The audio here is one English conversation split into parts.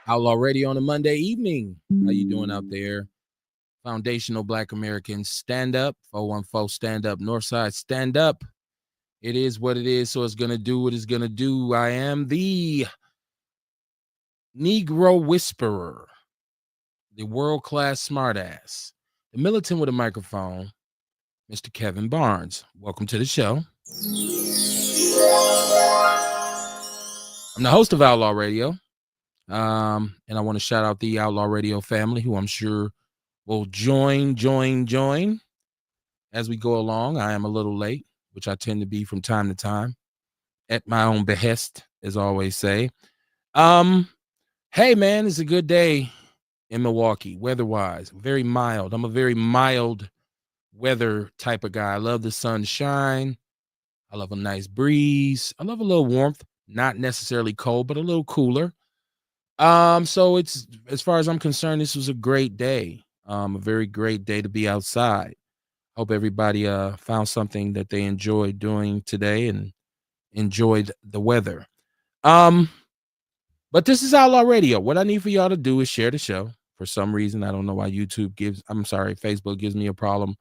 Outlaw Radio on a Monday evening. How you doing out there? Foundational Black Americans, stand up. 414 stand up. Northside, stand up. It is what it is, so it's going to do what it's going to do. I am the Negro Whisperer, the world-class smartass, the militant with a microphone, Mr. Kevin Barnes. Welcome to the show. I'm the host of Outlaw Radio. And I want to shout out the Outlaw Radio family, who I'm sure will join as we go along. I am a little late, which I tend to be from time to time, at my own behest, as I always say. Hey man, it's a good day in Milwaukee, weather-wise. Very mild. I'm a very mild weather type of guy. I love the sunshine. I love a nice breeze. I love a little warmth, not necessarily cold, but a little cooler. So it's, as far as I'm concerned, this was a great day. A very great day to be outside. Hope everybody found something that they enjoyed doing today and enjoyed the weather. But this is Outlaw Radio. What I need for y'all to do is share the show. For some reason, I don't know why Facebook gives me a problem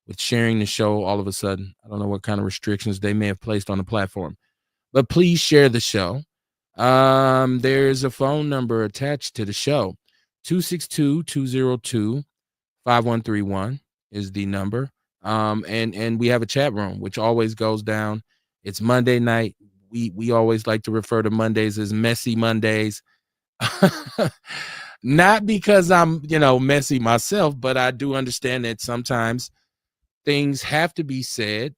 with sharing the show all of a sudden. I don't know what kind of restrictions they may have placed on the platform. But please share the show. There's a phone number attached to the show. 262-202-5131 is the number. And we have a chat room, which always goes down. It's Monday night. We always like to refer to Mondays as messy Mondays. Not because I'm, messy myself, but I do understand that sometimes things have to be said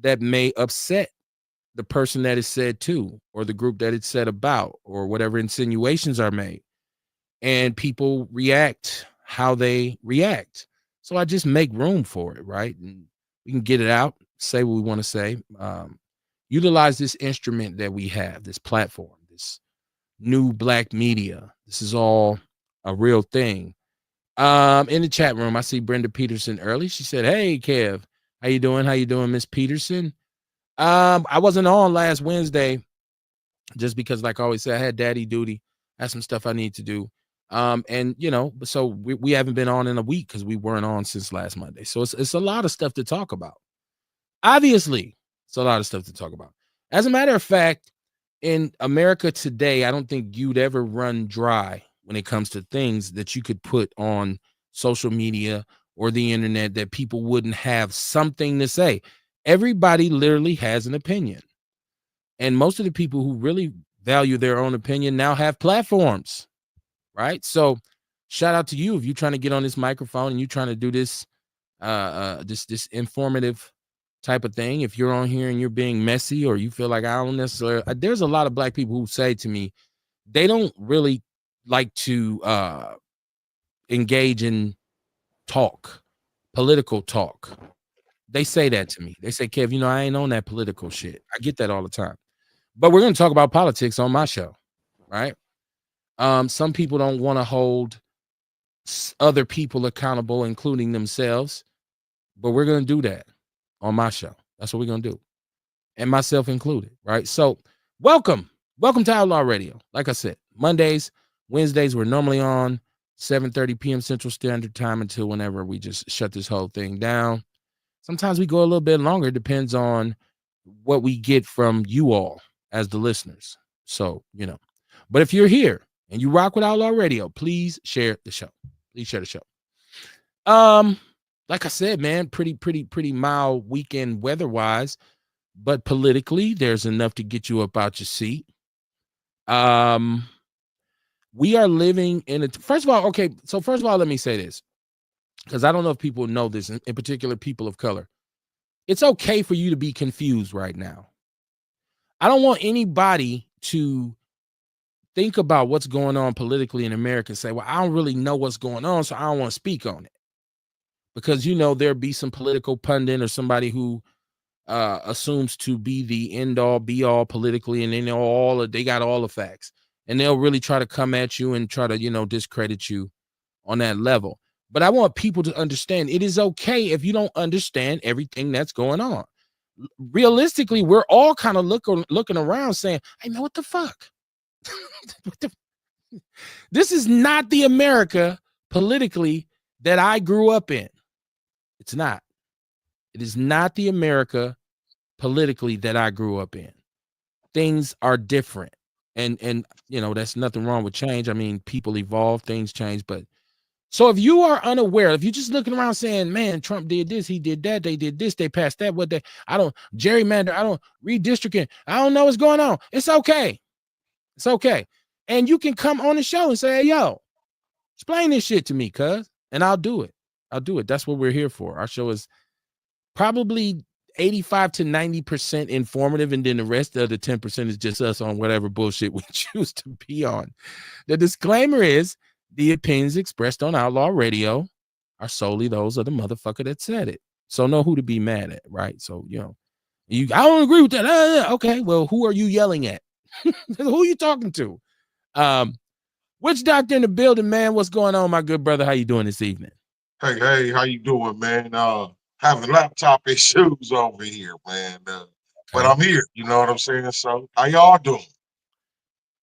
that may upset the person that is said to, or the group that it's said about, or whatever insinuations are made, and people react how they react. So I just make room for it, right? And we can get it out, say what we want to say, utilize this instrument that we have, this platform, this new black media. This is all a real thing. In the chat room, I see Brenda Peterson early. She said, "Hey, Kev, how you doing? How you doing, Miss Peterson?" I wasn't on last Wednesday just because, like I always say, I had daddy duty. I had some stuff I need to do. And so we haven't been on in a week because we weren't on since last Monday. So it's a lot of stuff to talk about. Obviously, it's a lot of stuff to talk about. As a matter of fact, in America today, I don't think you'd ever run dry when it comes to things that you could put on social media or the internet that people wouldn't have something to say. Everybody literally has an opinion. And most of the people who really value their own opinion now have platforms, right? So shout out to you if you're trying to get on this microphone and you're trying to do this this informative type of thing. If you're on here and you're being messy, or you feel like I don't necessarily, there's a lot of black people who say to me, they don't really like to engage in political talk. They say that to me. They say, "Kev, I ain't on that political shit." I get that all the time. But we're going to talk about politics on my show, right? Some people don't want to hold other people accountable, including themselves. But we're going to do that on my show. That's what we're going to do. And myself included, right? So welcome to Outlaw Radio. Like I said, Mondays, Wednesdays, we're normally on 7:30 p.m. Central Standard Time until whenever we just shut this whole thing down. Sometimes we go a little bit longer. It depends on what we get from you all as the listeners. So, but if you're here and you rock with Outlaw Radio, please share the show. Please share the show. Like I said, man, pretty mild weekend weather-wise, but politically, there's enough to get you up out your seat. We are living in first of all, let me say this, because I don't know if people know this, in particular people of color. It's okay for you to be confused right now. I don't want anybody to think about what's going on politically in America and say, well, I don't really know what's going on, so I don't want to speak on it. Because, there'll be some political pundit or somebody who assumes to be the end all be all politically, and they know they got all the facts, and they'll really try to come at you and try to, discredit you on that level. But I want people to understand it is okay if you don't understand everything that's going on. Realistically, we're all kind of looking around saying, "Hey man, what the fuck?" This is not the America politically that I grew up in. It's not. It is not the America politically that I grew up in. Things are different. And you know, that's nothing wrong with change. I mean, people evolve, things change. But so if you are unaware, if you're just looking around saying, man, Trump did this, he did that, they did this, they passed that, what they, I don't gerrymander, I don't redistricting, I don't know what's going on. It's okay. It's okay. And you can come on the show and say, hey, yo, explain this shit to me, cuz, and I'll do it. I'll do it. That's what we're here for. Our show is probably 85 to 90% informative, and then the rest of the 10% is just us on whatever bullshit we choose to be on. The disclaimer is the opinions expressed on Outlaw Radio are solely those of the motherfucker that said it. So know who to be mad at, right? So, you know, I don't agree with that. Okay, well, who are you yelling at? Who are you talking to? Witch doctor in the building, man. What's going on, my good brother? How you doing this evening? Hey, how you doing, man? Having laptop issues over here, man. But Okay. I'm here, you know what I'm saying? So how y'all doing?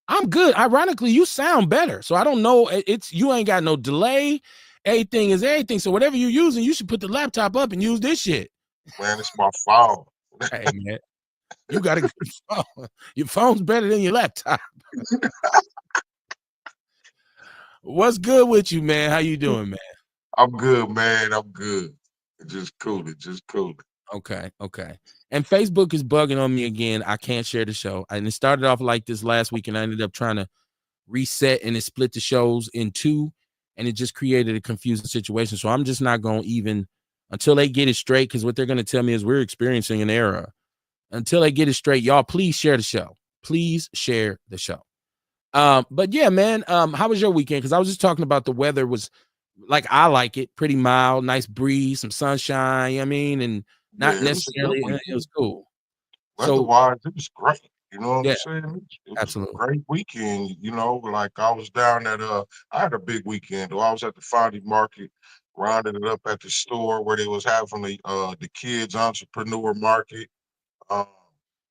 I'm good. Ironically, you sound better. So I don't know. It's you ain't got no delay. Everything is everything. So whatever you're using, you should put the laptop up and use this shit. Man, it's my phone. Hey, man, you got a good phone. Your phone's better than your laptop. What's good with you, man? How you doing, man? I'm good, man. I'm good. It's just cool. It's just cool. Okay. And Facebook is bugging on me again. I can't share the show. And it started off like this last week, and I ended up trying to reset, and it split the shows in two, and it just created a confusing situation. So I'm just not going to even until they get it straight, because what they're going to tell me is we're experiencing an error. Until they get it straight, y'all, please share the show. Please share the show. But yeah, man, how was your weekend? Because I was just talking about the weather was like I like it, pretty mild, nice breeze, some sunshine. You know what I mean, and not Yeah, it was a good necessarily it was weekend. cool. So Weather-wise, it was great. You know what I'm yeah, saying? It was a absolutely. great weekend. You know, like I was down at I had a big weekend. Though I was at the Friday market, rounded it up at the store where they was having the kids entrepreneur market. Um,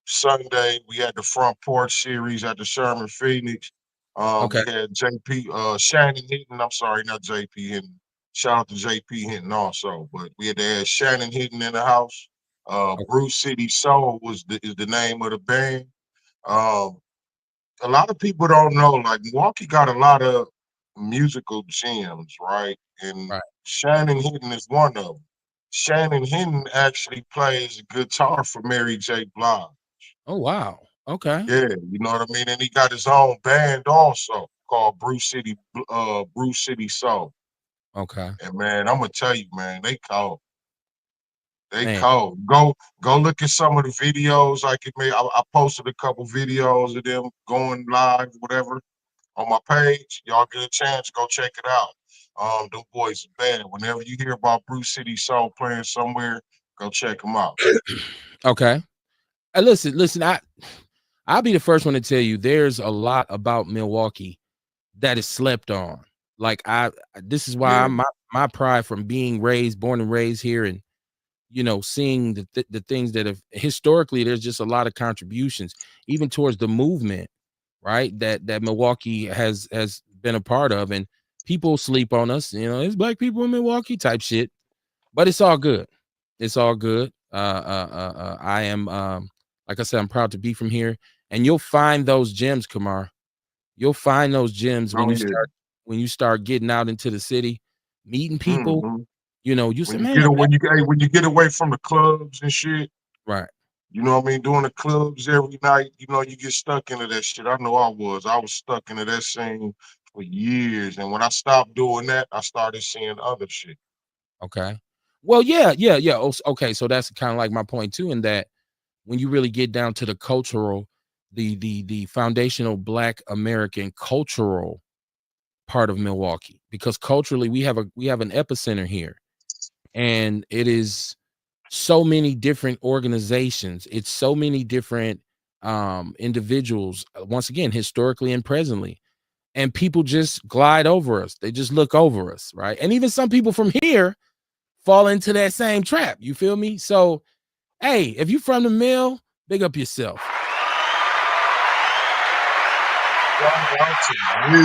Sunday, we had the front porch series at the Sherman Phoenix. Okay, We had JP Shannon Hinton. I'm sorry, not JP Hinton. Shout out to JP Hinton also. But we had to have Shannon Hinton in the house. okay, Bruce City Soul is the name of the band. Um, a lot of people don't know, like Milwaukee got a lot of musical gems, right? And right. Shannon Hinton is one of them. Shannon Hinton actually plays guitar for Mary J. Blige. Oh wow. Okay, Yeah, you know what I mean? And he got his own band also called Bruce City Soul. okay, And man, I'm gonna tell you, man, they cold. They man. cold. Go look at some of the videos. I posted a couple videos of them going live, whatever, on my page. Y'all get a chance, go check it out. Them boys are bad. Whenever you hear about Bruce City Soul playing somewhere, go check them out. Okay. Listen. I'll be the first one to tell you there's a lot about Milwaukee that is slept on. Like this is why Yeah. my pride from being born and raised here, and you know, seeing the things that have historically, there's just a lot of contributions, even towards the movement, right? That Milwaukee has been a part of, and people sleep on us. You know, it's black people in Milwaukee type shit, but it's all good. It's all good. I am, like I said, I'm proud to be from here, and you'll find those gems, Kamar. You'll find those gems Oh yeah. when you start getting out into the city, meeting people. hmm You know, you say, When you man, get when you get away from the clubs and shit, right. you know what I mean? Doing the clubs every night, you know, you get stuck into that shit. I know I was. I was stuck into that scene for years. And when I stopped doing that, I started seeing other shit. Okay. Well, yeah. Okay, so that's kind of like my point too, in that when you really get down to the cultural, the foundational Black American cultural part of Milwaukee, because culturally we have an epicenter here, and it is so many different organizations. It's so many different individuals. Once again, historically and presently, and people just glide over us. They just look over us, right? And even some people from here fall into that same trap. You feel me? So, hey, if you from the mill, big up yourself. Shout out to you.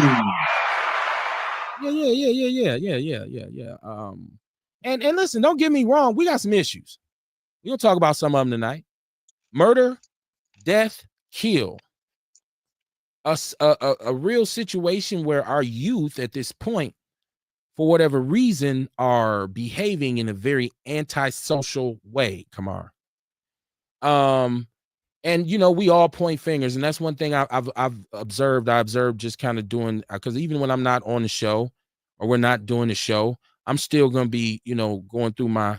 Yeah. And listen, don't get me wrong. We got some issues. We'll talk about some of them tonight. Murder, death, kill. A real situation where our youth at this point, for whatever reason, are behaving in a very antisocial way. Kamar. And we all point fingers, and that's one thing I've observed. I observed just kind of doing, because even when I'm not on the show or we're not doing the show, I'm still gonna be going through my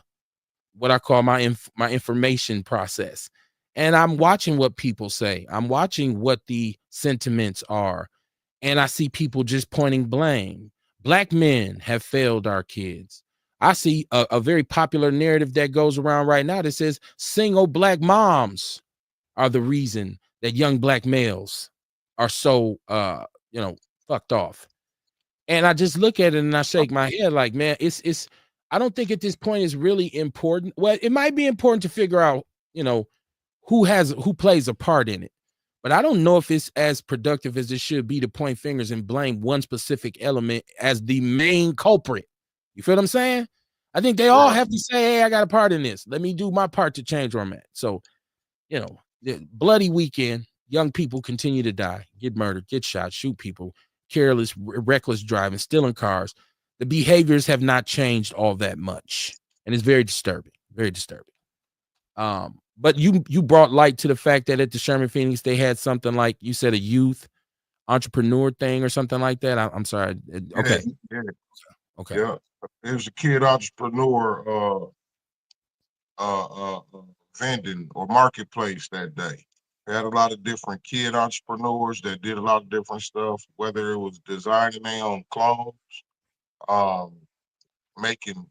what I call my information process, and I'm watching what people say. I'm watching what the sentiments are, and I see people just pointing blame. Black men have failed our kids. I see a very popular narrative that goes around right now that says single black moms are the reason that young black males are so fucked off. And I just look at it and I shake my head like, man, it's I don't think at this point is really important. Well, it might be important to figure out, who plays a part in it. But I don't know if it's as productive as it should be to point fingers and blame one specific element as the main culprit. You feel what I'm saying? I think they all Right. have to say, hey, I got a part in this. Let me do my part to change where I'm at. So, the bloody weekend, young people continue to die, get murdered, get shot, shoot people, careless, reckless driving, stealing cars. The behaviors have not changed all that much, and it's very disturbing, very disturbing. But you brought light to the fact that at the Sherman Phoenix they had something like you said, a youth entrepreneur thing or something like that. I'm sorry. Yeah, Okay, yeah, okay, yeah. There's a kid entrepreneur vending or marketplace that day. They had a lot of different kid entrepreneurs that did a lot of different stuff, whether it was designing their own clothes, um, making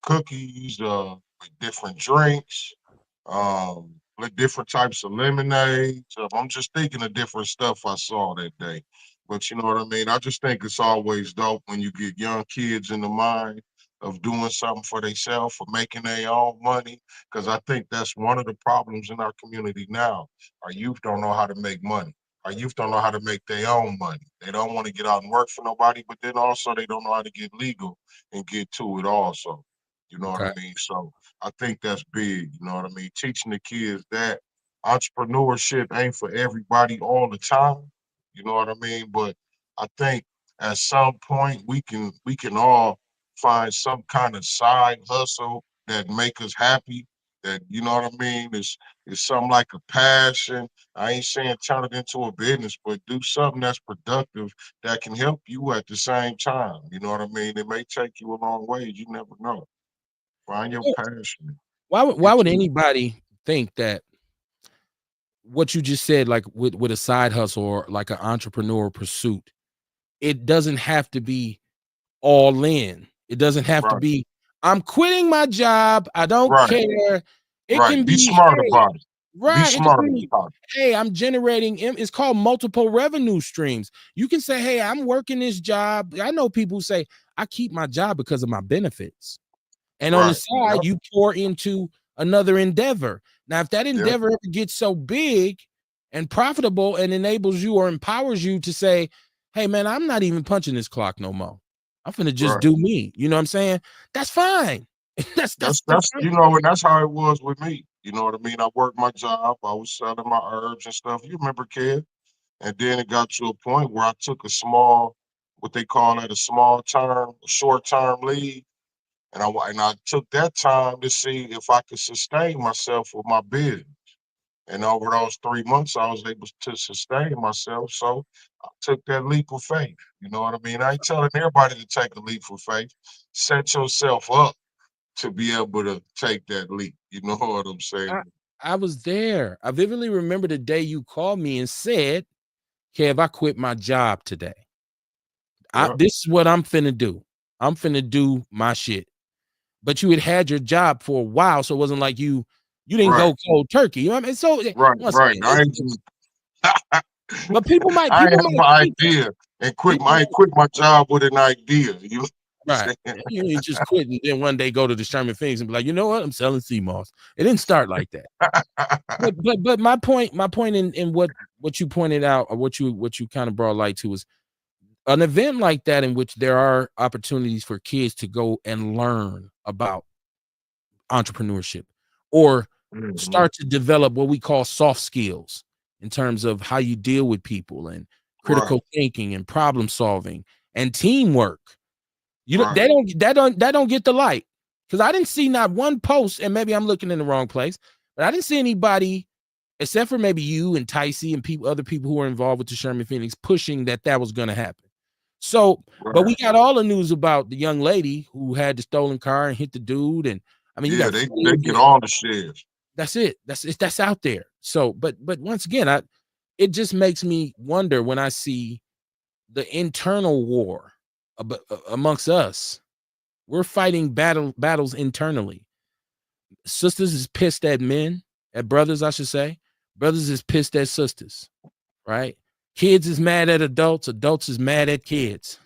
cookies, with different drinks, with different types of lemonades. I'm just thinking of different stuff I saw that day. But you know what I mean? I just think it's always dope when you get young kids in the mind of doing something for themselves, for making their own money. Because I think that's one of the problems in our community now. Our youth don't know how to make money. Our youth don't know how to make their own money. They don't want to get out and work for nobody, but then also they don't know how to get legal and get to it also. You know what I okay. mean? So I think that's big. You know what I mean? Teaching the kids that entrepreneurship ain't for everybody all the time. You know what I mean? But I think at some point we can all find some kind of side hustle that make us happy. That you know what I mean is something like a passion. I ain't saying turn it into a business, but do something that's productive that can help you at the same time. You know what I mean? It may take you a long way. You never know. Find your passion. Why Get would to anybody think that what you just said, like with a side hustle or like an entrepreneur pursuit, it doesn't have to be all in. It doesn't have to right, be, I'm quitting my job. I don't right, care. It right. can Be be, smart hey, about it. Be right. It can smart be, about hey, I'm generating, it's called multiple revenue streams. You can say, hey, I'm working this job. I know people who say, I keep my job because of my benefits. it. And on the Right. side, Yep. you pour into another endeavor. Now, if that Yep. endeavor ever gets so big and profitable and enables you or empowers you to say, hey, man, I'm not even punching this clock no more. I'm finna just Right. do me. You know what I'm saying? That's fine. That's the That's you know, and that's how it was with me. You know what I mean? I worked my job. I was selling my herbs and stuff. You remember, kid? And then it got to a point where I took a small, what they call it, a small term, a short term leave. And I took that time to see if I could sustain myself with my business. And over those 3 months, I was able to sustain myself. So I took that leap of faith. You know what I mean? I ain't telling everybody to take a leap of faith. Set yourself up to be able to take that leap. You know what I'm I, saying? I was there. I vividly remember the day you called me and said, Kev, I quit my job today. Yeah. This is what I'm finna do. I'm finna do my shit. But you had your job for a while, so it wasn't like you didn't Right. go cold turkey. You know what I mean? So Right. once Right. again, I ain't just but people might I ain't people have might an think that. idea and People I ain't quit my job with an idea. You know what right. I'm saying? You ain't just quit and then one day go to the Sherman Phoenix and be like, you know what? I'm selling sea moss. It didn't start like that. But my point in what what you pointed out, or what you kind of brought light to, is an event like that in which there are opportunities for kids to go and learn about entrepreneurship, or Mhm. start to develop what we call soft skills in terms of how you deal with people, and Right, critical thinking, and problem solving, and teamwork. You don't right. they don't that don't get the light, because I didn't see not one post, and maybe I'm looking in the wrong place, but I didn't see anybody except for maybe you and Ticey and other people who were involved with the Sherman Phoenix, pushing that was going to happen. So, but we Right. got all the news about the young lady who had the stolen car and hit the dude, and I mean, you Yeah, got they get video. all the shares. That's it. That's out there. So, but once again, it just makes me wonder when I see the internal war amongst us. We're fighting battles internally. Sisters is pissed at men, at brothers, I should say. Brothers is pissed at sisters, right? Kids is mad at adults. Adults is mad at kids.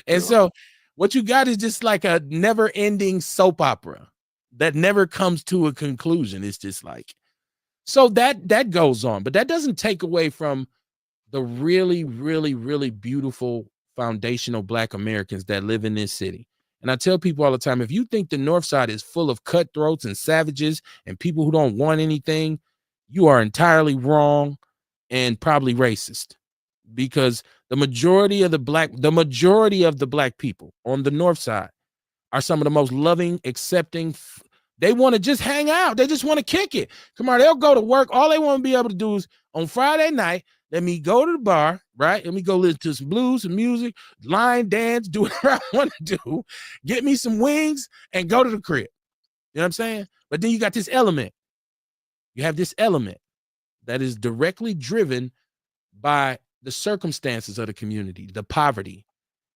And Yeah. so what you got is just like a never-ending soap opera that never comes to a conclusion. It's just like, so that goes on, but that doesn't take away from the really, really, really beautiful foundational Black Americans that live in this city. And I tell people all the time, if you think the North Side is full of cutthroats and savages and people who don't want anything, you are entirely wrong and probably racist, because the majority of the Black people on the North Side are some of the most loving, accepting. They want to just hang out. They just want to kick it. Come on, they'll go to work. All they want to be able to do is on Friday night, let me go to the bar, right? Let me go listen to some blues, some music, line dance, do whatever I want to do, get me some wings, and go to the crib. You know what I'm saying? But then you got this element. You have this element that is directly driven by the circumstances of the community, the poverty,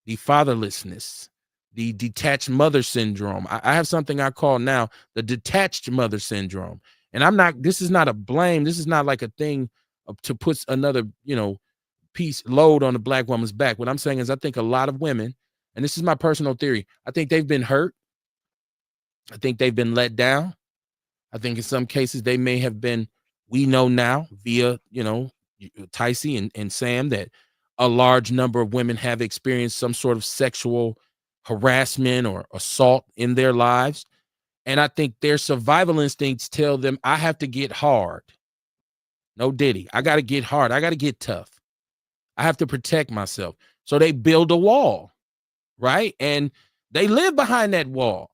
the fatherlessness, the detached mother syndrome. I have something I call now the detached mother syndrome. And this is not a blame. This is not like a thing to put another, piece load on the Black woman's back. What I'm saying is, I think a lot of women, and this is my personal theory, I think they've been hurt. I think they've been let down. I think in some cases they may have been, we know now via, Ticey and Sam, that a large number of women have experienced some sort of sexual harassment or assault in their lives. And I think their survival instincts tell them, I have to get hard. No diddy. I got to get hard. I got to get tough. I have to protect myself. So they build a wall, right? And they live behind that wall.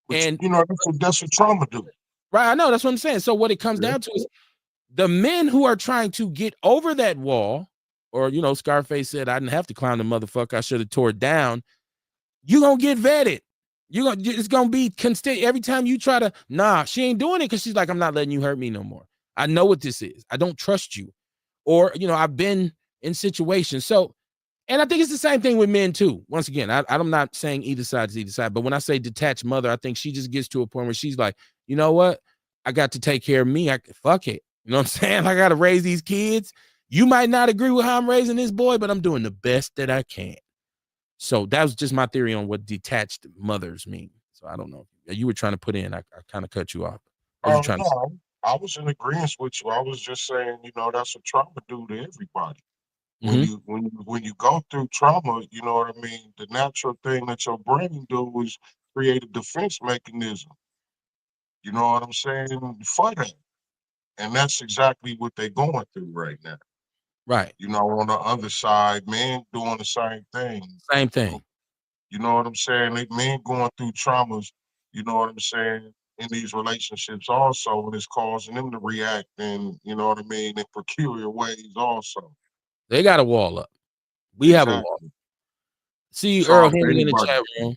But And that's what trauma do. right, I know, that's what I'm saying. So what it comes Yeah. down to is the men who are trying to get over that wall, or Scarface said, I didn't have to climb the motherfucker, I should have tore it down. You're gonna get vetted. It's gonna be constant every time you try to, nah, she ain't doing it because she's like, I'm not letting you hurt me no more. I know what this is. I don't trust you. Or, I've been in situations. So, and I think it's the same thing with men too. Once again, I'm not saying either side is either side, but when I say detached mother, I think she just gets to a point where she's like, you know what? I got to take care of me. Fuck it. You know what I'm saying? I got to raise these kids. You might not agree with how I'm raising this boy, but I'm doing the best that I can. So that was just my theory on what detached mothers mean. So I don't know. You were trying to put in, I kind of cut you off. What was you trying to say? No, I was in agreement with you. I was just saying, that's what trauma do to everybody. When Mm-hmm. you go through trauma, you know what I mean. The natural thing that your brain do is create a defense mechanism. You know what I'm saying? For that, and that's exactly what they're going through right now. Right. On the other side, men doing the same thing. Same You know, thing. you know what I'm saying? They men going through traumas. You know what I'm saying? In these relationships, also, and it's causing them to react, and you know what I mean, in peculiar ways, also. They got a wall up. We have a wall. Exactly. See you, It's Earl hard for Henry, in the anybody. chat room.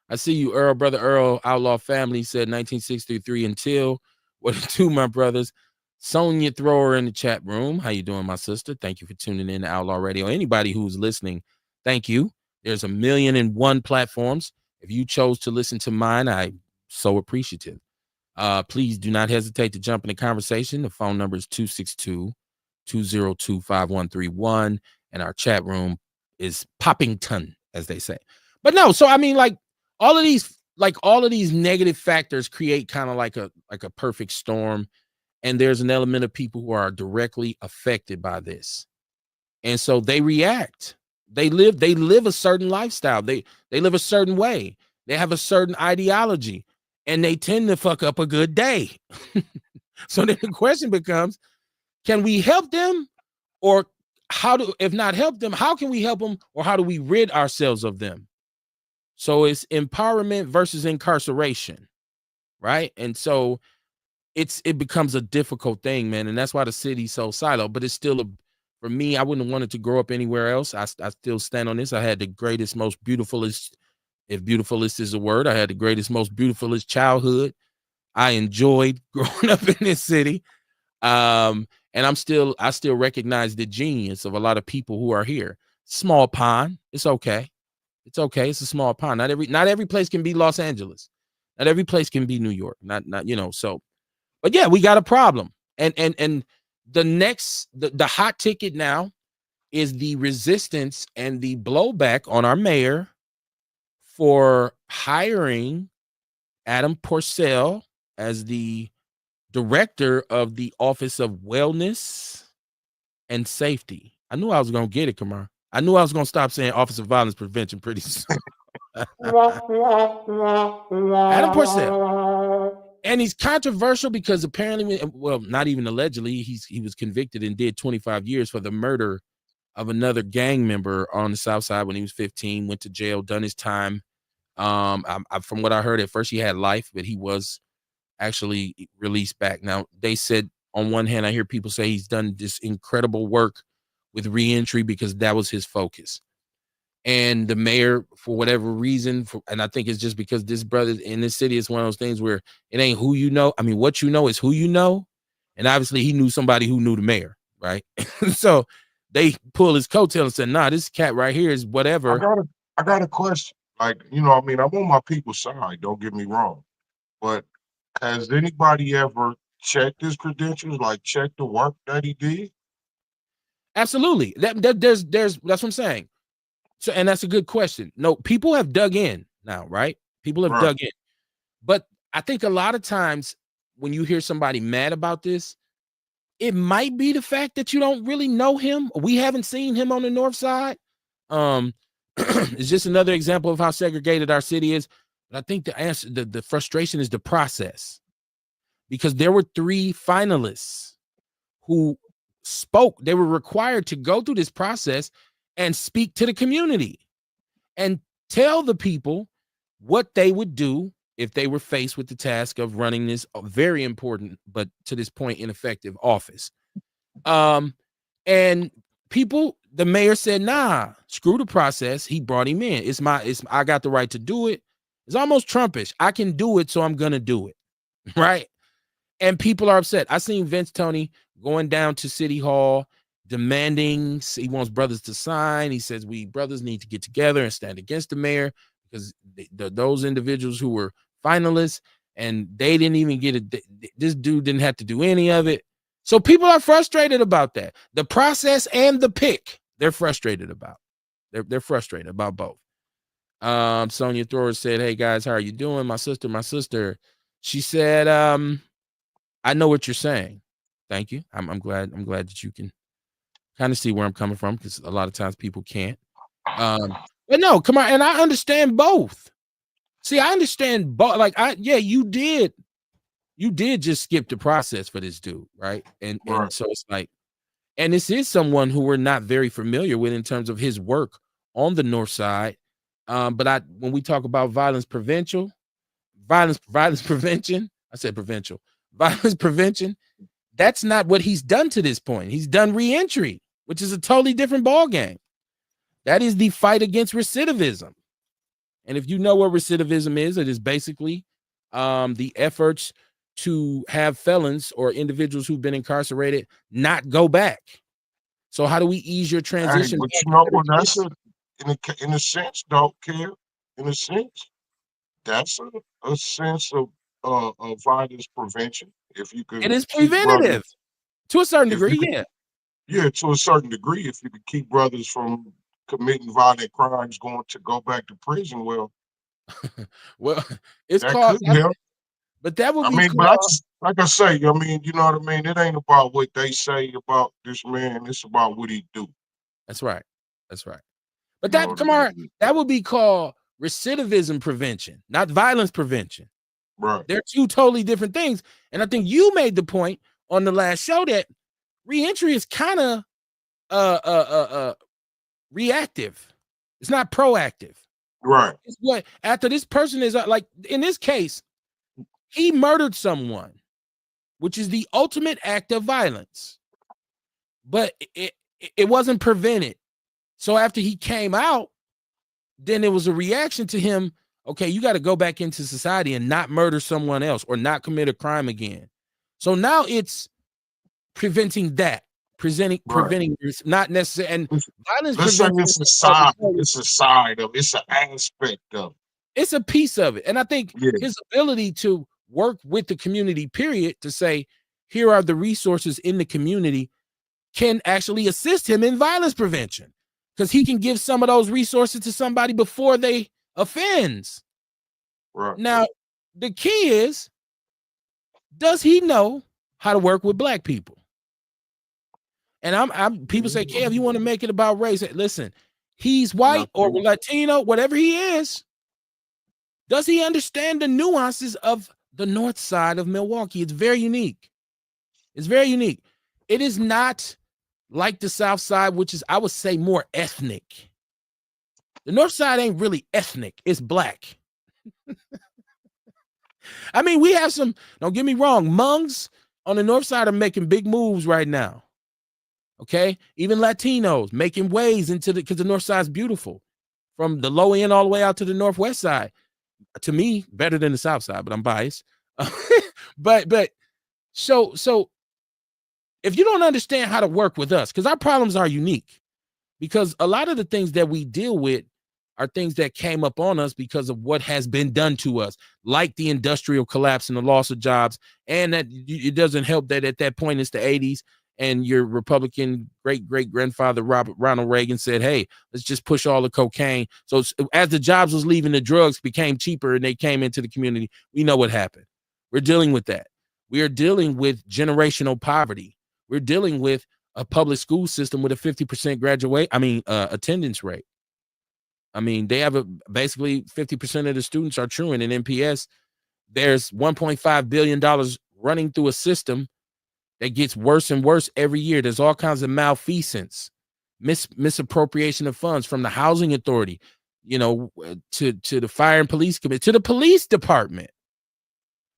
I see you, Earl, brother Earl, Outlaw family said 1963 until. What it do, my brothers? Sonia Thrower in the chat room. How you doing, my sister? Thank you for tuning in to Outlaw Radio. Anybody who's listening, thank you. There's 1,000,001 platforms. If you chose to listen to mine, I'm so appreciative. Please do not hesitate to jump in the conversation. The phone number is 262-202-5131. And our chat room is Poppington, as they say. But no, so I mean, all of these, all of these negative factors create kind of like a perfect storm. and there's an element of people who are directly affected by this, and so they react. They live a certain lifestyle. They live a certain way. They have a certain ideology, and they tend to fuck up a good day. So then the question becomes, can we help them, or if not help them, how can we help them, or how do we rid ourselves of them? So it's empowerment versus incarceration, right? And so it becomes a difficult thing, man, and that's why the city's so siloed. But it's still for me, I wouldn't have wanted to grow up anywhere else. I still stand on this. I had the greatest, most beautifulest, if beautifulest is a word, I had the greatest, most beautifulest childhood. I enjoyed growing up in this city. And I still recognize the genius of a lot of people who are here. Small pond. It's okay. It's okay. It's a small pond. Not every place can be Los Angeles. Not every place can be New York. Not. So, but yeah, we got a problem. And the hot ticket now is the resistance and the blowback on our mayor for hiring Adam Porcel as the director of the Office of Wellness and Safety. I knew I was gonna get it, Kamar. I knew I was gonna stop saying Office of Violence Prevention pretty soon. Adam Porcel. And he's controversial because apparently, well, not even allegedly, he was convicted and did 25 years for the murder of another gang member on the South Side when he was 15, went to jail, done his time. From what I heard, at first he had life, but he was actually released back. Now, they said on one hand, I hear people say he's done this incredible work with reentry because that was his focus. And the mayor, for whatever reason, and I think it's just because this brother in this city is one of those things where it ain't who you know. I mean, what you know is who you know. And obviously he knew somebody who knew the mayor, right? So they pull his coattail and said, nah, this cat right here is whatever. I got a question. Like, I mean, I'm on my people's side, don't get me wrong. But has anybody ever checked his credentials, like checked the work that he did? Absolutely. There's that's what I'm saying. So, and that's a good question. No, people have dug in now, right? People have Right. dug in. But I think a lot of times when you hear somebody mad about this, it might be the fact that you don't really know him. We haven't seen him on the north side. It's just another example of how segregated our city is. But I think the answer, the frustration is the process. Because there were 3 finalists who spoke. They were required to go through this process and speak to the community and tell the people what they would do if they were faced with the task of running this very important, but to this point, ineffective office. And the mayor said, nah, screw the process. He brought him in. I got the right to do it. It's almost Trumpish. I can do it, so I'm going to do it. Right. And people are upset. I seen Vince Toney going down to City Hall demanding, he wants brothers to sign. He says we brothers need to get together and stand against the mayor because those individuals who were finalists and they didn't even get it. This dude didn't have to do any of it. So people are frustrated about that. The process and the pick, they're frustrated about. They're frustrated about both. Sonia Thrower said, hey guys, how are you doing? My sister. She said, I know what you're saying. Thank you. I'm glad that you can kind of see where I'm coming from because a lot of times people can't. But no, come on, and I understand both. See, I understand both. Like, you did just skip the process for this dude, right? And so it's like, and this is someone who we're not very familiar with in terms of his work on the north side. But when we talk about violence prevention, violence prevention, that's not what he's done to this point. He's done reentry, which is a totally different ballgame. That is the fight against recidivism. And if you know what recidivism is, it is basically the efforts to have felons or individuals who've been incarcerated not go back. So how do we ease your transition? But you know what? That's in a sense, though, Kev. In a sense, that's a sense of violence prevention. If you It can is keep preventative brothers, to a certain if you degree, could, yeah. yeah, to a certain degree, if you could keep brothers from committing violent crimes, going to go back to prison, well, Well, it's that called could help. But that would I be mean, cool. but I just like I say, I mean, you know what I mean. It ain't about what they say about this man. It's about what he do. That's right. That's right. But You know that, what I Kamar, mean? that would be called recidivism prevention, not violence prevention. Right. They're two totally different things. And I think you made the point on the last show that reentry is kind of reactive. It's not proactive. Right. It's what after this person is like in this case, he murdered someone, which is the ultimate act of violence. But it wasn't prevented. So after he came out, then there was a reaction to him. Okay, you got to go back into society and not murder someone else or not commit a crime again. So now it's preventing that, Right. preventing not necessarily and Let's, violence let's say prevention. it's a side. It's a side of. It's an aspect of. It's a piece of it, and I think Yeah. his ability to work with the community, period, to say here are the resources in the community, can actually assist him in violence prevention because he can give some of those resources to somebody before they offends. Right. Now, the key is, does he know how to work with black people? And I'm people say, Kev, you want to make it about race? Listen, he's white or Latino, whatever he is. Does he understand the nuances of the north side of Milwaukee? It's very unique. It's very unique. It is not like the south side, which is, I would say, more ethnic. The north side ain't really ethnic. It's black. I mean, we have some, don't get me wrong, Hmongs on the north side are making big moves right now. Okay? Even Latinos making ways into the, because the north side's beautiful. From the low end all the way out to the northwest side. To me, better than the south side, but I'm biased. but so if you don't understand how to work with us, because our problems are unique, because a lot of the things that we deal with are things that came up on us because of what has been done to us, like the industrial collapse and the loss of jobs. And that it doesn't help that at that point it's the 80s and your Republican great-great-grandfather Ronald Reagan said, hey, let's just push all the cocaine. So as the jobs was leaving, the drugs became cheaper and they came into the community. We know what happened. We're dealing with that. We are dealing with generational poverty. We're dealing with a public school system with a 50% attendance rate. I mean, they have basically 50% of the students are truant in MPS. There's $1.5 billion running through a system that gets worse and worse every year. There's all kinds of malfeasance, misappropriation of funds from the housing authority, to the fire and police committee, to the police department.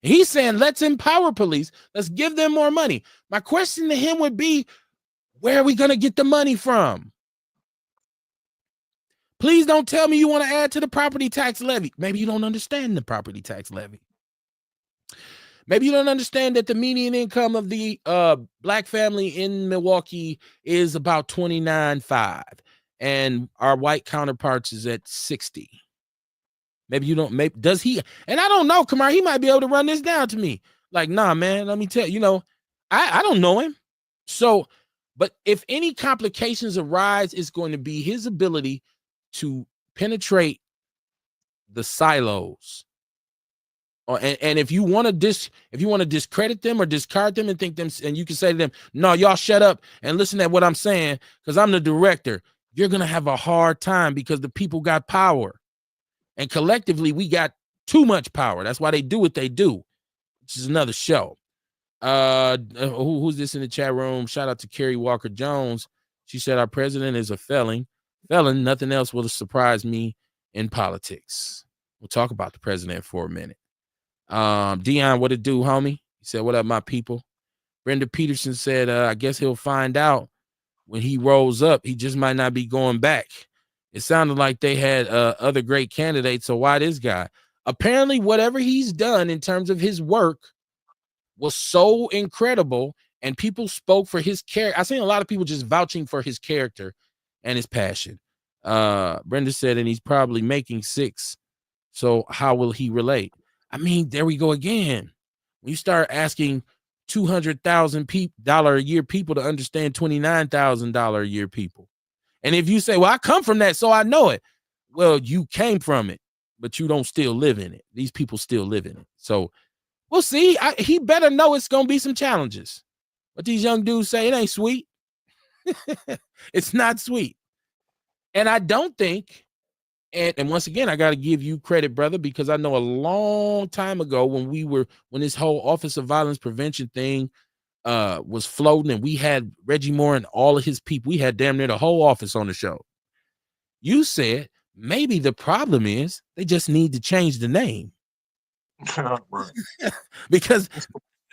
He's saying, let's empower police. Let's give them more money. My question to him would be, where are we going to get the money from? Please don't tell me you want to add to the property tax levy. Maybe you don't understand the property tax levy. Maybe you don't understand that the median income of the black family in Milwaukee is about $29,500, and our white counterparts is at $60,000. Maybe you don't. Maybe does he? And I don't know, Kamar. He might be able to run this down to me. Like, nah, man. Let me tell you. I don't know him. So, but if any complications arise, it's going to be his ability to penetrate the silos. And if you want to discredit them or discard them and think them, and you can say to them, no, y'all shut up and listen to what I'm saying because I'm the director, you're gonna have a hard time because the people got power, and collectively we got too much power. That's why they do what they do, which is another show. Who's this in the chat room? Shout out to Kerry Walker Jones. She said our president is a felon. Nothing else will surprise me in politics. We'll talk about the president for a minute. Dion, what it do, homie? He said, what up, my people? Brenda Peterson said, I guess he'll find out when he rolls up. He just might not be going back. It sounded like they had other great candidates, so why this guy? Apparently, whatever he's done in terms of his work was so incredible, and people spoke for his character. I've seen a lot of people just vouching for his character and his passion. Brenda said, and he's probably making $6. So how will he relate? I mean, there we go again. When you start asking $200,000 a year people to understand $29,000 a year people. And if you say, well, I come from that, so I know it. Well, you came from it, but you don't still live in it. These people still live in it. So We'll see. He better know it's gonna be some challenges. But these young dudes say it ain't sweet. It's not sweet. And I don't think, and once again, I got to give you credit, brother, because I know a long time ago when this whole Office of Violence Prevention thing was floating, and we had Reggie Moore and all of his people, we had damn near the whole office on the show. You said maybe the problem is they just need to change the name. Right. Because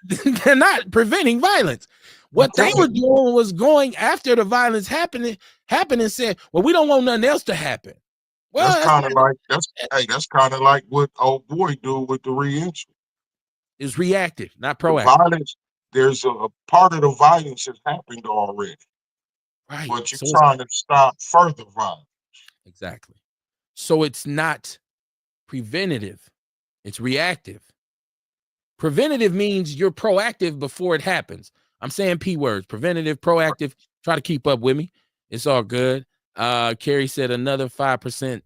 they're not preventing violence. What they were doing was going after the violence happened and said, well, we don't want nothing else to happen. Well, that's kind of like that's kind of like what old boy do with the reentry. It's reactive, not The proactive. violence, there's a part of the violence has happened already, Right. but you're So trying to stop further violence. exactly. So it's not preventative, it's reactive. Preventative means you're proactive before it happens. I'm saying P words, preventative, proactive. Try to keep up with me. It's all good. Carrie said another 5%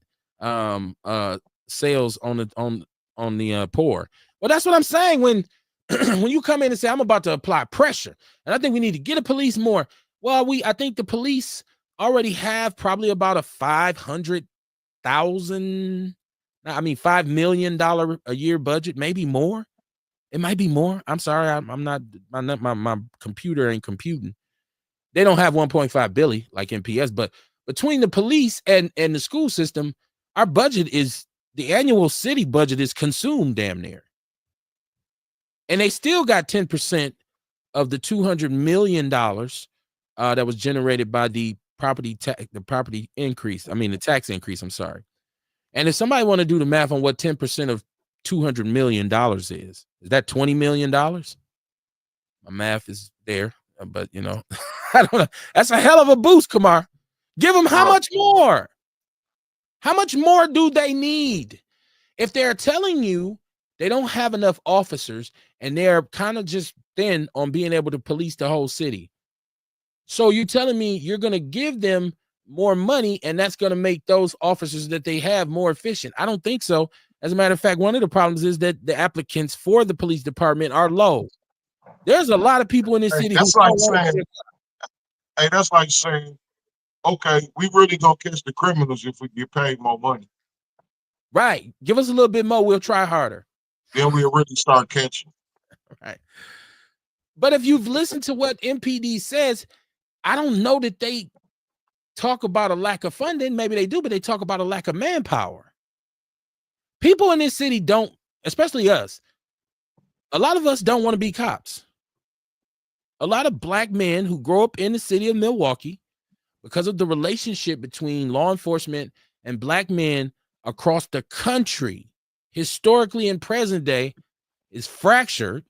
sales on the poor. Well, that's what I'm saying. When when you come in and say I'm about to apply pressure, and I think we need to get a police more. Well, I think the police already have probably about a $500,000, $5 million a year budget, maybe more. It might be more. I'm sorry, I'm not. My computer ain't computing. They don't have 1.5 billion like MPS, but between the police and the school system, our budget is the annual city budget is consumed damn near, and they still got 10% of the $200 million that was generated by the property increase. The tax increase. I'm sorry. And if somebody want to do the math on what 10% of $200 million is that $20 million? My math is there, but I don't know. That's a hell of a boost, Kamar. Give them how much more? How much more do they need? If they're telling you they don't have enough officers and they're kind of just thin on being able to police the whole city. So you're telling me you're going to give them more money and that's going to make those officers that they have more efficient? I don't think so. As a matter of fact, one of the problems is that the applicants for the police department are low. There's a lot of people in this city that's who like saying, that's like saying, okay, we really gonna catch the criminals if we get paid more money. Right. Give us a little bit more, we'll try harder. Then we'll really start catching. Right. But if you've listened to what MPD says, I don't know that they talk about a lack of funding. Maybe they do, but they talk about a lack of manpower. People in this city don't, especially us, a lot of us don't want to be cops. A lot of black men who grow up in the city of Milwaukee, because of the relationship between law enforcement and black men across the country, historically and present day, is fractured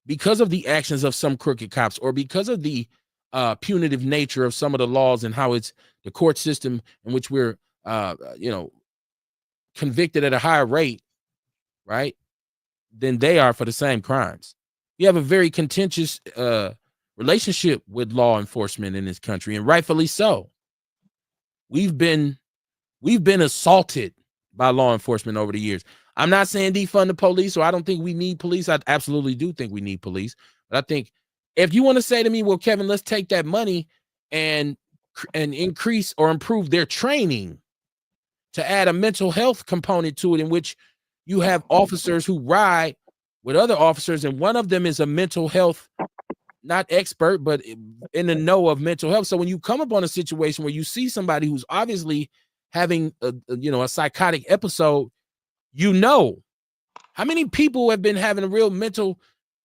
because of the actions of some crooked cops or because of the punitive nature of some of the laws and how it's the court system in which we're, convicted at a higher rate, right, than they are for the same crimes. You have a very contentious relationship with law enforcement in this country, and rightfully so. We've been assaulted by law enforcement over the years. I'm not saying defund the police, or I don't think we need police. I absolutely do think we need police. But I think if you want to say to me, well, Kevin, let's take that money and increase or improve their training to add a mental health component to it, in which you have officers who ride with other officers, and one of them is a mental health, not expert, but in the know of mental health. So when you come upon a situation where you see somebody who's obviously having a psychotic episode, how many people have been having real mental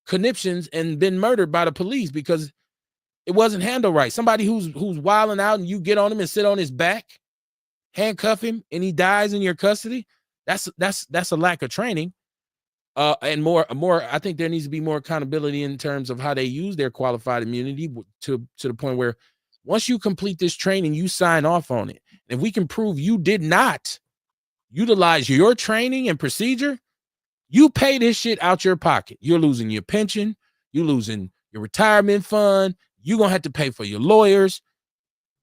conniptions and been murdered by the police because it wasn't handled right. Somebody who's wilding out and you get on him and sit on his back, handcuff him, and he dies in your custody. That's a lack of training. And more, I think there needs to be more accountability in terms of how they use their qualified immunity to the point where once you complete this training, you sign off on it. If we can prove you did not utilize your training and procedure, you pay this shit out your pocket. You're losing your pension. You're losing your retirement fund. You're going to have to pay for your lawyers.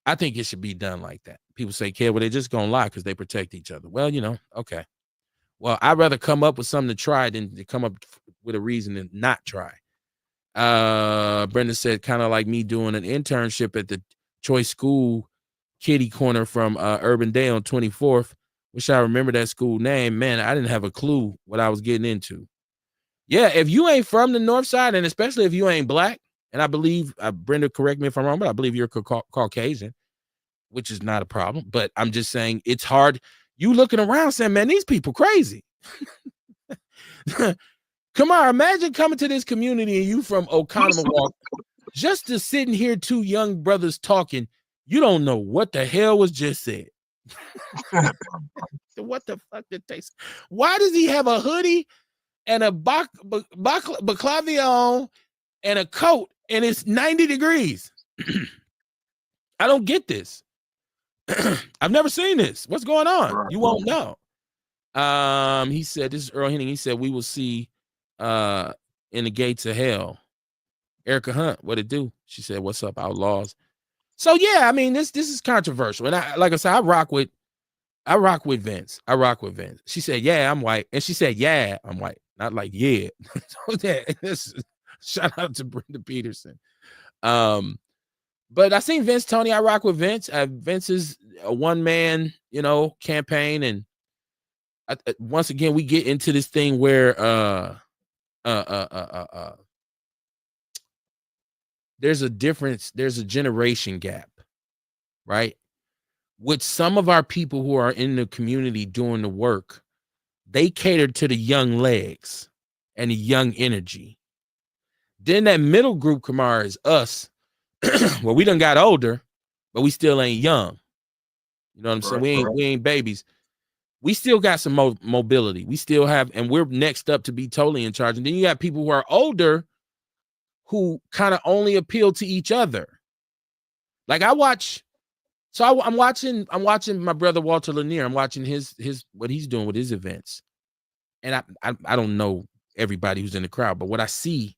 I think it should be done like that. People say, "Kid, well, they're just going to lie because they protect each other." Well, okay. Well, I'd rather come up with something to try than to come up with a reason to not try. Brenda said, kind of like me doing an internship at the Choice School Kitty Corner from Urban Day on 24th. Wish I remember that school name. Man, I didn't have a clue what I was getting into. Yeah, if you ain't from the North Side, and especially if you ain't black, and I believe, Brenda, correct me if I'm wrong, but I believe you're Caucasian, which is not a problem. But I'm just saying it's hard. You looking around saying, man, these people crazy. Come on, imagine coming to this community and you from Oconomowoc, just to sit and hear two young brothers talking. You don't know what the hell was just said. What the fuck did they say? Why does he have a hoodie and a baklava on and a coat and it's 90 degrees? I don't get this. I've never seen this. What's going on? You won't know. He said, this is Earl Henning. He said, we will see in the gates of hell. Erica Hunt, what it do? She said, what's up, Outlaws? So yeah, I mean, this is controversial. And I, like I said, I rock with Vince. I rock with Vince. She said, yeah, I'm white. And she said, yeah, I'm white. Not like, yeah. So yeah, shout out to Brenda Peterson. But I seen Vince, Tony. I rock with Vince. Vince is a one-man, campaign. And once again, we get into this thing where there's a difference, there's a generation gap, right? With some of our people who are in the community doing the work, they cater to the young legs and the young energy. Then that middle group, Kamara, is us. Well, we done got older, but we still ain't young. You know what I'm saying? We ain't babies. We still got some mobility. We still have, and we're next up to be totally in charge. And then you got people who are older who kind of only appeal to each other. Like I'm watching my brother Walter Lanier. I'm watching his what he's doing with his events. And I don't know everybody who's in the crowd, but what I see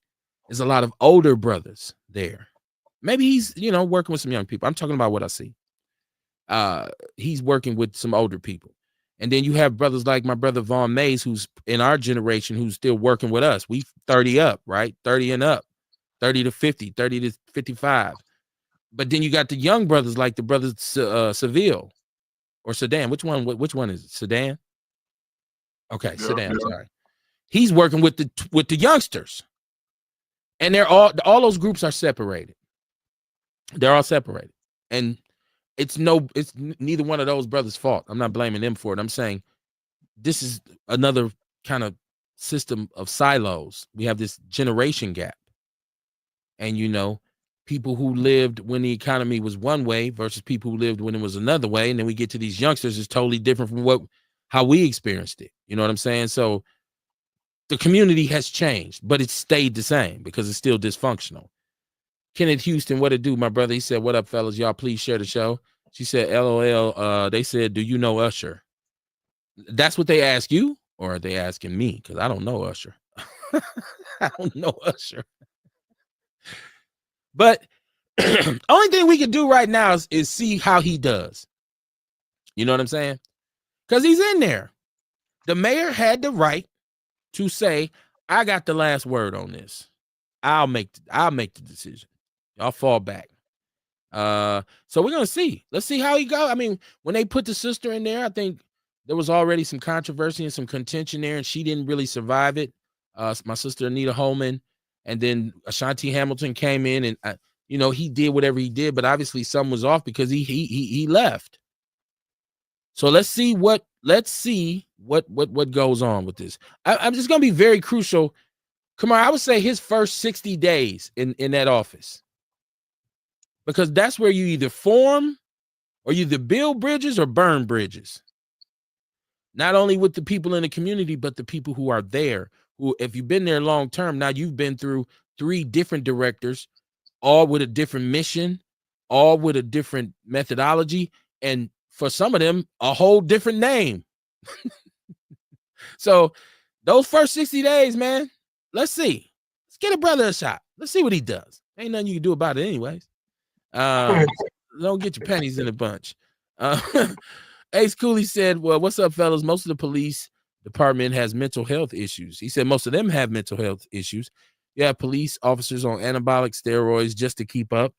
is a lot of older brothers there. Maybe he's, working with some young people. I'm talking about what I see. He's working with some older people. And then you have brothers like my brother Vaughn Mays, who's in our generation, who's still working with us. We 30 up, right? 30 and up, 30 to 50, 30 to 55. But then you got the young brothers like the brothers Seville or Sedan. Which one is it? Sedan? Okay, yeah, Sedan. Yeah. Sorry. He's working with the youngsters. And they're all those groups are separated. They're all separated. And it's neither one of those brothers' fault. I'm not blaming them for it. I'm saying this is another kind of system of silos. We have this generation gap. And people who lived when the economy was one way versus people who lived when it was another way. And then we get to these youngsters, it's totally different from how we experienced it. You know what I'm saying? So the community has changed, but it's stayed the same because it's still dysfunctional. Kenneth Houston, what it do, my brother? He said, what up, fellas? Y'all please share the show. She said, LOL. They said, do you know Usher? That's what they ask you, or are they asking me? Because I don't know Usher. I don't know Usher. But only thing we can do right now is see how he does. You know what I'm saying? Because he's in there. The mayor had the right to say, I got the last word on this. I'll make the decision. Y'all fall back. So we're gonna see. Let's see how he goes. I mean, when they put the sister in there, I think there was already some controversy and some contention there, and she didn't really survive it. My sister Anita Holman, and then Ashanti Hamilton came in, and he did whatever he did, but obviously something was off because he left. So let's see what goes on with this. I'm just gonna be very crucial. Come on, I would say his first 60 days in that office. Because that's where you either form or you either build bridges or burn bridges. Not only with the people in the community, but the people who are there, who, if you've been there long term, now you've been through 3 different directors, all with a different mission, all with a different methodology, and for some of them, a whole different name. So those first 60 days, man, let's see. Let's get a brother a shot. Let's see what he does. Ain't nothing you can do about it anyways. Don't get your pennies in a bunch. Ace Cooley said, well, what's up, fellas? Most of the police department has mental health issues. He said most of them have mental health issues. You have police officers on anabolic steroids just to keep up.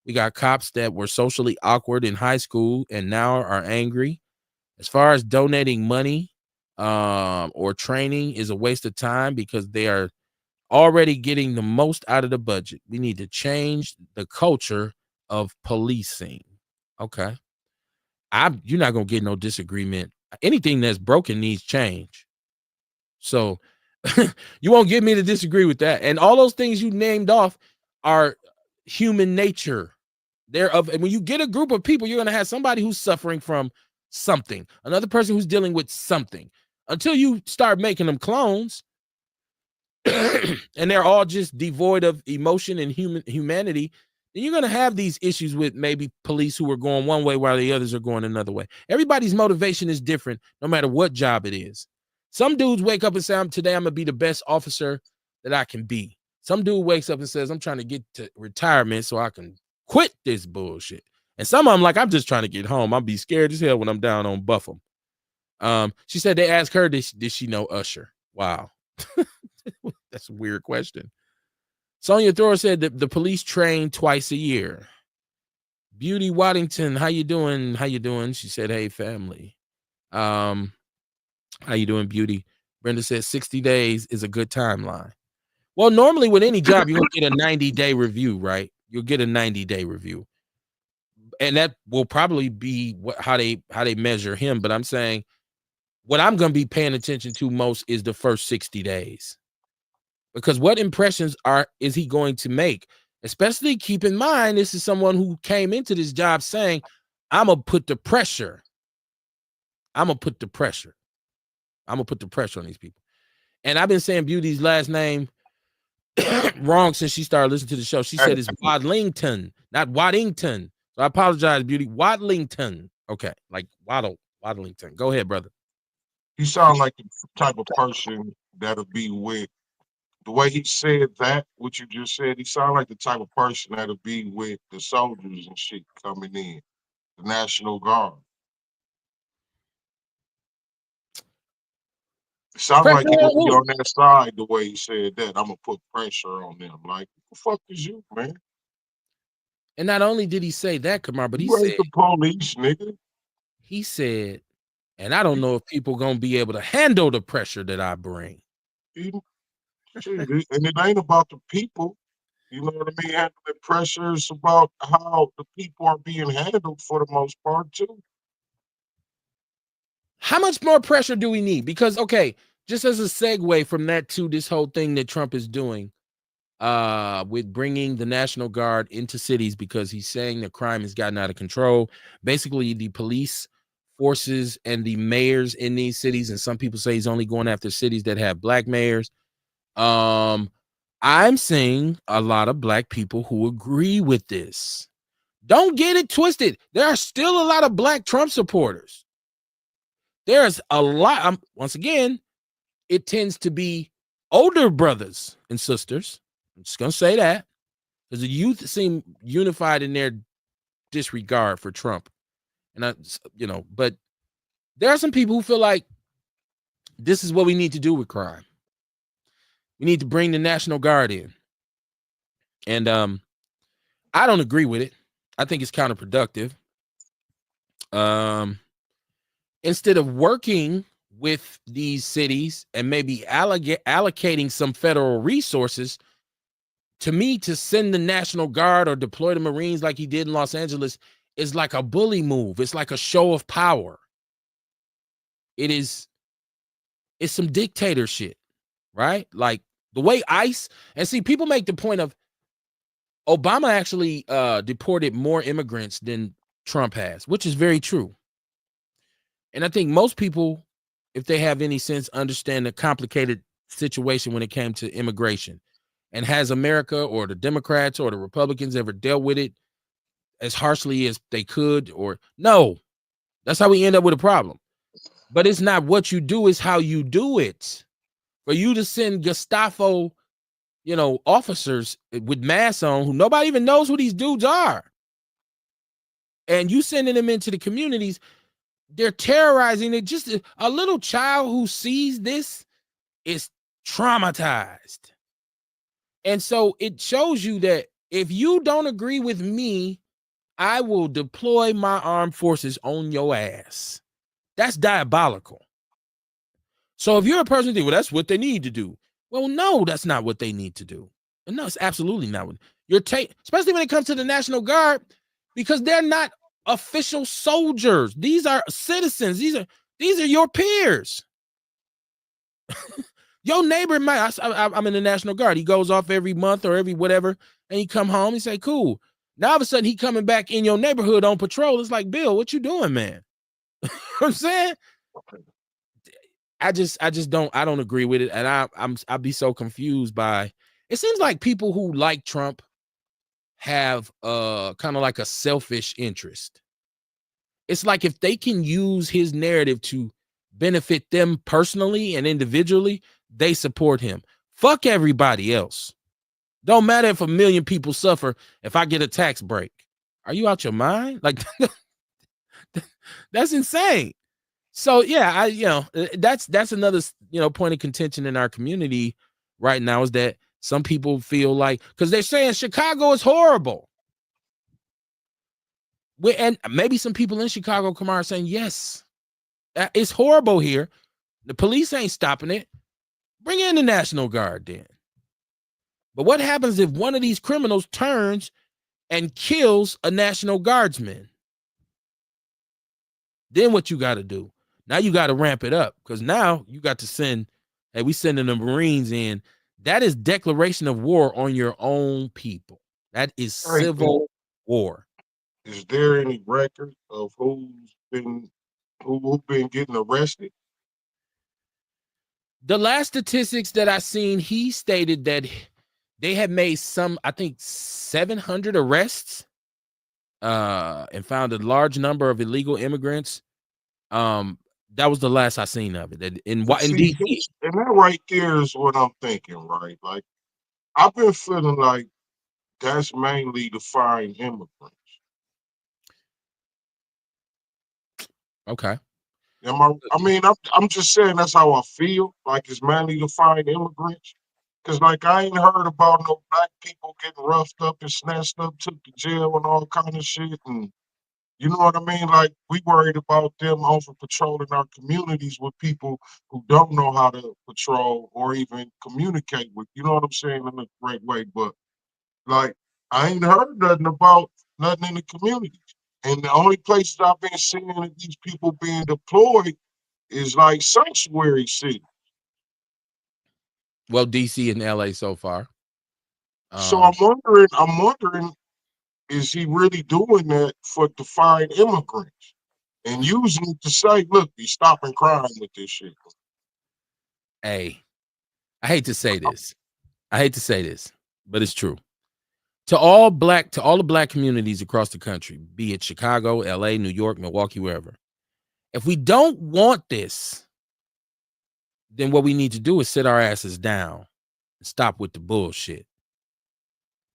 We got cops that were socially awkward in high school and now are angry. As far as donating money or training is a waste of time because they are already getting the most out of the budget. We need to change the culture of policing. Okay. You're not gonna get no disagreement. Anything that's broken needs change. So you won't get me to disagree with that. And all those things you named off are human nature. And when you get a group of people, you're gonna have somebody who's suffering from something, another person who's dealing with something. Until you start making them clones, and they're all just devoid of emotion and humanity, then you're going to have these issues with maybe police who are going one way while the others are going another way. Everybody's motivation is different, no matter what job it is. Some dudes wake up and say, today I'm going to be the best officer that I can be. Some dude wakes up and says, I'm trying to get to retirement so I can quit this bullshit. And some of them like, I'm just trying to get home. I'll be scared as hell when I'm down on Buffum. She said they asked her, did she know Usher? Wow. That's a weird question. Sonia Thor said that the police train twice a year. Beauty Waddington, how you doing? How you doing? She said, hey, family. How you doing, Beauty? Brenda said 60 days is a good timeline. Well, normally with any job, you'll get a 90-day review, right? You'll get a 90-day review. And that will probably be how they measure him. But I'm saying what I'm going to be paying attention to most is the first 60 days. Because what impressions is he going to make? Especially keep in mind, this is someone who came into this job saying, I'm going to put the pressure. I'm going to put the pressure on these people. And I've been saying Beauty's last name wrong since she started listening to the show. She said it's Wadlington, not Waddington. So I apologize, Beauty. Wadlington. Okay, like Wadlington. Go ahead, brother. You sound like the type of person that'll be with, the way he said that, what you just said, he sounded like the type of person that'll be with the soldiers and shit coming in, the National Guard. It sounded like he'll be on that side the way he said that. I'm gonna put pressure on them. Like, who the fuck is you, man? And not only did he say that, Kamar, but he You ain't said the police, nigga. He said, and I don't know if people gonna be able to handle the pressure that I bring. And it ain't about the people. You know what I mean? Handling pressure is about how the people are being handled for the most part, too. How much more pressure do we need? Because, okay, just as a segue from that to this whole thing that Trump is doing with bringing the National Guard into cities because he's saying the crime has gotten out of control. Basically, the police forces and the mayors in these cities, and some people say he's only going after cities that have black mayors. I'm seeing a lot of black people who agree with this. Don't get it twisted. There are still a lot of black Trump supporters. There's a lot. Once again, it tends to be older brothers and sisters. I'm just going to say that because the youth seem unified in their disregard for Trump. And but there are some people who feel like this is what we need to do with crime. We need to bring the National Guard in. And I don't agree with it. I think it's counterproductive. Instead of working with these cities and maybe allocating some federal resources, to me, to send the National Guard or deploy the Marines like he did in Los Angeles is like a bully move. It's like a show of power. It's some dictator shit, right? Like the way ICE, and see, people make the point of Obama actually deported more immigrants than Trump has, which is very true. And I think most people, if they have any sense, understand the complicated situation when it came to immigration. And has America or the Democrats or the Republicans ever dealt with it as harshly as they could? Or no, that's how we end up with a problem. But it's not what you do, it's how you do it. For you to send Gestapo, officers with masks on who nobody even knows who these dudes are, and you sending them into the communities, They're terrorizing it. Just a little child who sees this is traumatized. And so it shows you that if you don't agree with me, I will deploy my armed forces on your ass. That's diabolical. So if you're a person who thinks, well, that's what they need to do. Well, no, that's not what they need to do. No, it's absolutely not what you're taking, especially when it comes to the National Guard, because they're not official soldiers. These are citizens. These are your peers. Your neighbor might. I'm in the National Guard. He goes off every month or every whatever, and he come home. He say, "Cool." Now all of a sudden he coming back in your neighborhood on patrol. It's like, Bill, what you doing, man? You know what I'm saying? I just don't agree with it, and I'd be so confused by. It seems like people who like Trump have kind of like a selfish interest. It's like if they can use his narrative to benefit them personally and individually, they support him. Fuck everybody else. Don't matter if 1 million people suffer if I get a tax break. Are you out your mind? Like that's insane. So yeah, that's another point of contention in our community right now, is that some people feel like, because they're saying Chicago is horrible. And maybe some people in Chicago are saying, yes, it's horrible here. The police ain't stopping it. Bring in the National Guard then. But what happens if one of these criminals turns and kills a National Guardsman? Then what you got to do? Now you got to ramp it up, because now you got to send, hey, we sending the Marines in. That is declaration of war on your own people. That is civil war. Is there any record of who's been getting arrested? The last statistics that I seen, he stated that they had made I think 700 arrests, and found a large number of illegal immigrants. That was the last I seen of it. In DC. And that right there is what I'm thinking, right? Like, I've been feeling like that's mainly to find immigrants. Okay. I'm just saying that's how I feel. Like, it's mainly to find immigrants. Cause like I ain't heard about no black people getting roughed up and snatched up, took to jail and all kind of shit. And you know what I mean? Like, we worried about them over patrolling our communities with people who don't know how to patrol or even communicate with, you know what I'm saying, in a great way. But like, I ain't heard nothing in the community. And the only places I've been seeing these people being deployed is like sanctuary cities. Well, DC and LA so far. So I'm wondering, is he really doing that to find immigrants and using it to say, look, he's stopping crime with this shit? Hey, I hate to say this, but it's true. To all the black communities across the country, be it Chicago, LA, New York, Milwaukee, wherever. If we don't want this, then what we need to do is sit our asses down and stop with the bullshit.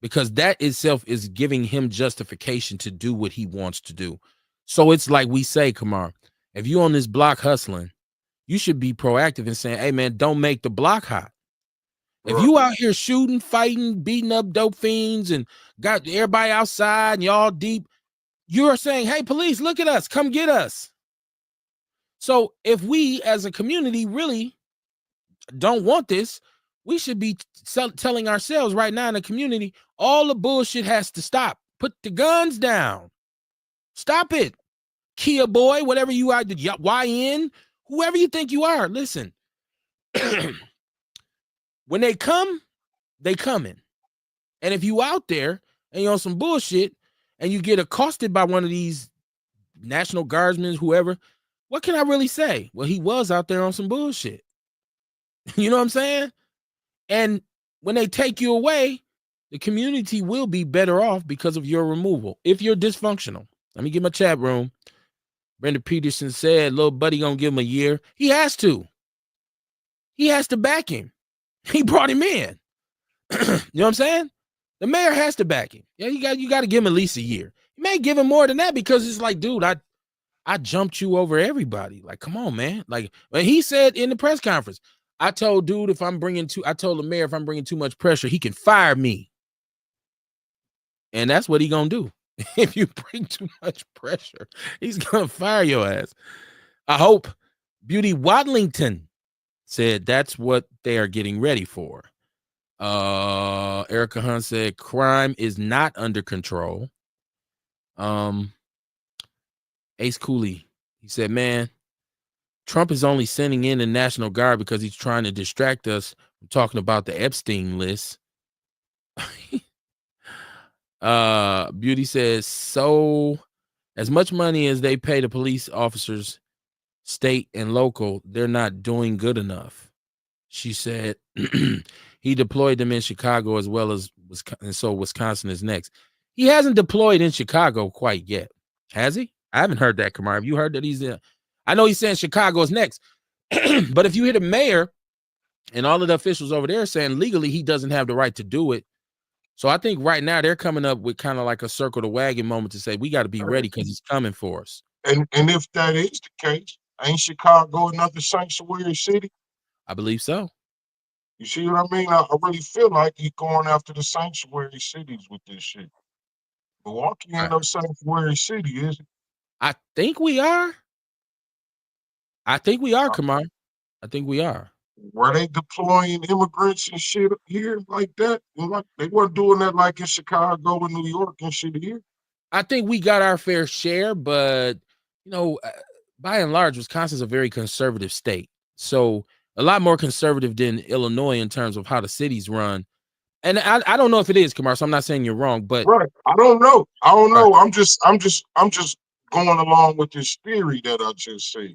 Because that itself is giving him justification to do what he wants to do. So it's like we say, Kamar, if you on this block hustling, you should be proactive in saying, hey man, don't make the block hot. If you out here shooting, fighting, beating up dope fiends and got everybody outside and y'all deep, you're saying, hey, police, look at us, come get us. So if we as a community really don't want this, we should be telling ourselves right now in the community, all the bullshit has to stop. Put the guns down. Stop it. Kia boy, whatever you are, the YN, whoever you think you are, listen. When they come, they coming. And if you out there and you're on some bullshit and you get accosted by one of these National Guardsmen, whoever, what can I really say? Well, he was out there on some bullshit. You know what I'm saying? And when they take you away, the community will be better off because of your removal. If you're dysfunctional. Let me get my chat room. Brenda Peterson said, little buddy gonna give him a year. He has to. He has to back him. He brought him in. You know what I'm saying? The mayor has to back him. Yeah, you got to give him at least a year. You may give him more than that because it's like, dude, I jumped you over everybody. Like, come on, man. Like, when he said in the press conference, I told dude I told the mayor if I'm bringing too much pressure, he can fire me. And that's what he gonna do. If you bring too much pressure, he's gonna fire your ass. I hope. Beauty Wadlington said that's what they are getting ready for. Erica Hunt said crime is not under control. Ace Cooley, he said, man, Trump is only sending in the National Guard because he's trying to distract us from talking about the Epstein list. Beauty says, so as much money as they pay the police officers, state and local, they're not doing good enough. She said he deployed them in Chicago as well as Wisconsin, and so Wisconsin is next. He hasn't deployed in Chicago quite yet, has he? I haven't heard that, Kamar. Have you heard that he's I know he's saying Chicago is next, but if you hear the mayor and all of the officials over there saying legally he doesn't have the right to do it, so I think right now they're coming up with kind of like a circle the wagon moment to say we got to be ready because he's coming for us. And if that is the case, ain't Chicago another sanctuary city? I believe so. You see what I mean? I really feel like he's going after the sanctuary cities with this shit. Milwaukee ain't no sanctuary city, is it? I think we are. Kamar. I think we are. Were they deploying immigrants and shit here like that? Like they weren't doing that like in Chicago and New York and shit here. I think we got our fair share, but by and large, Wisconsin's a very conservative state. So a lot more conservative than Illinois in terms of how the cities run. And I don't know if it is, Kamar, so I'm not saying you're wrong, but right. I don't know. I'm just going along with this theory that I just said.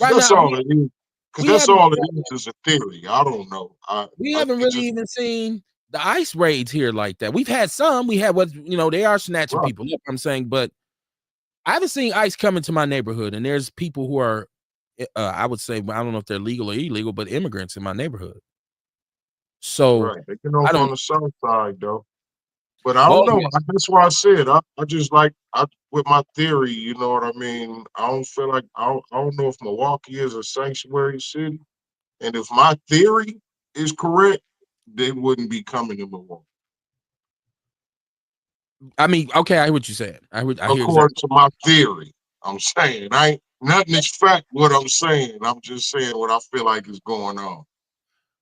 Right that's now, all it is. Because that's all it is a theory. I don't know. We haven't really even seen the ICE raids here like that. We've had some. We had they are snatching people up, I'm saying, but I haven't seen ICE come into my neighborhood, and there's people who are, I would say, I don't know if they're legal or illegal, but immigrants in my neighborhood. So they can off on the south side though. But I don't know. Yeah. That's why I said I just like with my theory. You know what I mean? I don't feel like I don't know if Milwaukee is a sanctuary city, and if my theory is correct, they wouldn't be coming to Milwaukee. I mean, okay, I hear what you're saying. According to my theory, I'm saying nothing is fact. What I'm saying, I'm just saying what I feel like is going on.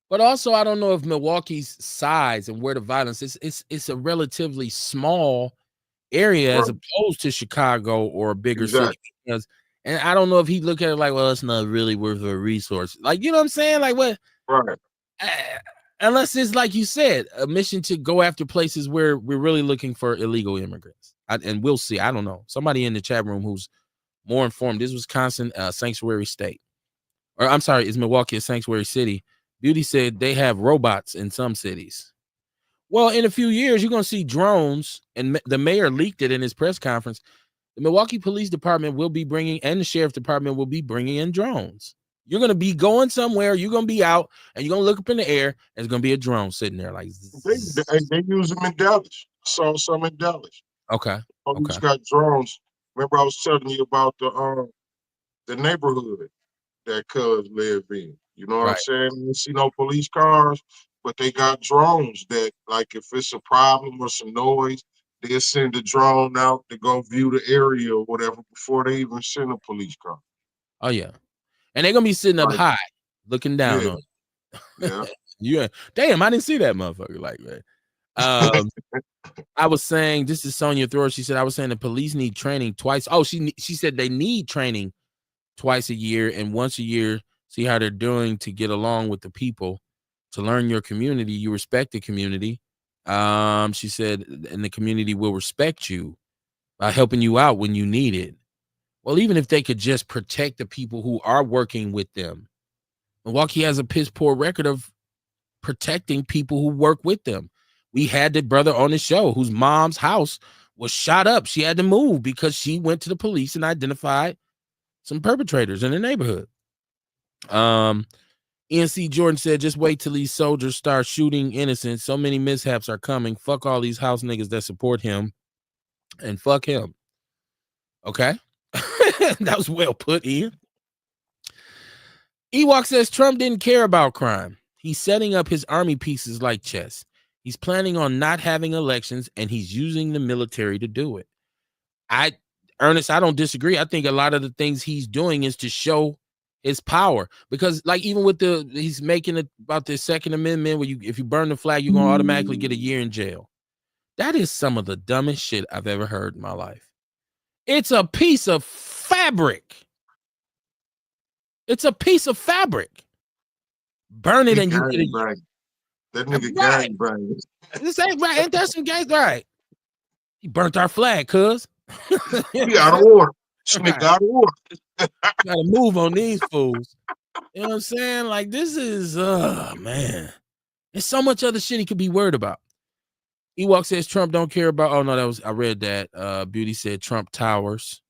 But also, I don't know if Milwaukee's size and where the violence is, it's a relatively small area as opposed to Chicago or a bigger city. And I don't know if he look at it like, well, it's not really worth a resource. Like, you know what I'm saying? Like, what? Right. Unless it's like you said, a mission to go after places where we're really looking for illegal immigrants. And we'll see. I don't know. Somebody in the chat room who's more informed. Is Wisconsin a sanctuary state? Or I'm sorry, is Milwaukee a sanctuary city? Beauty said they have robots in some cities. Well, in a few years, you're going to see drones, and the mayor leaked it in his press conference. The Milwaukee Police Department will be bringing, and the Sheriff Department will be bringing in drones. You're going to be going somewhere, you're going to be out, and you're going to look up in the air, and there's going to be a drone sitting there. Like they use them in Dallas. I saw some in Dallas. Okay. Police got drones. Remember, I was telling you about the neighborhood that cuz live in. You know what I'm saying? You see no police cars, but they got drones that, like, if it's a problem or some noise, they'll send a drone out to go view the area or whatever before they even send a police car. Oh, yeah. And they're going to be sitting up high, looking down on it. Yeah. Yeah. Damn, I didn't see that motherfucker like that. I was saying, this is Sonia Thor. She said, I was saying the police need training twice. Oh, she said they need training twice a year and once a year, see how they're doing to get along with the people, to learn your community. You respect the community. She said, and the community will respect you by helping you out when you need it. Well, even if they could just protect the people who are working with them. Milwaukee has a piss poor record of protecting people who work with them. We had the brother on the show whose mom's house was shot up. She had to move because she went to the police and identified some perpetrators in the neighborhood. NC Jordan said, just wait till these soldiers start shooting innocents. So many mishaps are coming. Fuck all these house niggas that support him and fuck him. Okay. That was well put, Ian. Ewok says Trump didn't care about crime. He's setting up his army pieces like chess. He's planning on not having elections, and he's using the military to do it. Ernest, I don't disagree. I think a lot of the things he's doing is to show his power, because like even with he's making it about the Second Amendment, where if you burn the flag, you're going to automatically get a year in jail. That is some of the dumbest shit I've ever heard in my life. It's a piece of fabric. It's a piece of fabric. Burn it and you get a year. That nigga gang bang. This ain't right. Ain't that some gang? Right. He burnt our flag, cuz. He out of order. Snick out of order. Gotta move on these fools. You know what I'm saying? Like, this is, man. There's so much other shit he could be worried about. Ewok says Trump don't care about. Oh, no, I read that. Beauty said Trump towers.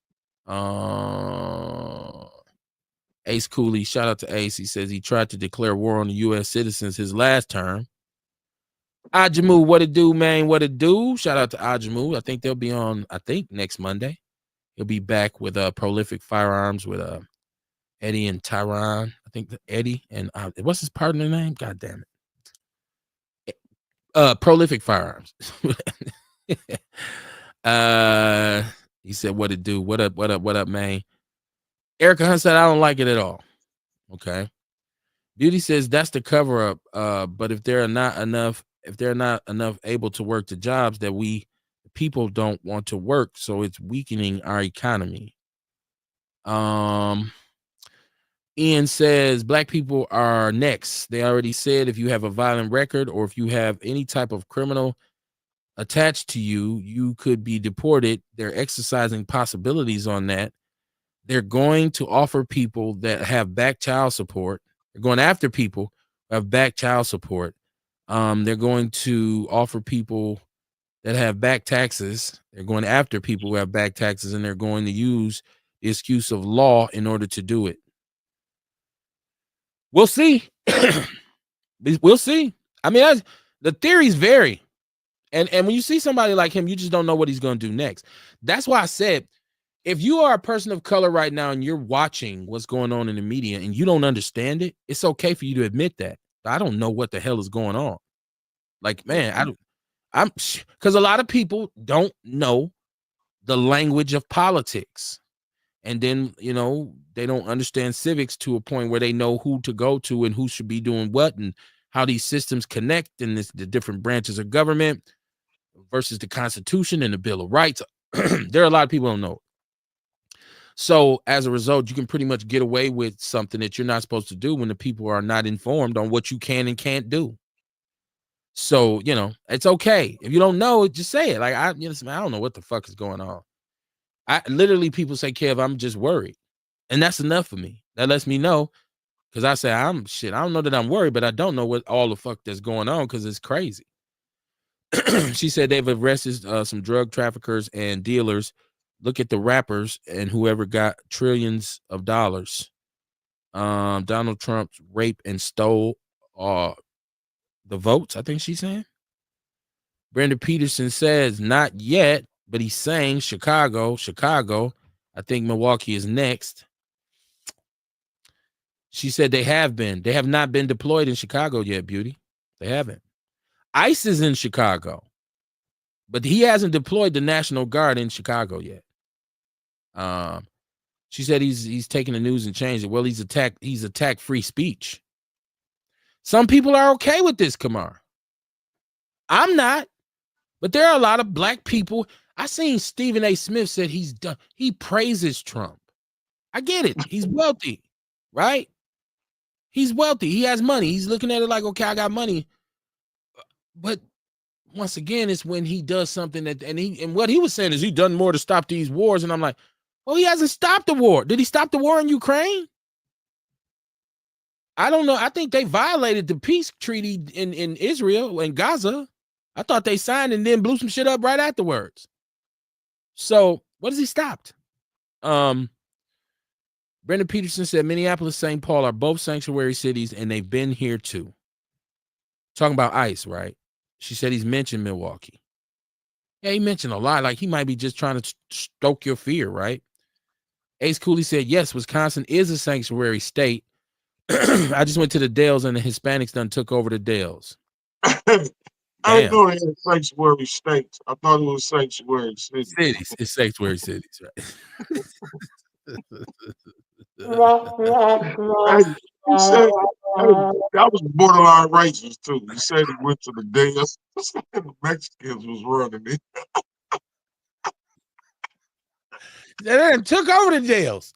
Ace Cooley, shout out to Ace. He says he tried to declare war on the U.S. citizens his last term. Ajamu, what it do, man? What it do? Shout out to Ajamu. I think they'll be on, next Monday. He'll be back with Prolific Firearms with Eddie and Tyron. I think Eddie and what's his partner name? God damn it. Prolific Firearms. He said, what it do? What up, man? Erica Hunt said, I don't like it at all. Okay. Beauty says that's the cover up. But if they're not enough able to work the jobs that people don't want to work, so it's weakening our economy. Ian says black people are next. They already said if you have a violent record or if you have any type of criminal attached to you, you could be deported. They're exercising possibilities on that. They're going to offer people that have back child support. They're going after people who have back child support. They're going to offer people that have back taxes. They're going after people who have back taxes, and they're going to use the excuse of law in order to do it. We'll see. We'll see. I mean, the theories vary. And when you see somebody like him, you just don't know what he's going to do next. That's why I said, if you are a person of color right now and you're watching what's going on in the media and you don't understand it, it's okay for you to admit that. I don't know what the hell is going on. Like, man, because a lot of people don't know the language of politics. And then, they don't understand civics to a point where they know who to go to and who should be doing what and how these systems connect and the different branches of government versus the Constitution and the Bill of Rights. There are a lot of people who don't know. So as a result, you can pretty much get away with something that you're not supposed to do when the people are not informed on what you can and can't do. So, it's okay. If you don't know it, just say it. Like, I don't know what the fuck is going on. People say, Kev, I'm just worried. And that's enough for me. That lets me know, because I say, I don't know that I'm worried, but I don't know what all the fuck that's going on because it's crazy. She said they've arrested some drug traffickers and dealers. Look at the rappers and whoever got trillions of dollars. Donald Trump raped and stole the votes, I think she's saying. Brenda Peterson says, not yet, but he's saying Chicago. I think Milwaukee is next. She said they have not been deployed in Chicago yet, Beauty. They haven't. ICE is in Chicago, but he hasn't deployed the National Guard in Chicago yet. She said he's taking the news and changed it. Well, he's attacked free speech. Some people are okay with this, Kamar. I'm not, but there are a lot of black people. I seen Stephen A. Smith said he praises Trump. I get it. He's wealthy, right? He's wealthy. He has money. He's looking at it like, okay, I got money. But once again, it's when he does something and what he was saying is he done more to stop these wars. And I'm like, well, he hasn't stopped the war. Did he stop the war in Ukraine? I don't know. I think they violated the peace treaty in Israel and Gaza. I thought they signed and then blew some shit up right afterwards. So what has he stopped? Brenda Peterson said Minneapolis, St. Paul are both sanctuary cities, and they've been here too. Talking about ICE, right? She said he's mentioned Milwaukee. Yeah, he mentioned a lot. Like he might be just trying to stoke your fear, right? Ace Cooley said, yes, Wisconsin is a sanctuary state. I just went to the Dells and the Hispanics done took over the Dells. I didn't Damn. know they had sanctuary states. I thought it was sanctuary cities. Cities. It's sanctuary cities, right? Hey, he said, hey, that was borderline racist too. He said he went to the dance and the Mexicans was running it. They done took over the Dells.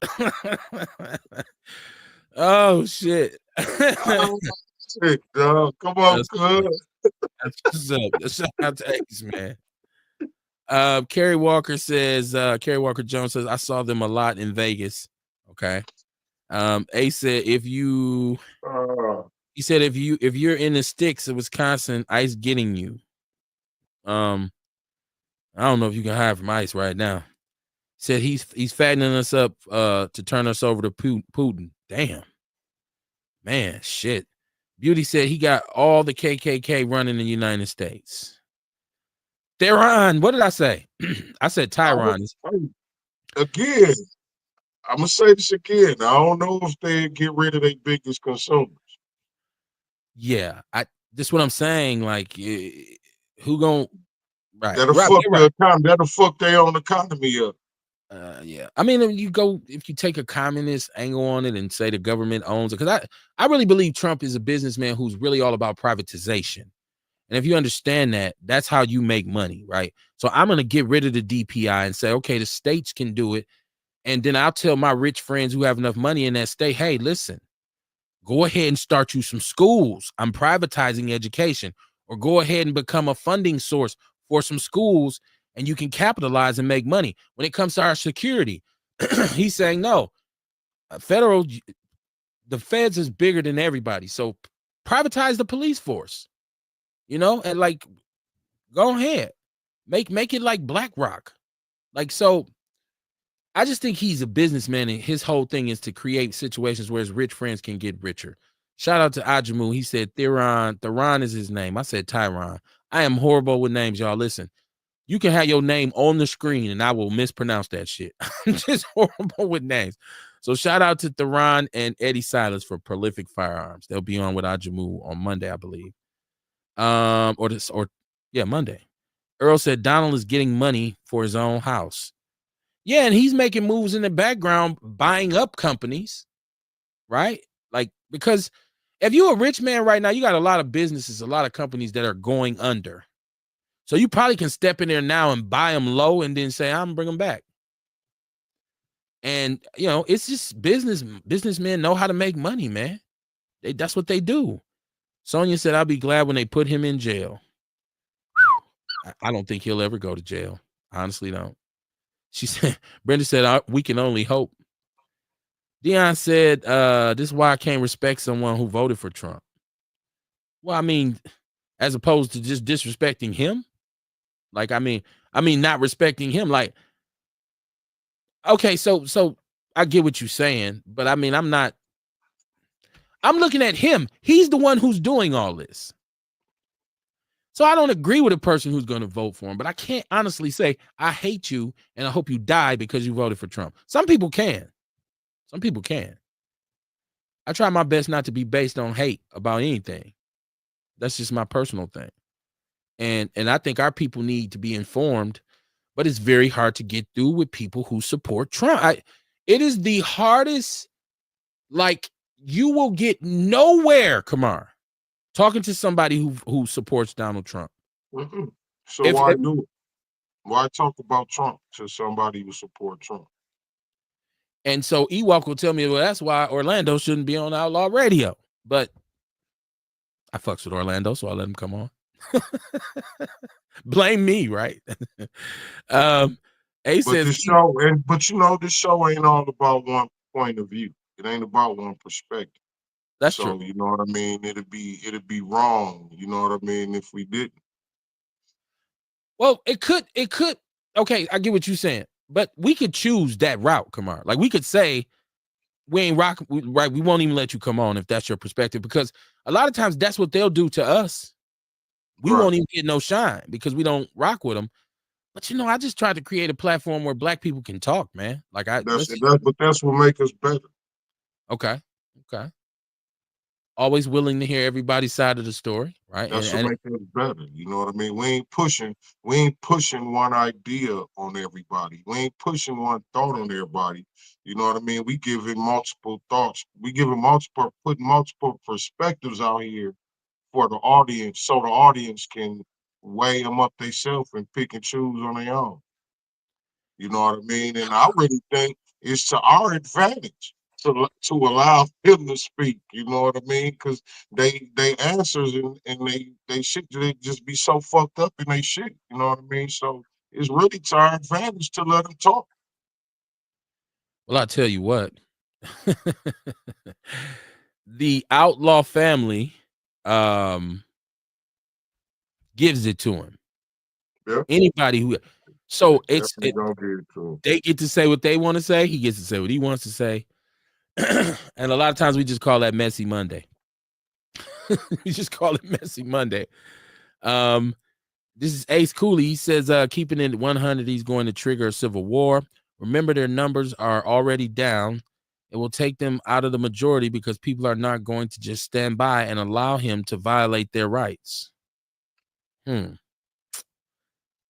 Oh shit. Oh, shit, dog. Come on, That's cuz. That's what's up. Shout out to Ace, man. Kerry Walker says, Kerry Walker Jones says, I saw them a lot in Vegas. Okay. Ace said, he said if you're in the sticks of Wisconsin, Ice getting you. I don't know if you can hide from Ice right now. Said he's fattening us up to turn us over to Putin. Damn. Man, shit. Beauty said he got all the KKK running in the United States. Theron, what did I say? I said Tyron. Again, I'm gonna say this again. I don't know if they get rid of their biggest consumers. Yeah, this what I'm saying. Like, who gon' right? That'll Right, fuck you're the right. economy. That'll fuck their own economy up. Yeah. I mean, if you take a communist angle on it and say the government owns it, because I really believe Trump is a businessman who's really all about privatization. And if you understand that, that's how you make money, right? So I'm gonna get rid of the DPI and say, okay, the states can do it. And then I'll tell my rich friends who have enough money in that state, hey, listen, go ahead and start you some schools. I'm privatizing education, or go ahead and become a funding source for some schools, and you can capitalize and make money. When it comes to our security, he's saying no. The feds is bigger than everybody, so privatize the police force. And like, go ahead, make it like BlackRock. Like, so I just think he's a businessman, and his whole thing is to create situations where his rich friends can get richer. Shout out to Ajamu. He said Theron is his name. I said Tyron. I am horrible with names, y'all. Listen, you can have your name on the screen and I will mispronounce that shit. I'm just horrible with names. So shout out to Theron and Eddie Silas for Prolific Firearms. They'll be on with Ajamu on Monday, I believe. Monday. Earl said Donald is getting money for his own house. Yeah, and he's making moves in the background, buying up companies, right? Like, because if you're a rich man right now, you got a lot of businesses, a lot of companies that are going under. So you probably can step in there now and buy them low and then say, I'm bring them back. And, it's just businessmen know how to make money, man. That's what they do. Sonia said, I'll be glad when they put him in jail. I don't think he'll ever go to jail. Honestly, don't. She said, Brenda said, we can only hope. Dion said, this is why I can't respect someone who voted for Trump. Well, I mean, as opposed to just disrespecting him. Like, I mean, not respecting him. Like, okay, so I get what you're saying, but I mean, I'm looking at him. He's the one who's doing all this. So I don't agree with a person who's going to vote for him, but I can't honestly say I hate you and I hope you die because you voted for Trump. Some people can. I try my best not to be based on hate about anything. That's just my personal thing. And I think our people need to be informed, but it's very hard to get through with people who support Trump. It is the hardest, like, you will get nowhere, Kamar, talking to somebody who supports Donald Trump. Mm-hmm. So why do it? Why talk about Trump to somebody who support Trump? And so Ewok will tell me, well, that's why Orlando shouldn't be on Outlaw Radio. But I fucks with Orlando, so I let him come on. Blame me, right? A says, this show ain't all about one point of view. It ain't about one perspective. That's true. You know what I mean? It'd be wrong, you know what I mean, if we didn't. Well, it could. Okay, I get what you're saying, but we could choose that route, Kamar. Like, we could say, we ain't rock, right? We won't even let you come on if that's your perspective, because a lot of times that's what they'll do to us. We won't even get no shine because we don't rock with them. But I just tried to create a platform where black people can talk, man. Like But that's what make us better. Okay. Okay. Always willing to hear everybody's side of the story, right? That's what And makes us better. You know what I mean? We ain't pushing one idea on everybody. We ain't pushing one thought on everybody. You know what I mean? We give it multiple thoughts. We give it put multiple perspectives out here for the audience, so the audience can weigh them up themselves and pick and choose on their own. You know what I mean? And I really think it's to our advantage to allow him to speak. You know what I mean? Because they answers and they shit they just be so fucked up in they shit. You know what I mean? So it's really to our advantage to let him talk. well, I'll tell you what. The Outlaw family gives it to him. Yeah, Anybody who they so definitely gonna get it to him. they get to say what they want to say, he gets to say what he wants to say. And a lot of times we just call that Messy Monday. We just call it Messy Monday. Um, this is Ace Cooley. He says, keeping it 100, he's going to trigger a civil war. Remember, their numbers are already down. It will take them out of the majority because people are not going to just stand by and allow him to violate their rights.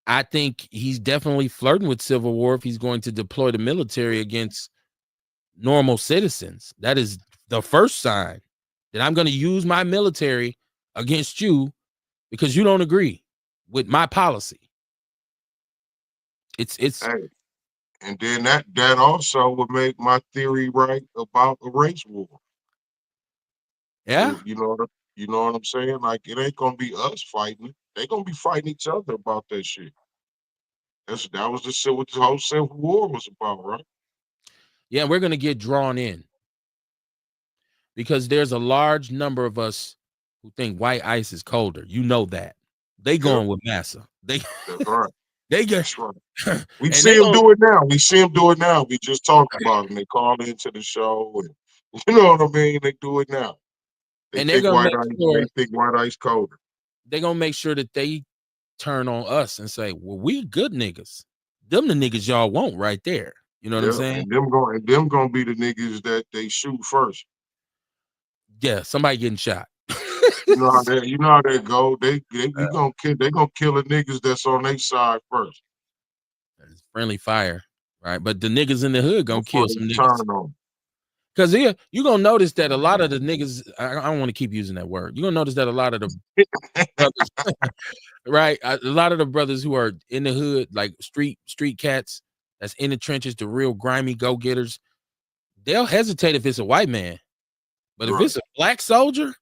I think he's definitely flirting with civil war if he's going to deploy the military against normal citizens. That is the first sign that I'm going to use my military against you because you don't agree with my policy. It's Hey, and then that also would make my theory right about a race war. yeah. You know what I'm saying? Like it ain't gonna be us fighting. They gonna be fighting each other about that shit. That was what the whole Civil War was about, right? Yeah, we're going to get drawn in because there's a large number of us who think white ice is colder. You know that. They Yep, going with massa. They that's right. they get That's right. We and see they them going do it now. We see them do it now. We just talked about them. They call into the show, and you know what I mean. They do it now. They and they're think going to white make ice. sure They think white ice colder. that they turn on us and say, "Well, we good niggas. Them the niggas y'all want right there." You know what I'm Yeah, saying? and them gonna be the niggas that they shoot first. Yeah, somebody getting shot. You know how they go. They gonna kill the niggas that's on their side first Friendly fire, right? But the niggas in the hood gonna before kill they some niggas. turn on. Cause here you're gonna notice that a lot of the niggas, I don't want to keep using that word. You're gonna notice that a lot of the brothers, right? A lot of the brothers who are in the hood, like street cats, that's in the trenches, the real grimy go getters, they'll hesitate if it's a white man, but if Right. it's a black soldier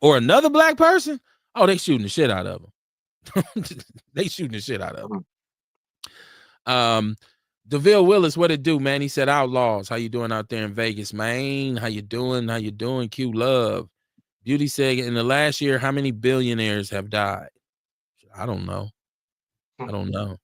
or another black person, oh, they shooting the shit out of them. They shooting the shit out of them. Mhm. DeVille Willis, what it do, man? He said, Outlaws, how you doing out there in Vegas, man? How you doing? How you doing? Q Love. Beauty said, in the last year, how many billionaires have died? I don't know. I don't know.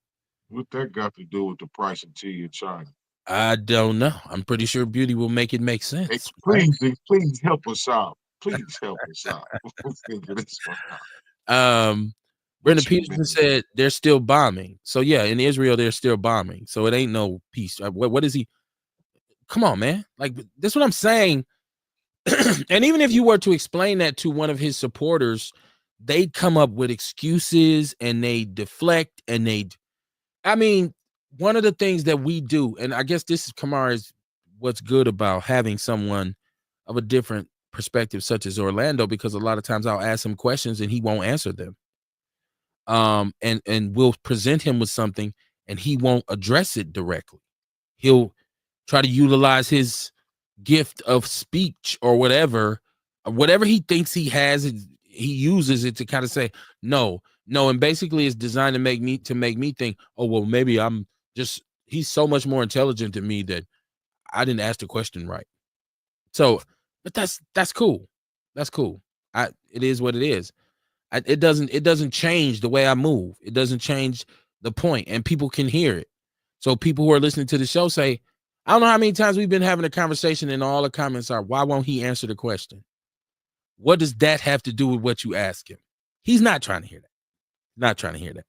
What that got to do with the price of tea in China? I don't know. I'm pretty sure Beauty will make it make Hey, sense, right? please help us out. Please help us out. We'll figure this one out. Um, Brenda What you Peterson mean? said they're still bombing. So yeah, in Israel, they're still bombing. So it ain't no peace. What is he? Come on, man. Like that's what I'm saying. And even if you were to explain that to one of his supporters, they'd come up with excuses and they deflect and I mean, one of the things that we do, and I guess this is Kamara's what's good about having someone of a different perspective, such as Orlando, because a lot of times I'll ask him questions and he won't answer them. And we'll present him with something and he won't address it directly. He'll try to utilize his gift of speech or whatever he thinks he has, he uses it to kind of say no, and basically it's designed to make me think, oh well, maybe I'm just he's so much more intelligent than me that I didn't ask the question right. So, but that's cool. That's cool. It is what it is. It doesn't change the way I move. It doesn't change the point, and people can hear it. So people who are listening to the show say, I don't know how many times we've been having a conversation and all the comments are, why won't he answer the question? What does that have to do with what you ask him? He's not trying to hear that. Not trying to hear that.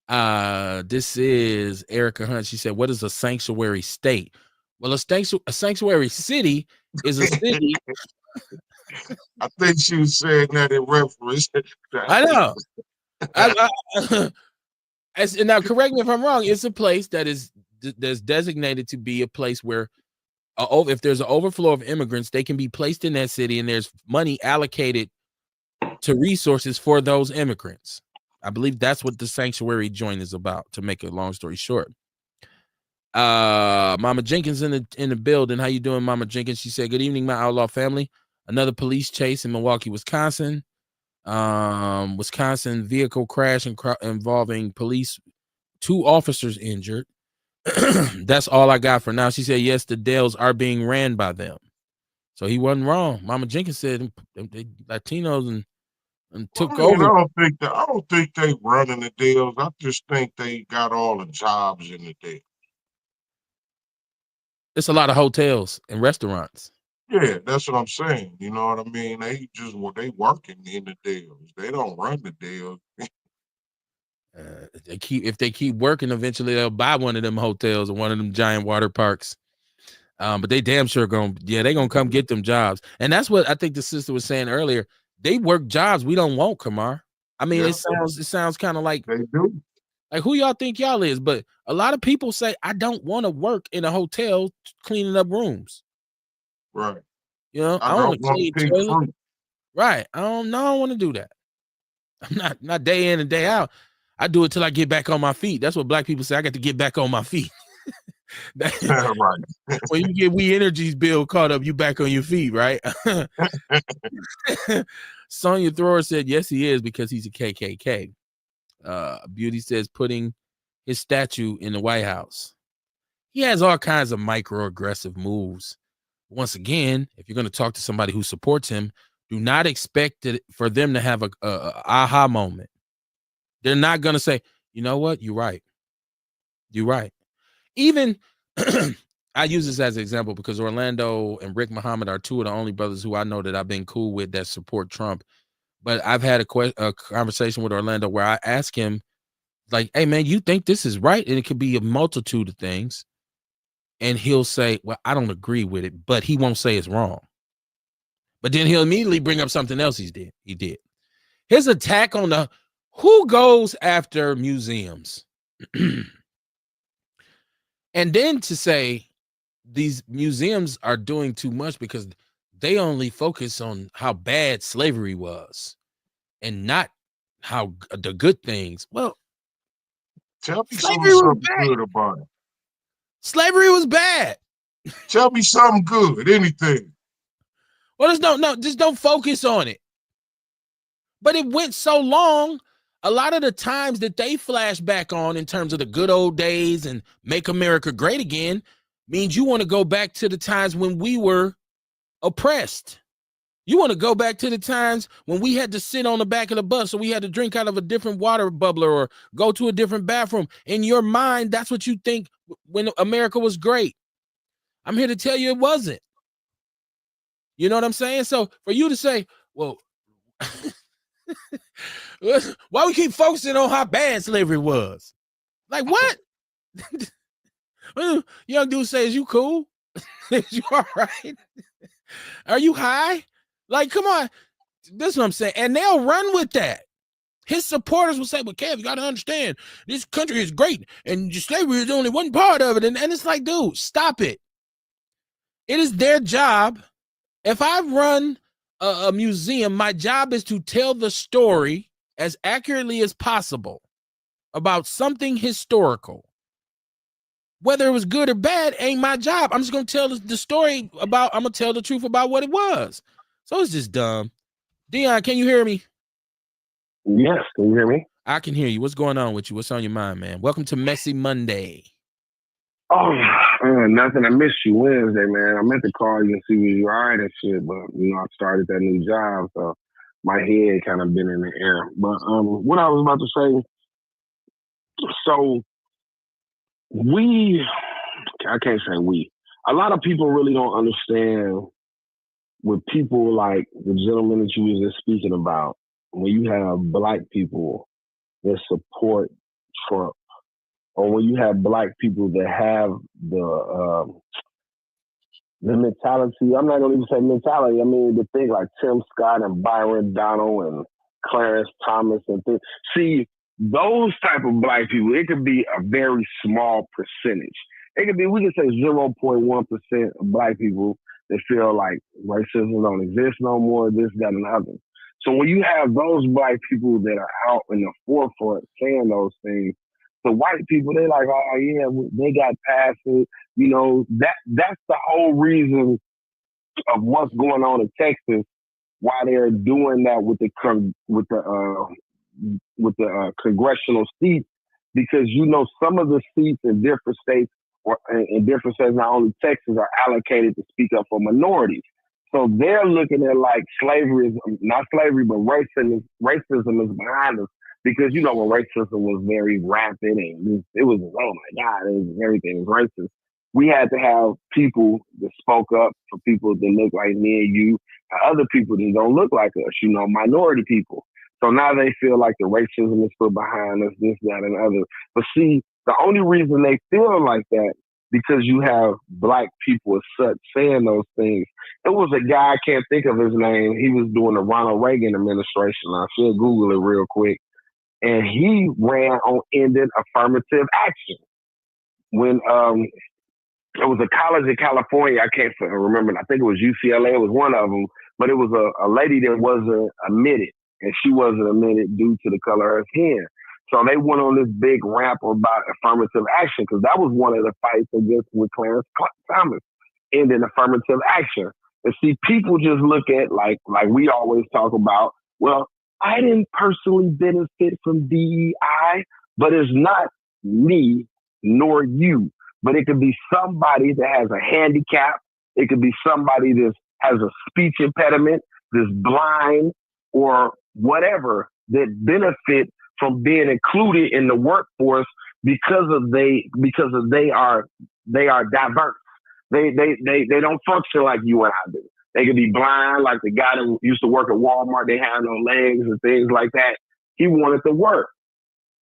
This is Erica Hunt. She said, "What is a sanctuary state?" Well, a sanctuary city is a city. I think she was saying that in reference to I know. I, and now, correct me if I'm wrong. It's a place that is that's designated to be a place where, if there's an overflow of immigrants, they can be placed in that city, and there's money allocated to resources for those immigrants. I believe that's what the sanctuary joint is about. To make a long story short, Mama Jenkins in the building. How you doing, Mama Jenkins? She said, "Good evening, my outlaw family." Another police chase in Milwaukee, Wisconsin. Wisconsin vehicle crash involving police, 2 officers injured. That's all I got for now. She said, yes, the Dales are being ran by them. So he wasn't wrong. Mama Jenkins said they Latinos and took I mean, over. I don't think they running the deals. I just think they got all the jobs in the deal. It's a lot of hotels and restaurants. Yeah, that's what I'm saying. You know what I mean? They working in the deals. They don't run the deals. If they keep working, eventually they'll buy one of them hotels or one of them giant water parks. But they damn sure they gonna come get them jobs. And that's what I think the sister was saying earlier. They work jobs we don't want, Kamar. I mean, Yeah, it sounds kind of like they do. who y'all think y'all is, but a lot of people say I don't want to work in a hotel cleaning up rooms. Right. You know, I I want don't to want clean pink toilet. fruit. Right. I don't want to do that. I'm not day in and day out. I do it till I get back on my feet. That's what black people say. I got to get back on my feet. Right. When you get We Energies bill caught up, you back on your feet, right? Sonya Thrower said, yes, he is, because he's a KKK. Beauty says putting his statue in the White House. He has all kinds of microaggressive moves. Once again, if you're going to talk to somebody who supports him, do not expect it for them to have a aha moment. They're not going to say, you know what? You're right. You're right. Even I use this as an example because Orlando and Rick Muhammad are 2 of the only brothers who I know that I've been cool with that support Trump. But I've had a conversation with Orlando where I ask him, like, hey, man, you think this is right? And it could be a multitude of things. And he'll say, well, I don't agree with it, but he won't say it's wrong. But then he'll immediately bring up something else he did. His attack on who goes after museums? And then to say these museums are doing too much because they only focus on how bad slavery was and not how the good things. Well, Tell me slavery was something bad. good about it. Slavery was bad. Tell me something good. Anything. Well, just don't focus on it. But it went so long. A lot of the times that they flash back on in terms of the good old days and make America great again means you want to go back to the times when we were oppressed. You want to go back to the times when we had to sit on the back of the bus, so we had to drink out of a different water bubbler or go to a different bathroom. In your mind, that's what you think when America was great. I'm here to tell you it wasn't. You know what I'm saying? So for you to say, well, why we keep focusing on how bad slavery was? Like what? Young dude says, you cool? Is you all right? Are you high? Like, come on. This is what I'm saying. And they'll run with that. His supporters will say, well, Kev, you got to understand, this country is great, and slavery is only one part of it. And it's like, dude, stop it. It is their job. If I run a museum, my job is to tell the story as accurately as possible about something historical. Whether it was good or bad ain't my job. I'm just going to tell the story about, I'm going to tell the truth about what it was. So it's just dumb. Dion, can you hear me? Yes, can you hear me? I can hear you. What's going on with you? What's on your mind, man? Welcome to Messy Monday. Oh, man, nothing. I missed you Wednesday, man. I meant to call you and see where you are and shit, but, I started that new job, so my head kind of been in the air. But what I was about to say, so I can't say we, a lot of people really don't understand with people like the gentleman that you was just speaking about, when you have black people that support Trump, or when you have black people that have the mentality. I'm not gonna even say mentality. I mean the thing like Tim Scott and Byron Donald and Clarence Thomas and things. See, those type of black people, it could be a very small percentage. It could be, we could say 0.1% of black people that feel like racism don't exist no more, this, that, and the other. So when you have those black people that are out in the forefront saying those things, the white people, they're like, oh yeah, they got past it. You know, that's the whole reason of what's going on in Texas, why they're doing that with the congressional seats, because you know some of the seats in different states or in different states, not only Texas, are allocated to speak up for minorities. So they're looking at like slavery is not slavery, but racism is behind us. Because, you know, when racism was very rampant and it was, oh my God, everything was racist. We had to have people that spoke up for people that look like me and you, and other people that don't look like us, you know, minority people. So now they feel like the racism is still behind us, this, that, and other. But see, the only reason they feel like that, because you have black people as such saying those things. It was a guy, I can't think of his name. He was doing the Ronald Reagan administration. I should Google it real quick. And he ran on ending affirmative action. When it was a college in California, I can't remember, I think it was UCLA, it was one of them, but it was a lady that wasn't admitted, and she wasn't admitted due to the color of her skin. So they went on this big rant about affirmative action, because that was one of the fights against with Clarence Thomas, ending affirmative action. And see, people just look at, like we always talk about, well, I didn't personally benefit from DEI, but it's not me nor you. But it could be somebody that has a handicap. It could be somebody that has a speech impediment, that's blind, or whatever, that benefit from being included in the workforce because they are diverse. They don't function like you and I do. They could be blind, like the guy that used to work at Walmart. They had no legs and things like that. He wanted to work.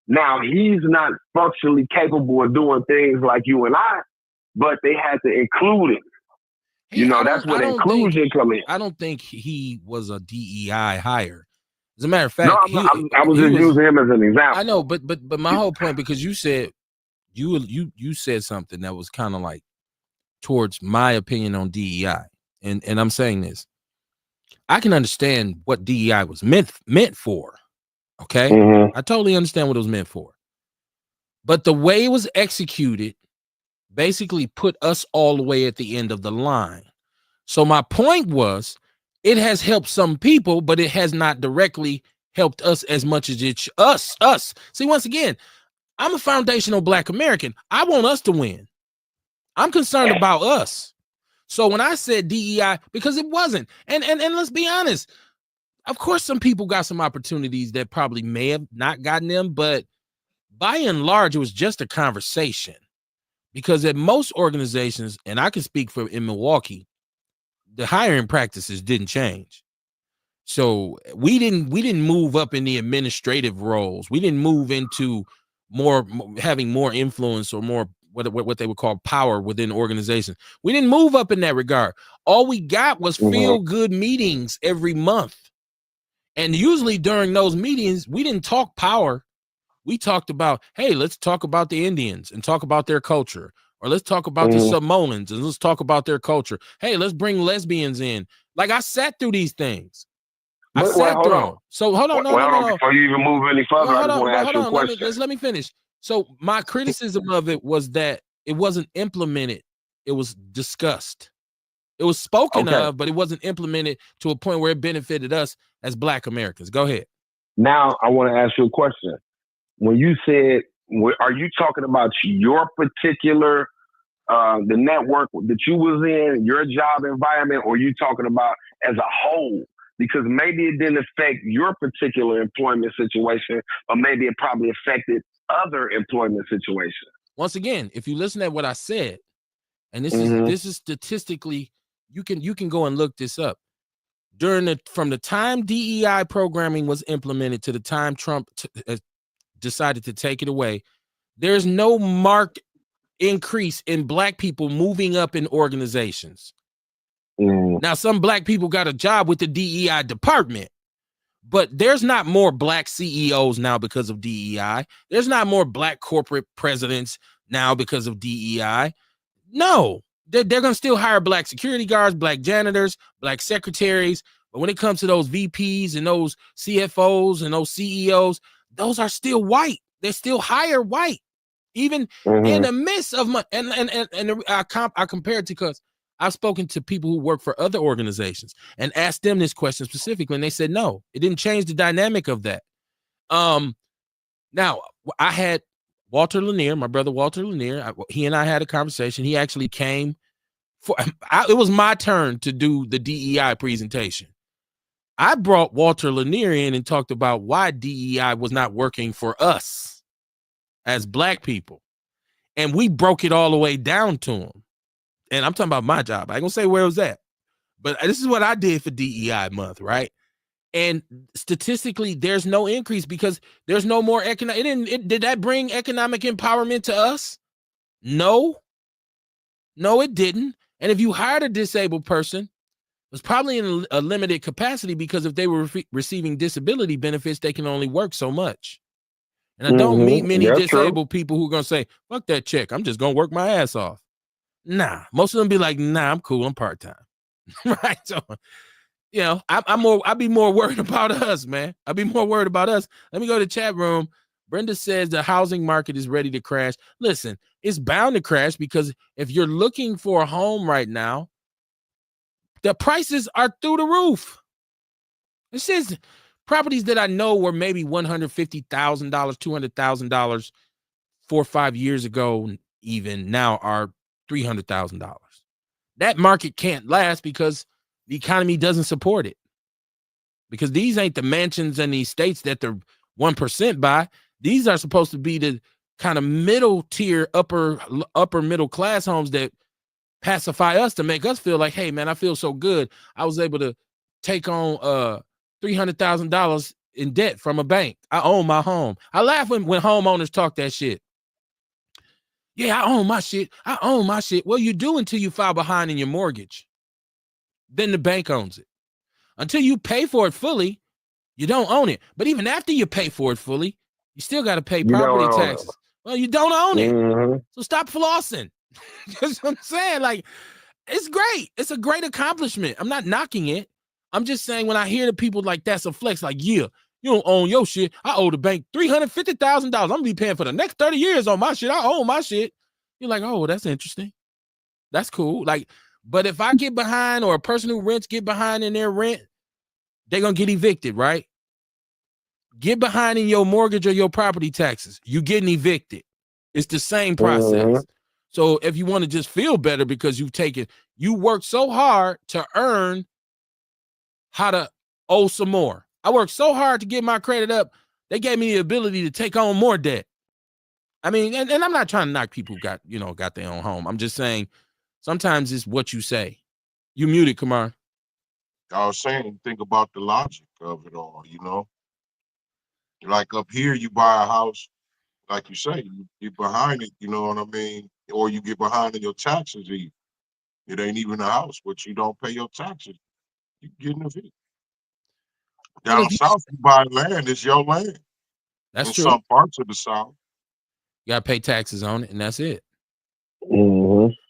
Now, he's not functionally capable of doing things like you and I, but they had to include him. You know, that's where inclusion comes in. I don't think he was a DEI hire. As a matter of fact, no, I was just using him as an example. I know, but my whole point, because you said you said something that was kind of like towards my opinion on DEI. And I'm saying this, I can understand what DEI was meant for. Okay. Mm-hmm. I totally understand what it was meant for. But the way it was executed basically put us all the way at the end of the line. So my point was, it has helped some people, but it has not directly helped us as much as it's us. See, once again, I'm a foundational Black American. I want us to win. I'm concerned about us. So when I said DEI, because it wasn't, and let's be honest, of course, some people got some opportunities that probably may have not gotten them, but by and large, it was just a conversation. Because at most organizations, and I can speak for in Milwaukee, the hiring practices didn't change. So we didn't move up in the administrative roles. We didn't move into having more influence or more what they would call power within organizations. We didn't move up in that regard. All we got was feel good meetings every month. And usually during those meetings, we didn't talk power. We talked about, hey, let's talk about the Indians and talk about their culture. Or let's talk about the Samoans and let's talk about their culture. Hey, let's bring lesbians in. Like, I sat through these things. I sat through them. So hold on, no. Before you even move any further, I just want to ask you a question. Let me finish. So my criticism of it was that it wasn't implemented. It was discussed. It was spoken of, but it wasn't implemented to a point where it benefited us as Black Americans. Go ahead. Now I want to ask you a question. When you said, are you talking about your particular, the network that you was in, your job environment, or are you talking about as a whole? Because maybe it didn't affect your particular employment situation, or maybe it probably affected other employment situations. Once again, if you listen to what I said, and this is statistically, you can go and look this up. From the time DEI programming was implemented to the time Trump decided to take it away, there's no marked increase in black people moving up in organizations. Now, some black people got a job with the DEI department, but there's not more black CEOs now because of DEI. There's not more black corporate presidents now because of DEI. No, they're going to still hire black security guards, black janitors, black secretaries. But when it comes to those VPs and those CFOs and those CEOs, those are still white. They still hire white, even in the midst of my, and I compare it to, because I've spoken to people who work for other organizations and asked them this question specifically, and they said no, it didn't change the dynamic of that. Now I had Walter Lanier, my brother Walter Lanier. He and I had a conversation. He actually came for. It was my turn to do the DEI presentation. I brought Walter Lanier in and talked about why DEI was not working for us as black people. And we broke it all the way down to him. And I'm talking about my job. I ain't gonna say where it was at, but this is what I did for DEI month, right? And statistically, there's no increase because there's no more economic. Did that bring economic empowerment to us? No, it didn't. And if you hired a disabled person, was probably in a limited capacity, because if they were receiving disability benefits, they can only work so much. And I don't meet many disabled people who are going to say, fuck that check, I'm just going to work my ass off. Nah, most of them be like, nah, I'm cool, I'm part-time. Right? So, you know, I'd be more worried about us, man. I'd be more worried about us. Let me go to the chat room. Brenda says the housing market is ready to crash. Listen, it's bound to crash, because if you're looking for a home right now, the prices are through the roof. This is properties that I know were maybe $150,000, $200,000 4 or 5 years ago, even now are $300,000. That market can't last because the economy doesn't support it. Because these ain't the mansions and the estates that the 1% buy. These are supposed to be the kind of middle tier, upper middle class homes that pacify us, to make us feel like, hey man, I feel so good. I was able to take on $300,000 in debt from a bank. I own my home. I laugh when homeowners talk that shit. Yeah, I own my shit. I own my shit. Well, you do until you file behind in your mortgage. Then the bank owns it. Until you pay for it fully, you don't own it. But even after you pay for it fully, you still got to pay property taxes. Well, you don't own it. So stop flossing. That's what I'm saying. Like, it's great. It's a great accomplishment. I'm not knocking it. I'm just saying, when I hear the people like, that's a flex, like, yeah, you don't own your shit. I owe the bank $350,000. I'm gonna be paying for the next 30 years on my shit. I own my shit. You're like, oh, well, that's interesting. That's cool. Like, but if I get behind, or a person who rents get behind in their rent, they're gonna get evicted, right? Get behind in your mortgage or your property taxes, you getting evicted. It's the same process. So if you want to just feel better because you worked so hard to earn how to owe some more. I worked so hard to get my credit up. They gave me the ability to take on more debt. I mean, and I'm not trying to knock people who got their own home. I'm just saying sometimes it's what you say. You muted, Kamar. I was saying, think about the logic of it all, you know? Like up here, you buy a house, like you say, you behind it, you know what I mean? Or you get behind in your taxes. It ain't even a house, but you don't pay your taxes. You getting evicted. Down south, you buy land, it's your land. That's in true. some parts of the South. You gotta pay taxes on it, and that's it.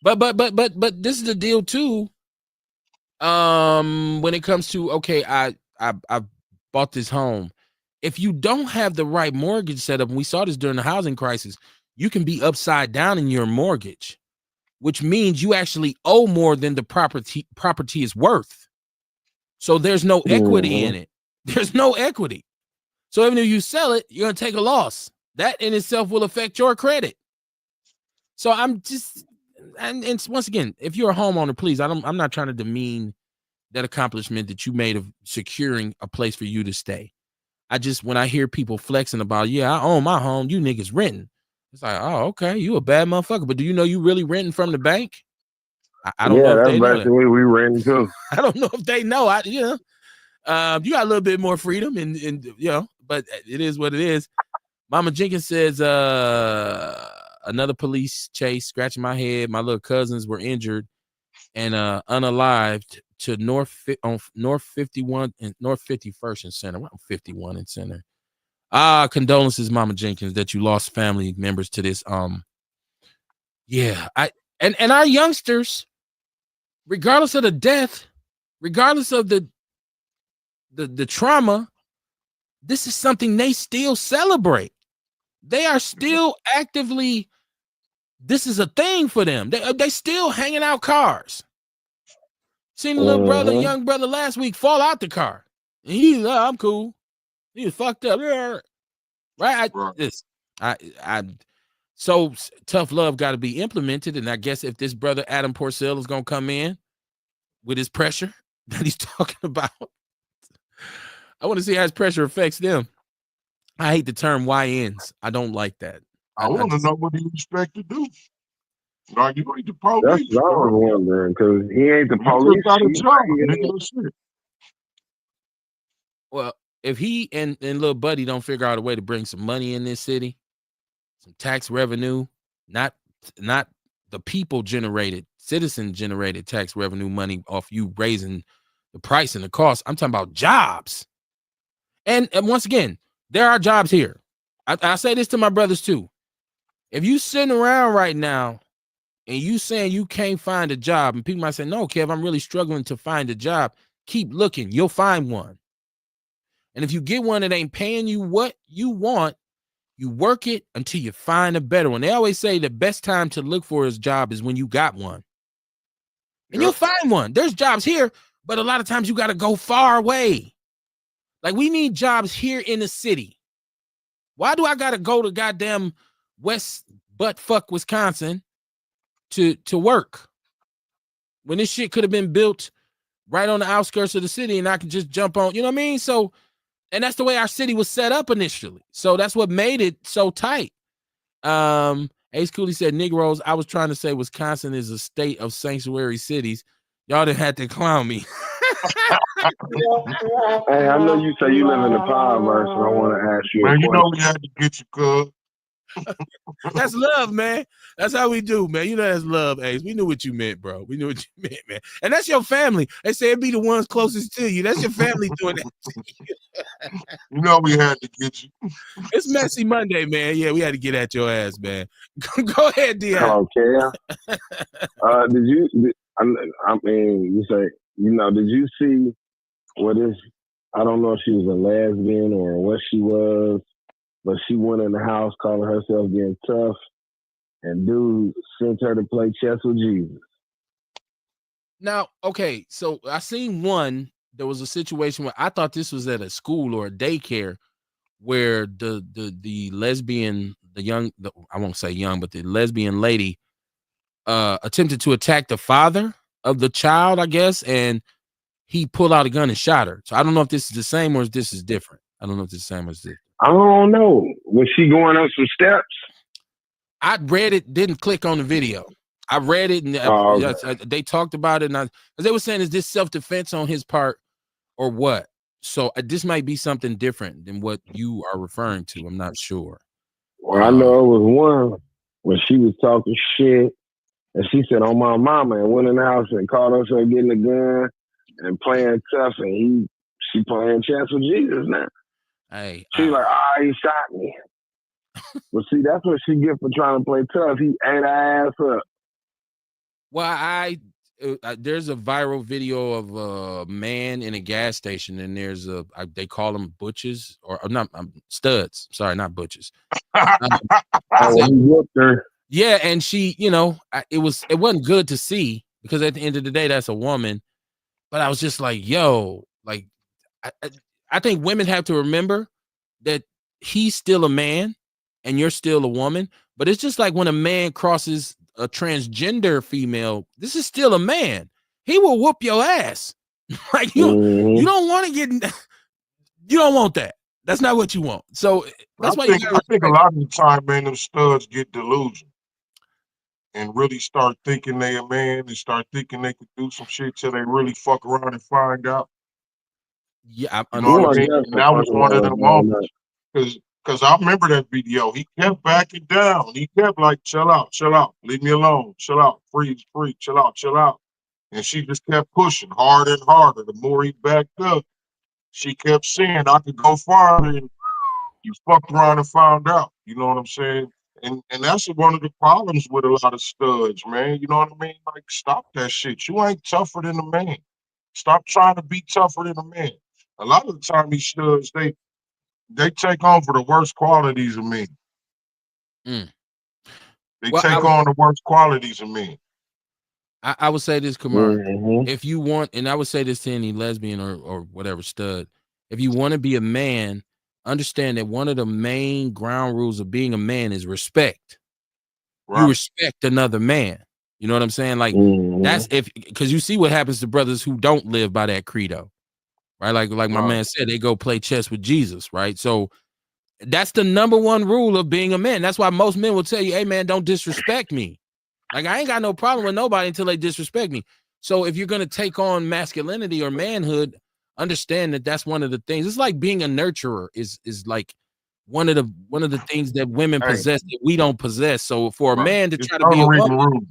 But this is the deal too. When it comes to, okay, I bought this home. If you don't have the right mortgage setup, and we saw this during the housing crisis, you can be upside down in your mortgage, which means you actually owe more than the property is worth. So there's no equity in it. There's no equity. So even if you sell it, you're gonna take a loss. That in itself will affect your credit. So I'm just, and once again, if you're a homeowner, please, I'm not trying to demean that accomplishment that you made of securing a place for you to stay. I just, when I hear people flexing about, yeah, I own my home, you niggas renting. It's like, oh, okay, you a bad motherfucker, but do you know you really renting from the bank? I don't know if they know that. We renting too. I don't know if they know. You got a little bit more freedom, and but it is what it is. Mama Jenkins says, another police chase, scratching my head. My little cousins were injured and unalived to North 51 and North 51st and Center. Well, 51 and Center. Condolences, Mama Jenkins, that you lost family members to this. Yeah, and our youngsters, regardless of the death, regardless of the trauma, this is something they still celebrate. They are still actively, this is a thing for them. They still hanging out cars. Seen a little brother, young brother last week fall out the car. And he's, I'm cool. He was fucked up. Right? So tough love got to be implemented. And I guess if this brother Adam Porcel is going to come in with his pressure that he's talking about, I want to see how his pressure affects them. I hate the term YNs. I don't like that. I want to know what he expect to do. Like, you ain't the police. That's what I was wondering, because he ain't the police. Well, if he and little buddy don't figure out a way to bring some money in this city, some tax revenue, not the people generated, citizen generated tax revenue money off you raising the price and the cost. I'm talking about jobs. And once again, there are jobs here. I say this to my brothers too. If you sitting around right now and you saying you can't find a job, and people might say, no, Kev, I'm really struggling to find a job. Keep looking. You'll find one. And if you get one that ain't paying you what you want, you work it until you find a better one. They always say the best time to look for a job is when you got one. And you'll find one. There's jobs here, but a lot of times you got to go far away. Like, we need jobs here in the city. Why do I got to go to goddamn West buttfuck Wisconsin to work when this shit could have been built right on the outskirts of the city and I could just jump on, you know what I mean? So, and that's the way our city was set up initially. So that's what made it so tight. Ace Cooley said, Negroes, I was trying to say Wisconsin is a state of sanctuary cities. Y'all done had to clown me. Hey, I know you say you live in the Powerverse, and I want to ask you man, a question. you know we had to get you, cuz. That's love, man. That's how we do, man. You know that's love, Ace. We knew what you meant, bro. We knew what you meant, man. And that's your family. They say it be the ones closest to you. That's your family doing that to you. You know we had to get you. It's Messy Monday, man. Yeah, we had to get at your ass, man. Go ahead, Dion. Okay. Did you? I mean, you say, did you see what is? I don't know if she was a lesbian or what she was, but she went in the house calling herself getting tough, and dude sent her to play chess with Jesus. Now, okay, so I seen one. There was a situation where I thought this was at a school or a daycare where the lesbian, I won't say young, but the lesbian lady attempted to attack the father of the child, I guess, and he pulled out a gun and shot her. So I don't know if this is the same or if this is different. I don't know if this is the same or it's different. I don't know. Was she going up some steps? I read it, didn't click on the video. I read it, and they talked about it, and they were saying, is this self-defense on his part or what? So this might be something different than what you are referring to. I'm not sure. Well, I know it was one when she was talking shit, and she said, "Oh my mama," and went in the house and caught herself getting a gun and playing tough, and she playing chess with Jesus now. Hey, she's like, he shot me. But see, that's what she get for trying to play tough. He ate her ass up. Well, there's a viral video of a man in a gas station, and there's they call them butches or not studs. Sorry, not butches. Yeah, and she, it wasn't good to see because at the end of the day, that's a woman. But I was just like, yo, like, I think women have to remember that he's still a man and you're still a woman. But it's just like when a man crosses a transgender female, this is still a man. He will whoop your ass. Like you don't want to get, you don't want that. That's not what you want. So that's why I think a lot of the time, man, them studs get delusional and really start thinking they a man and start thinking they could do some shit till they really fuck around and find out. Yeah, you know what I mean? And that was one of the moments because Because I remember that video. He kept backing down. He kept like, chill out, leave me alone, chill out, freeze, chill out. And she just kept pushing harder and harder. The more he backed up, she kept saying, I could go farther. And you fucked around and found out. You know what I'm saying? And that's one of the problems with a lot of studs, man. You know what I mean? Like, stop that shit. You ain't tougher than a man. Stop trying to be tougher than a man. A lot of the time, these studs, they take on for the worst qualities of men. Mm. They Well, take on the worst qualities of men. I would say this, Kamar. If you want, and I would say this to any lesbian or whatever stud, if you want to be a man, understand that one of the main ground rules of being a man is respect. Right. You respect another man. You know what I'm saying? Like that's because you see what happens to brothers who don't live by that credo, right? Like my man said, they go play chess with Jesus, right? So that's the number one rule of being a man. That's why most men will tell you, hey man, don't disrespect me. Like, I ain't got no problem with nobody until they disrespect me. So if you're going to take on masculinity or manhood, understand that that's one of the things. It's like being a nurturer is like one of the things that women possess that we don't possess. So for a man to try to be a woman,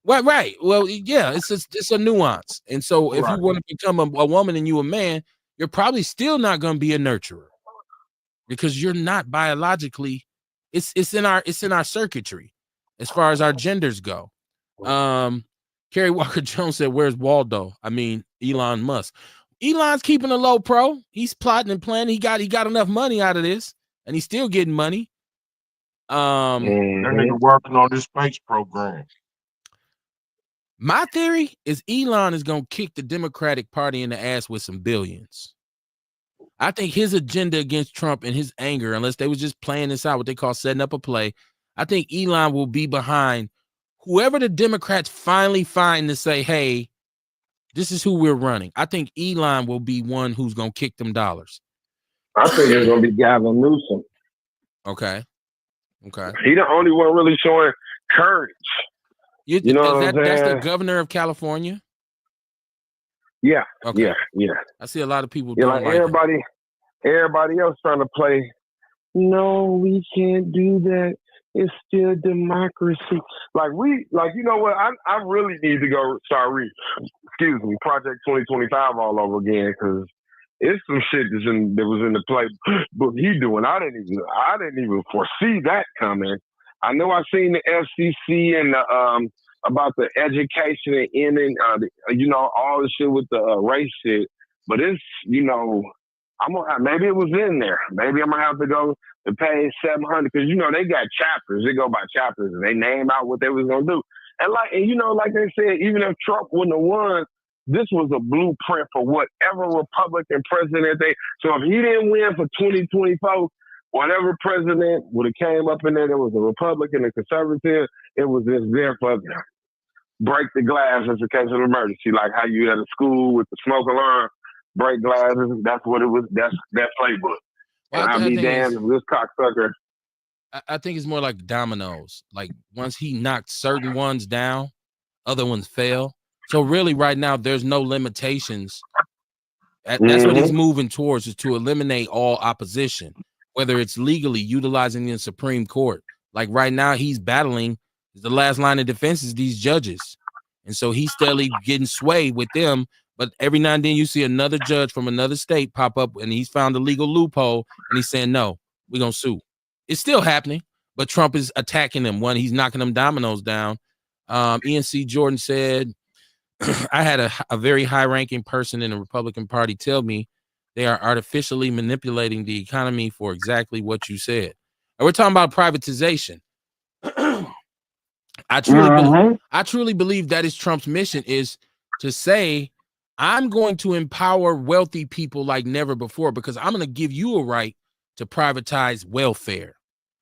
right. Well, yeah, it's a nuance. And so if you want to become a woman and you a man, you're probably still not going to be a nurturer because you're not biologically. It's in our circuitry. As far as our genders go, Kerry Walker Jones said, "Where's Waldo?" I mean, Elon Musk. Elon's keeping a low pro. He's plotting and planning. He got enough money out of this, and he's still getting money. That nigga working on this space program. My theory is Elon is gonna kick the Democratic Party in the ass with some billions. I think his agenda against Trump and his anger, unless they was just playing this out, what they call setting up a play. I think Elon will be behind whoever the Democrats finally find to say, hey, this is who we're running. I think Elon will be one who's going to kick them dollars. I think it's going to be Gavin Newsom. Okay. He the only one really showing courage. You know what I'm saying? That's the governor of California? Yeah. Okay. Yeah. I see a lot of people don't like everybody else trying to play, no, we can't do that. It's still democracy. You know what? I really need to go start Project 2025 all over again because it's some shit that was in the playbook he doing. I didn't even foresee that coming. I know I seen the FCC and the about the education and ending, all the shit with the race shit. But it's, I'm gonna maybe it was in there. Maybe I'm gonna have to go to pay $700 because they got chapters. They go by chapters and they name out what they was gonna do. And like they said, even if Trump wouldn't have won, this was a blueprint for whatever Republican president So if he didn't win for 2024, whatever president would have came up in there that was a Republican and conservative, it was just there for them. Break the glass in case of emergency, like how you at a school with the smoke alarm. Break glasses. That's what it was. That's that playbook. Well, and I'll be damned if this cocksucker. I think it's more like dominoes. Like once he knocked certain ones down, other ones fell. So really, right now, there's no limitations. That's what he's moving towards, is to eliminate all opposition, whether it's legally utilizing the Supreme Court. Like right now, he's battling the last line of defense is these judges, and so he's steadily getting swayed with them. But every now and then you see another judge from another state pop up and he's found a legal loophole and he's saying, no, we're going to sue. It's still happening, but Trump is attacking them. He's knocking them dominoes down. Ian C. Jordan said, I had a very high-ranking person in the Republican Party tell me they are artificially manipulating the economy for exactly what you said. And we're talking about privatization. I truly believe that is Trump's mission, is to say, I'm going to empower wealthy people like never before because I'm going to give you a right to privatize welfare.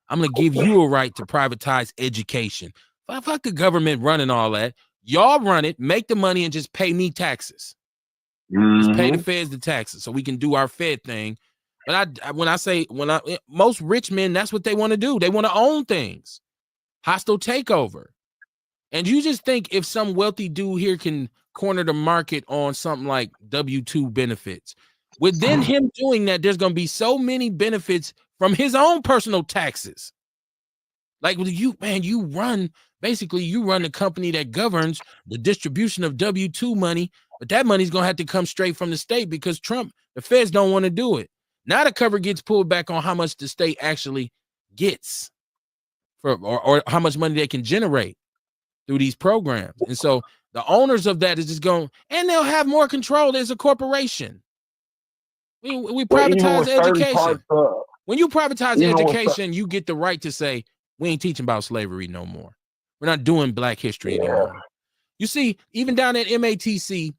I'm going to give you a right to privatize education. Fuck the government running all that. Y'all run it, make the money, and just pay me taxes. Just pay the feds the taxes so we can do our Fed thing. But most rich men, that's what they want to do. They want to own things. Hostile takeover. And you just think if some wealthy dude here can corner the market on something like W-2 benefits, within him doing that, there's going to be so many benefits from his own personal taxes. Like you run the company that governs the distribution of W-2 money, but that money's gonna have to come straight from the state because the feds don't want to do it. Now the cover gets pulled back on how much the state actually gets or how much money they can generate through these programs. And so the owners of that is just going, and they'll have more control. There's a corporation. We privatize education. When you privatize education, you get the right to say, we ain't teaching about slavery no more. We're not doing Black history anymore. You see, even down at MATC,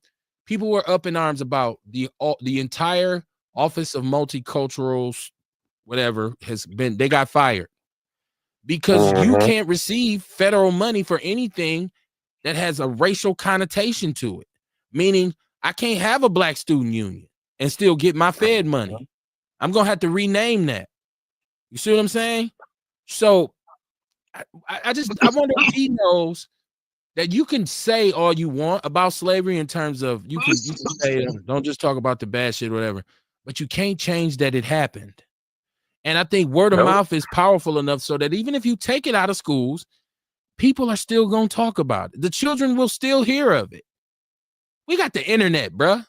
people were up in arms about the entire Office of Multicultural, whatever, they got fired because you can't receive federal money for anything that has a racial connotation to it. Meaning, I can't have a Black student union and still get my Fed money. I'm gonna have to rename that. You see what I'm saying? So I wonder if he knows that you can say all you want about slavery in terms of you can say don't just talk about the bad shit or whatever, but you can't change that it happened. And I think word of mouth is powerful enough so that even if you take it out of schools, people are still gonna talk about it. The children will still hear of it. We got the internet, bruh.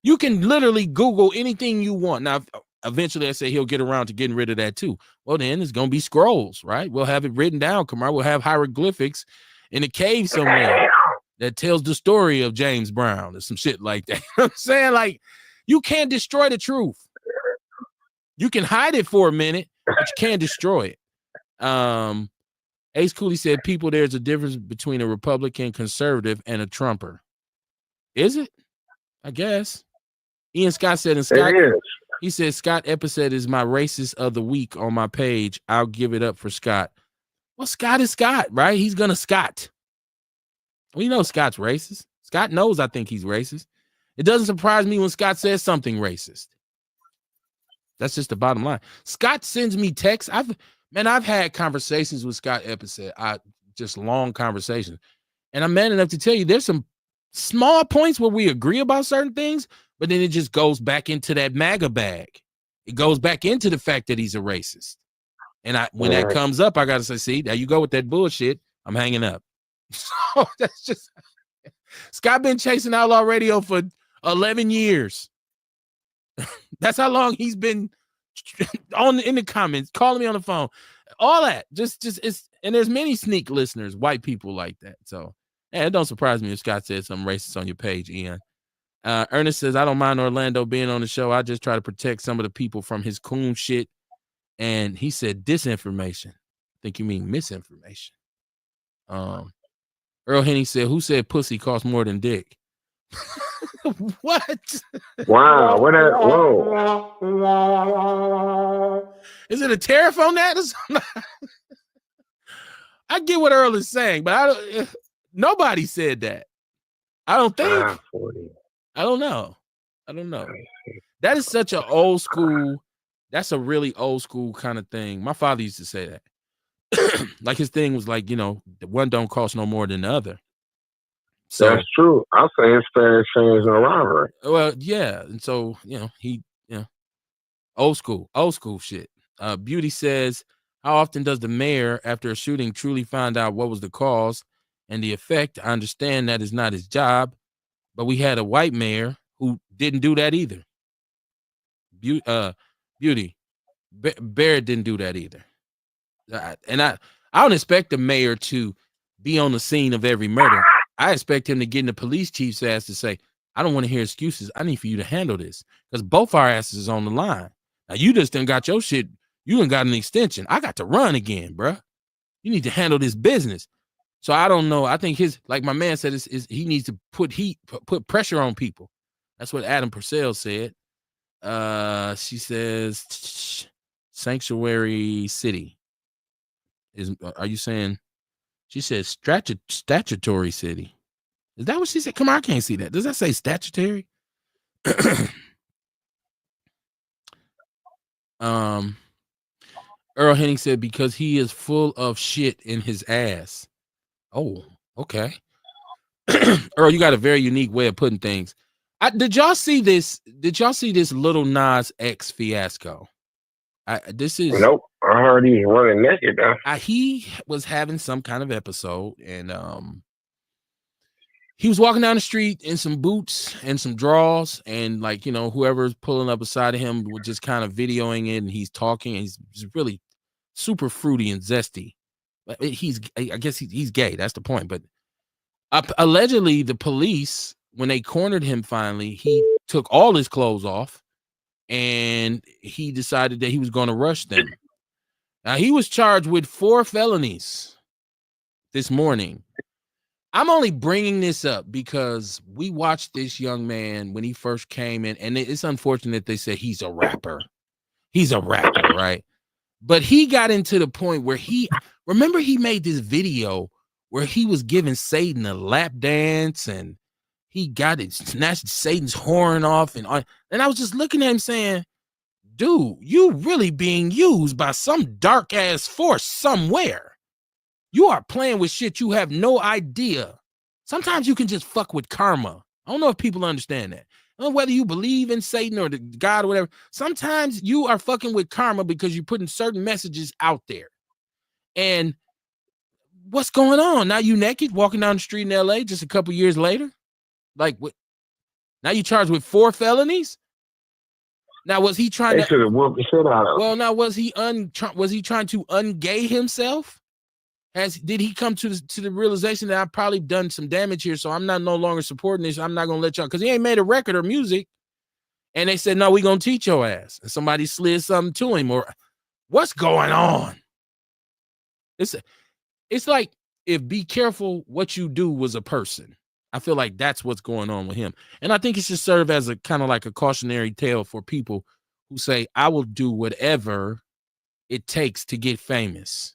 You can literally Google anything you want. Now, eventually I say he'll get around to getting rid of that too. Well, then it's going to be scrolls, right? We'll have it written down. We'll have hieroglyphics in a cave somewhere that tells the story of James Brown or some shit like that. You know what I'm saying? Like, you can't destroy the truth. You can hide it for a minute, but you can't destroy it. Ace Cooley said, people, there's a difference between a Republican conservative and a Trumper. Is it? I guess. Ian Scott said, and Scott, he said, Scott Epicet is my racist of the week on my page. I'll give it up for Scott. Well, Scott is Scott, right? He's gonna Scott. We know Scott's racist. Scott knows I think he's racist. It doesn't surprise me when Scott says something racist. That's just the bottom line. Scott sends me texts. I've had conversations with Scott Epicet. Just long conversations. And I'm man enough to tell you there's some small points where we agree about certain things, but then it just goes back into that MAGA bag. It goes back into the fact that he's a racist. And when that comes up, I got to say, see, there you go with that bullshit. I'm hanging up. So that's just, Scott been chasing Outlaw Radio for 11 years. That's how long he's been in the comments, calling me on the phone, all that. Just and there's many sneak listeners, white people like that. So yeah, it don't surprise me if Scott said something racist on your page, Ian. Ernest says, I don't mind Orlando being on the show. I just try to protect some of the people from his coon shit. And he said disinformation. I think you mean misinformation. Earl Henny said, who said pussy costs more than dick? What? Wow. Whoa. Is it a tariff on that or something? I get what Earl is saying, but nobody said that. I don't think. I don't know. That is such an old school. That's a really old school kind of thing. My father used to say that. Like his thing was like, the one don't cost no more than the other. So that's true. I'll say it's fair exchange and robbery. Well, yeah. And so, old school shit. Beauty says, how often does the mayor, after a shooting, truly find out what was the cause and the effect? I understand that is not his job, but we had a white mayor who didn't do that either. Beauty. Barrett didn't do that either. And I don't expect the mayor to be on the scene of every murder. I expect him to get in the police chief's ass to say, I don't want to hear excuses. I need for you to handle this because both our asses is on the line. Now, you just done got your shit. You done got an extension. I got to run again, bruh. You need to handle this business. So I don't know. I think like my man said, he needs to put pressure on people. That's what Adam Purcell said. She says sanctuary city. Are you saying? She says statutory city. Is that what she said? Come on, I can't see that. Does that say statutory? Earl Henning said because he is full of shit in his ass. Oh, okay. Earl, you got a very unique way of putting things. Did y'all see this? Did y'all see this Lil Nas X fiasco? This is Nope. I heard he's running naked now. he was having some kind of episode, and he was walking down the street in some boots and some drawers, and like, you know, whoever's pulling up beside of him was just kind of videoing it, and he's talking, and he's really super fruity and zesty. But I guess he's gay. That's the point. But allegedly, the police, when they cornered him finally, he took all his clothes off, and he decided that he was going to rush them. Now, he was charged with 4 felonies this morning. I'm only bringing this up because we watched this young man when he first came in, and it's unfortunate they said he's a rapper. He's a rapper, right? But he got into the point where he made this video where he was giving Satan a lap dance, and he got it, snatched Satan's horn off, and I was just looking at him saying, dude, you really being used by some dark ass force somewhere. You are playing with shit you have no idea. Sometimes you can just fuck with karma. I don't know if people understand that. I don't know whether you believe in Satan or the God or whatever. Sometimes you are fucking with karma because you're putting certain messages out there. And what's going on? Now you naked walking down the street in LA just a couple years later? Like, what? Now you charged with 4 felonies? Now, was he trying They should have whooped the shit out of him. Well, now, was he trying to ungay himself? Did he come to the realization that I've probably done some damage here, so I'm no longer supporting this. I'm not gonna let y'all, because he ain't made a record or music. And they said, no, we gonna teach your ass. And somebody slid something to him, or what's going on? It's like if Be Careful What You Do was a person. I feel like that's what's going on with him. And I think it should serve as a kind of like a cautionary tale for people who say, I will do whatever it takes to get famous.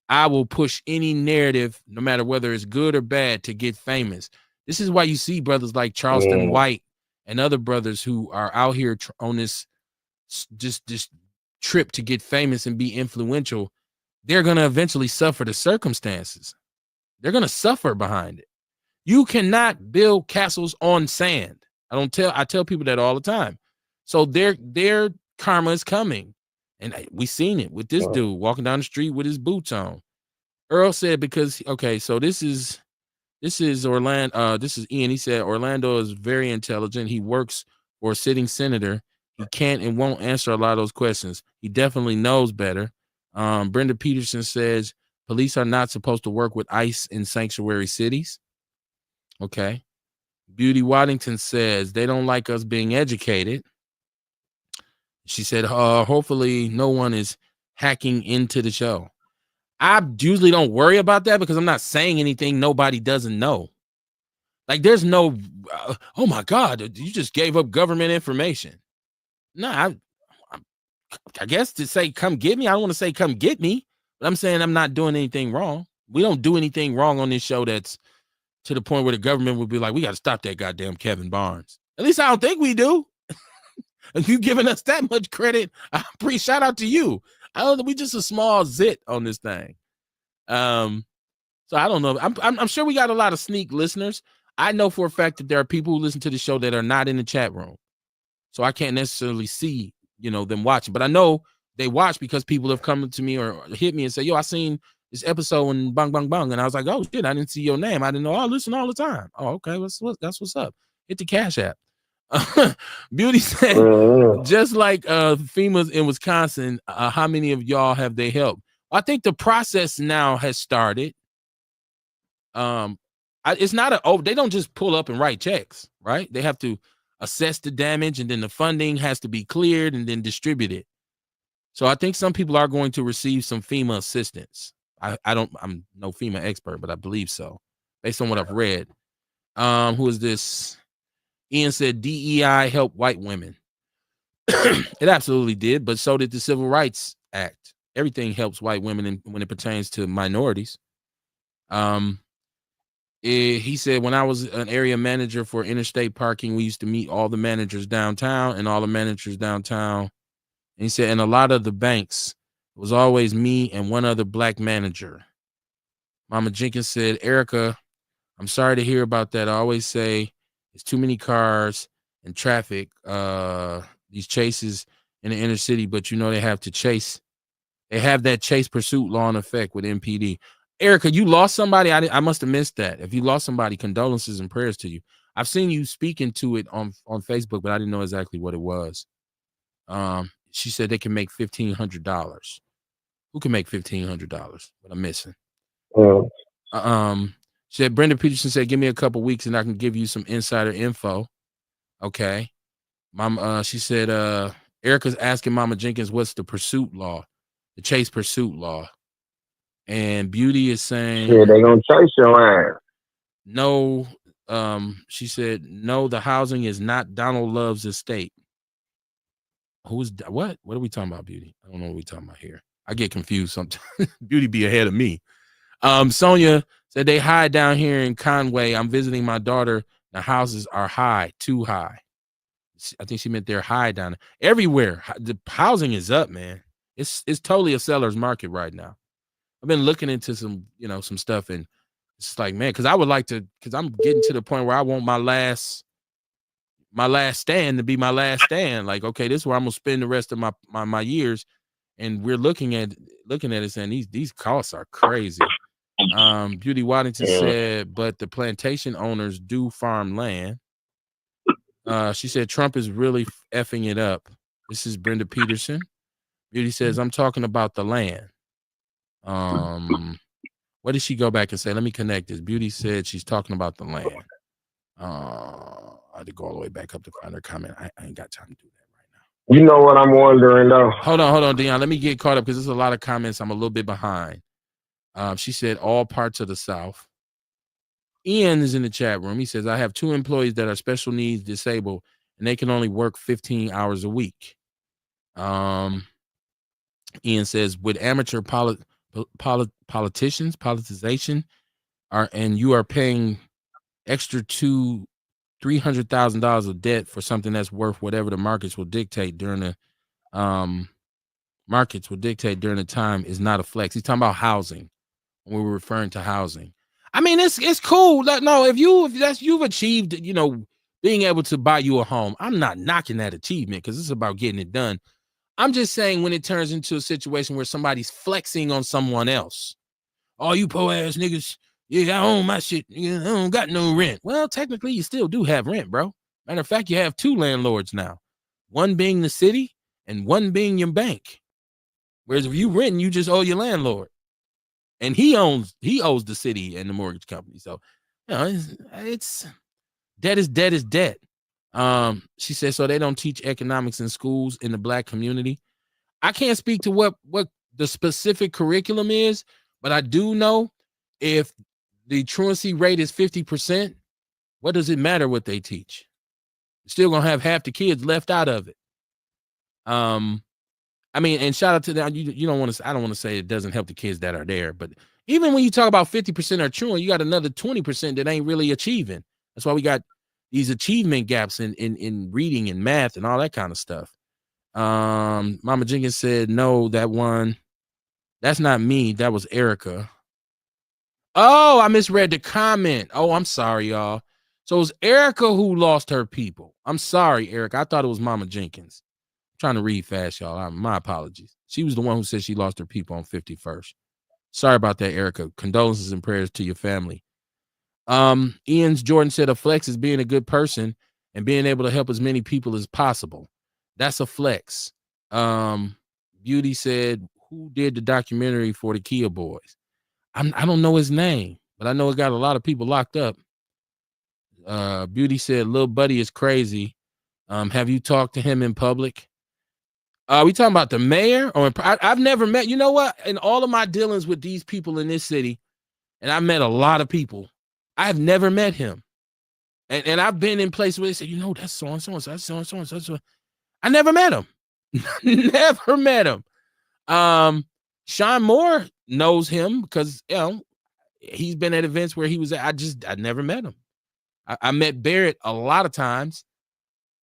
I will push any narrative, no matter whether it's good or bad, to get famous. This is why you see brothers like Charleston White and other brothers who are out here on this just trip to get famous and be influential. They're going to eventually suffer the circumstances. They're going to suffer behind it. You cannot build castles on sand. I tell people that all the time. So their karma is coming. And we seen it with this dude walking down the street with his boots on. Earl said, because, okay, so this is Orlando. This is Ian. He said, Orlando is very intelligent. He works for a sitting senator. He can't and won't answer a lot of those questions. He definitely knows better. Brenda Peterson says, police are not supposed to work with ICE in sanctuary cities. Okay. Beauty Waddington says, they don't like us being educated. She said, hopefully no one is hacking into the show. I usually don't worry about that because I'm not saying anything nobody doesn't know. Like, there's no, oh my God, you just gave up government information. No, I guess to say come get me, I don't want to say come get me, but I'm saying I'm not doing anything wrong. We don't do anything wrong on this show that's to the point where the government would be like, we got to stop that goddamn Kevin Barnes. At least I don't think we do. If you've given us that much credit, shout out to you. We just a small zit on this thing. So I don't know. I'm sure we got a lot of sneak listeners. I know for a fact that there are people who listen to the show that are not in the chat room. So I can't necessarily see, them watching, but I know they watch because people have come to me or hit me and say, yo, I seen this episode and bang, bang, bang. And I was like, oh shit, I didn't see your name. I didn't know. I listen all the time. Oh, okay. That's what's up. Hit the Cash App. Beauty said, just like FEMA's in Wisconsin, how many of y'all have they helped? I think the process now has started. It's not they don't just pull up and write checks, right? They have to assess the damage, and then the funding has to be cleared and then distributed. So I think some people are going to receive some FEMA assistance. I'm no FEMA expert, but I believe so, based on what I've read. Who is this? Ian said DEI helped white women. It absolutely did, but so did the Civil Rights Act. Everything helps white women when it pertains to minorities. He said, when I was an area manager for interstate parking, we used to meet all the managers downtown. And he said, and a lot of the banks, it was always me and one other black manager. Mama Jenkins said, Erica, I'm sorry to hear about that. I always say, it's too many cars and traffic. These chases in the inner city, but you know they have to chase. They have that chase pursuit law in effect with MPD. Erica, you lost somebody. I must have missed that. If you lost somebody, condolences and prayers to you. I've seen you speaking to it on Facebook, but I didn't know exactly what it was. She said they can make $1,500. Who can make $1,500? What I'm missing. She said Brenda Peterson said, give me a couple weeks and I can give you some insider info. Okay. She said Erica's asking Mama Jenkins what's the pursuit law, the chase pursuit law. And Beauty is saying they're gonna chase your ass. No, she said no, the housing is not Donald Love's estate. Who's what? What are we talking about, Beauty? I don't know what we're talking about here. I get confused sometimes. Beauty be ahead of me. Sonia said they hide down here in Conway. I'm visiting my daughter. The houses are high, too high. I think she meant they're high down there. Everywhere. The housing is up, man. It's totally a seller's market right now. I've been looking into some stuff, and it's like, man, because I would like to, because I'm getting to the point where I want my last stand to be my last stand. Like, okay, this is where I'm gonna spend the rest of my years. And we're looking at it saying these costs are crazy. Beauty Waddington said, but the plantation owners do farm land. She said Trump is really effing it up. This is Brenda Peterson. Beauty says, I'm talking about the land. What did she go back and say? Let me connect this. Beauty said she's talking about the land. I had to go all the way back up to find her comment. I ain't got time to do that right now. You know what I'm wondering though? Hold on, Dion. Let me get caught up because there's a lot of comments. I'm a little bit behind. She said all parts of the South. Ian is in the chat room. He says, I have 2 employees that are special needs disabled, and they can only work 15 hours a week. Ian says, with amateur politicization, and you are paying extra to $300,000 of debt for something that's worth whatever the markets will dictate during the time is not a flex. He's talking about housing. When we were referring to housing. I mean, it's cool. No, if you've achieved, being able to buy you a home, I'm not knocking that achievement because it's about getting it done. I'm just saying when it turns into a situation where somebody's flexing on someone else. Oh, you poor ass niggas. Yeah, I own my shit. I don't got no rent. Well, technically, you still do have rent, bro. Matter of fact, you have 2 landlords now. One being the city and one being your bank. Whereas if you rent, you just owe your landlord. And he owes the city and the mortgage company. So, it's debt is debt. She said, so they don't teach economics in schools in the Black community. I can't speak to what the specific curriculum is, but I do know if the truancy rate is 50%, what does it matter what they teach? You're still gonna have half the kids left out of it. I mean, and shout out to them. You don't want to. I don't want to say it doesn't help the kids that are there, but even when you talk about 50% are truant, you got another 20% that ain't really achieving. That's why we got these achievement gaps in reading and math and all that kind of stuff. Mama Jenkins said, no, that's not me. That was Erica. Oh, I misread the comment. Oh, I'm sorry, y'all. So it was Erica who lost her people. I'm sorry, Erica. I thought it was Mama Jenkins. Trying to read fast, y'all. My apologies. She was the one who said she lost her people on 51st. Sorry about that, Erica. Condolences and prayers to your family. Ian's Jordan said a flex is being a good person and being able to help as many people as possible. That's a flex. Beauty said, who did the documentary for the Kia Boys? I don't know his name, but I know it got a lot of people locked up. Beauty said, Lil Buddy is crazy. Have you talked to him in public? We talking about the mayor? Or I've never met. You know what? In all of my dealings with these people in this city, and I met a lot of people, I have never met him. And I've been in places where they say, that's so and so and so, that's so and so and so. I never met him. Never met him. Sean Moore knows him because he's been at events where he was at. I never met him. I met Barrett a lot of times,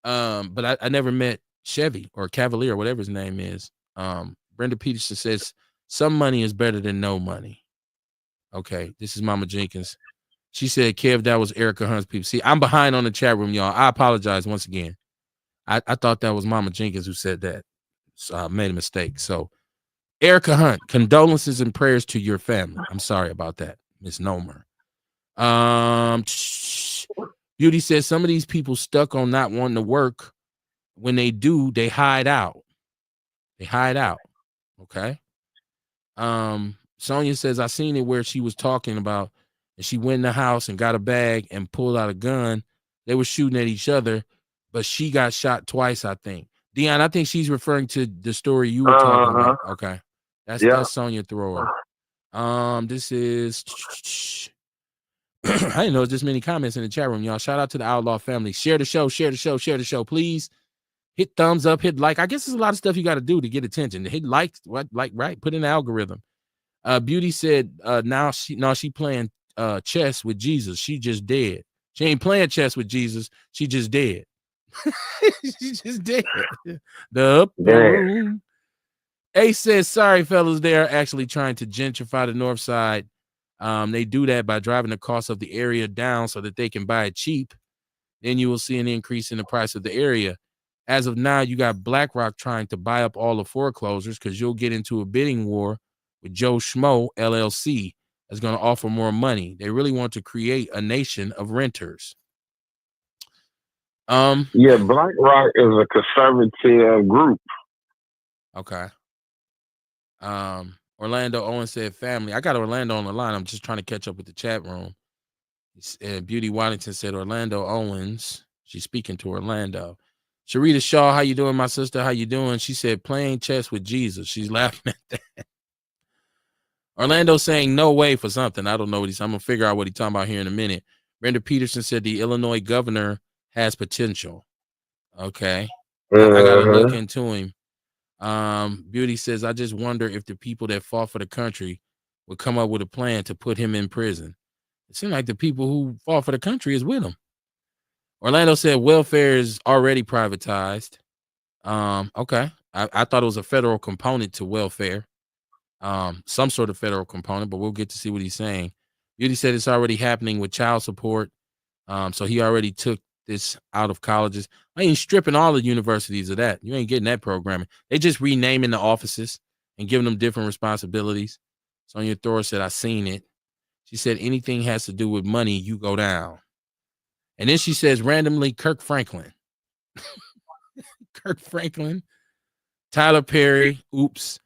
but I never met Chevy or Cavalier, whatever his name is. Brenda Peterson says some money is better than no money. Okay, this is Mama Jenkins. She said, Kev, that was Erica Hunt's people. See, I'm behind on the chat room, y'all. I apologize once again. I thought that was Mama Jenkins who said that. made a mistake. So Erica Hunt, condolences and prayers to your family. I'm sorry about that, misnomer. Beauty says some of these people stuck on not wanting to work. When they do, they hide out. They hide out. Okay. Sonia says I seen it where she was talking about, and she went in the house and got a bag and pulled out a gun. They were shooting at each other, but she got shot twice, I think. Dion, I think she's referring to the story you were talking about. Okay. That's Sonia Thrower. This is I didn't know there's this many comments in the chat room, y'all. Shout out to the Outlaw family. Share the show, share the show, share the show, please. Hit thumbs up, hit like. I guess there's a lot of stuff you got to do to get attention. Hit like, right? Put in the algorithm. Beauty said now she playing chess with Jesus. She just dead. She ain't playing chess with Jesus. She just dead. She just dead. The upper room. Ace says, sorry, fellas, they're actually trying to gentrify the north side. They do that by driving the cost of the area down so that they can buy it cheap. Then you will see an increase in the price of the area. As of now, you got BlackRock trying to buy up all the foreclosures because you'll get into a bidding war with Joe Schmo LLC that's going to offer more money. They really want to create a nation of renters. Yeah, BlackRock is a conservative group. Okay. Orlando Owen said family. I got Orlando on the line. I'm just trying to catch up with the chat room. Beauty Waddington said Orlando Owens. She's speaking to Orlando. Sharita Shaw, how you doing, my sister? How you doing? She said playing chess with Jesus. She's laughing at that. Orlando saying no way for something. I don't know what I'm gonna figure out what he's talking about here in a minute. Brenda Peterson said the Illinois governor has potential. Okay. I gotta look into him. Beauty says, I just wonder if the people that fought for the country would come up with a plan to put him in prison. It seems like the people who fought for the country is with him. Orlando said welfare is already privatized. Okay. I thought it was a federal component to welfare. Some sort of federal component, but we'll get to see what he's saying. Beauty said it's already happening with child support. So he already took this out of colleges. I ain't stripping all the universities of that. You ain't getting that programming. They just renaming the offices and giving them different responsibilities. Sonia Thor said, I seen it. She said, anything has to do with money, you go down. And then she says, randomly, Kirk Franklin. Kirk Franklin. Tyler Perry. Oops.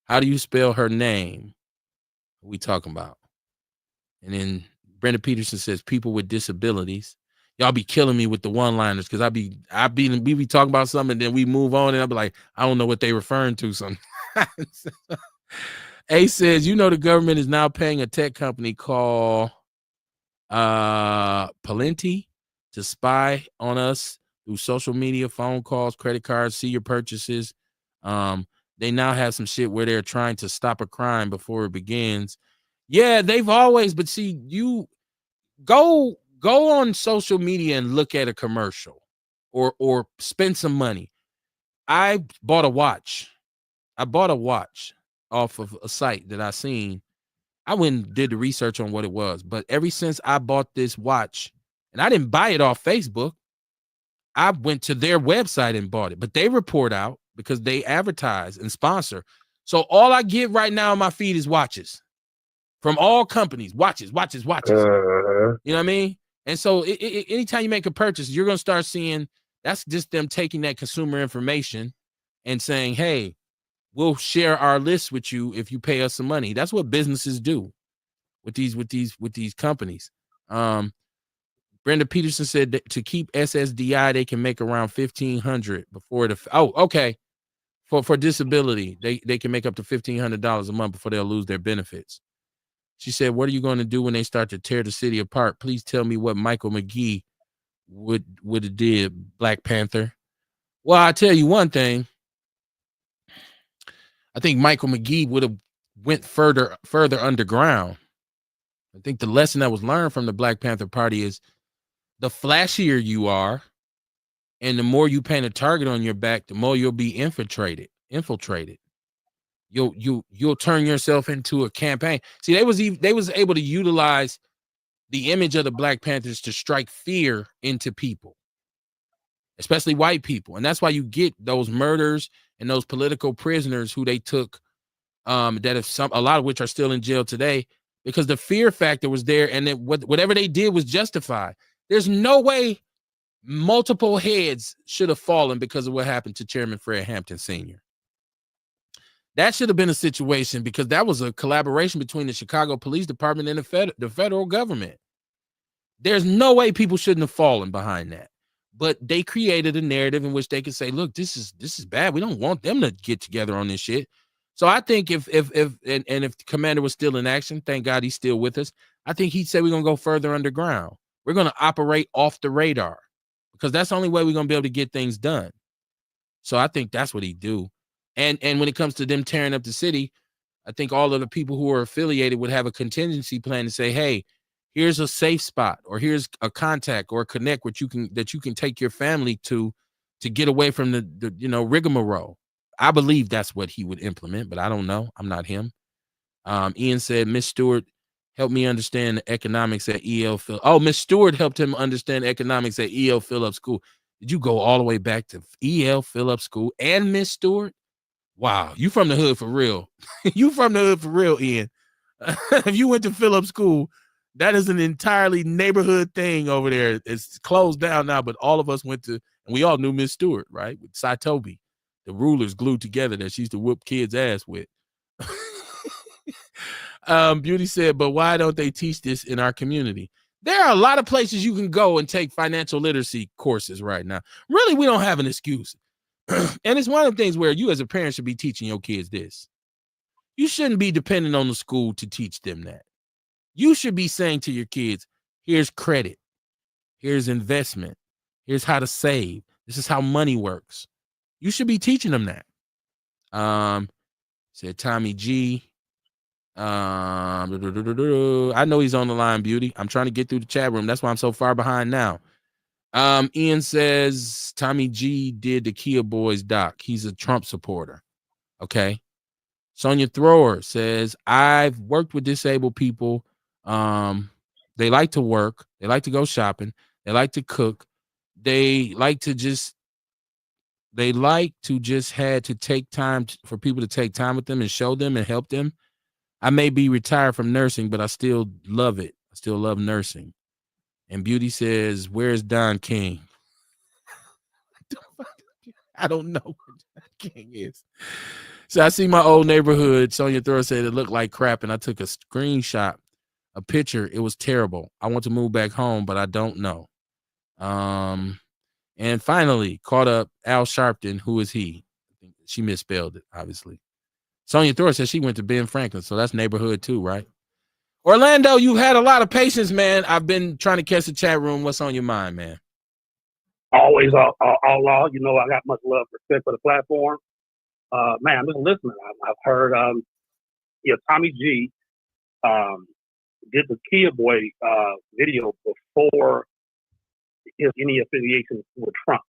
How do you spell her name? What we talking about? And then Brenda Peterson says, people with disabilities. Y'all be killing me with the one-liners because we be talking about something and then we move on and I'll be like, I don't know what they referring to sometimes. A says, you know, the government is now paying a tech company called Palenti to spy on us through social media, phone calls, credit cards, see your purchases. They now have some shit where they're trying to stop a crime before it begins. Yeah, they've always, but see, you go on social media and look at a commercial or spend some money. I bought a watch. Off of a site that I seen. I went and did the research on what it was, but ever since I bought this watch, and I didn't buy it off Facebook, I went to their website and bought it, but they report out because they advertise and sponsor. So all I get right now on my feed is watches from all companies, watches. You know what I mean? And so anytime you make a purchase, you're going to start seeing that's just them taking that consumer information and saying, hey, we'll share our list with you if you pay us some money. That's what businesses do with these companies. Brenda Peterson said that to keep SSDI, they can make around $1,500 before the. Oh, okay. For disability, they can make up to $1,500 a month before they'll lose their benefits. She said, "What are you going to do when they start to tear the city apart? Please tell me what Michael McGee would have did, Black Panther." Well, I tell you one thing. I think Michael McGee would have went further underground. I think the lesson that was learned from the Black Panther Party is the flashier you are, and the more you paint a target on your back, the more you'll be infiltrated. You'll turn yourself into a campaign. See, they was able to utilize the image of the Black Panthers to strike fear into people. especially white people. And that's why you get those murders and those political prisoners who they took, that have a lot of which are still in jail today, because the fear factor was there, and whatever they did was justified. There's no way multiple heads should have fallen because of what happened to Chairman Fred Hampton Sr. That should have been a situation, because that was a collaboration between the Chicago Police Department and the federal government. There's no way people shouldn't have fallen behind that. But they created a narrative in which they could say, look, this is bad. We don't want them to get together on this shit. So I think if the commander was still in action, thank God he's still with us, I think he'd say we're going to go further underground. We're going to operate off the radar, because that's the only way we're going to be able to get things done. So I think that's what he'd do. And when it comes to them tearing up the city, I think all of the people who are affiliated would have a contingency plan to say, hey, here's a safe spot, or here's a contact or a connect that you can take your family to get away from the rigmarole. I believe that's what he would implement, but I don't know. I'm not him. Ian said, Miss Stewart helped me understand the economics at E.L. Phillips. Oh, Miss Stewart helped him understand economics at E.L. Phillips School. Did you go all the way back to E.L. Phillips School and Miss Stewart? Wow, you from the hood for real. You from the hood for real, Ian. If you went to Phillips School, that is an entirely neighborhood thing over there. It's closed down now, but all of us went to, and we all knew Miss Stewart, right? With Saitobi, the rulers glued together that she used to whoop kids' ass with. Beauty said, but why don't they teach this in our community? There are a lot of places you can go and take financial literacy courses right now. Really, we don't have an excuse. And it's one of the things where you as a parent should be teaching your kids this. You shouldn't be dependent on the school to teach them that. You should be saying to your kids, here's credit, here's investment, here's how to save. This is how money works. You should be teaching them that. Said Tommy G. I know he's on the line, Beauty. I'm trying to get through the chat room. That's why I'm so far behind now. Ian says Tommy G did the Kia Boys doc. He's a Trump supporter. Okay. Sonia Thrower says, I've worked with disabled people. They like to work. They like to go shopping. They like to cook. They like to just had to take time for people to take time with them and show them and help them. I may be retired from nursing, but I still love it. I still love nursing. And Beauty says, where's Don King? I don't know where Don King is. So I see my old neighborhood. Sonia Thrower said it looked like crap, and I took a screenshot, a picture. It was terrible. I want to move back home, but I don't know. And finally, caught up Al Sharpton. Who is he? She misspelled it, obviously. Sonia Thrower says she went to Ben Franklin, so that's neighborhood too, right? Orlando, you've had a lot of patience, man. I've been trying to catch the chat room. What's on your mind, man? Always Outlaw. You know, I got much love, respect for the platform. Man, I'm just listening. I've heard, Tommy G did the Kia Boy video before any affiliation with Trump.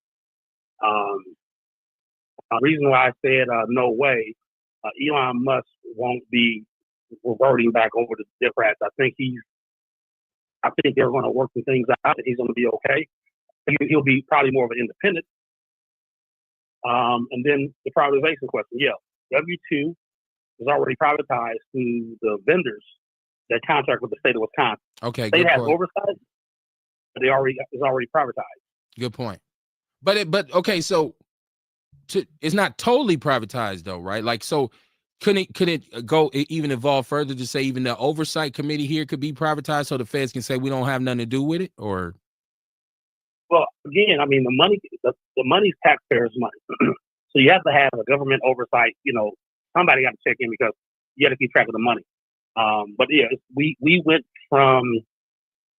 The reason why I said no way, Elon Musk won't be reverting back over to the Democrats. I think they're going to work some things out, and he's going to be okay. He'll be probably more of an independent. And then the privatization question. Yeah, W-2 is already privatized to the vendors that contract with the state of Wisconsin. Okay, State good has point. oversight, but it's already privatized. Good point. But okay, so it's not totally privatized though, right? Like, so could it go even evolve further to say even the oversight committee here could be privatized so the feds can say we don't have nothing to do with it? Or well, again, I mean, the money's taxpayers' money. So you have to have a government oversight. You know, somebody got to check in because you got to keep track of the money. But yeah, we went from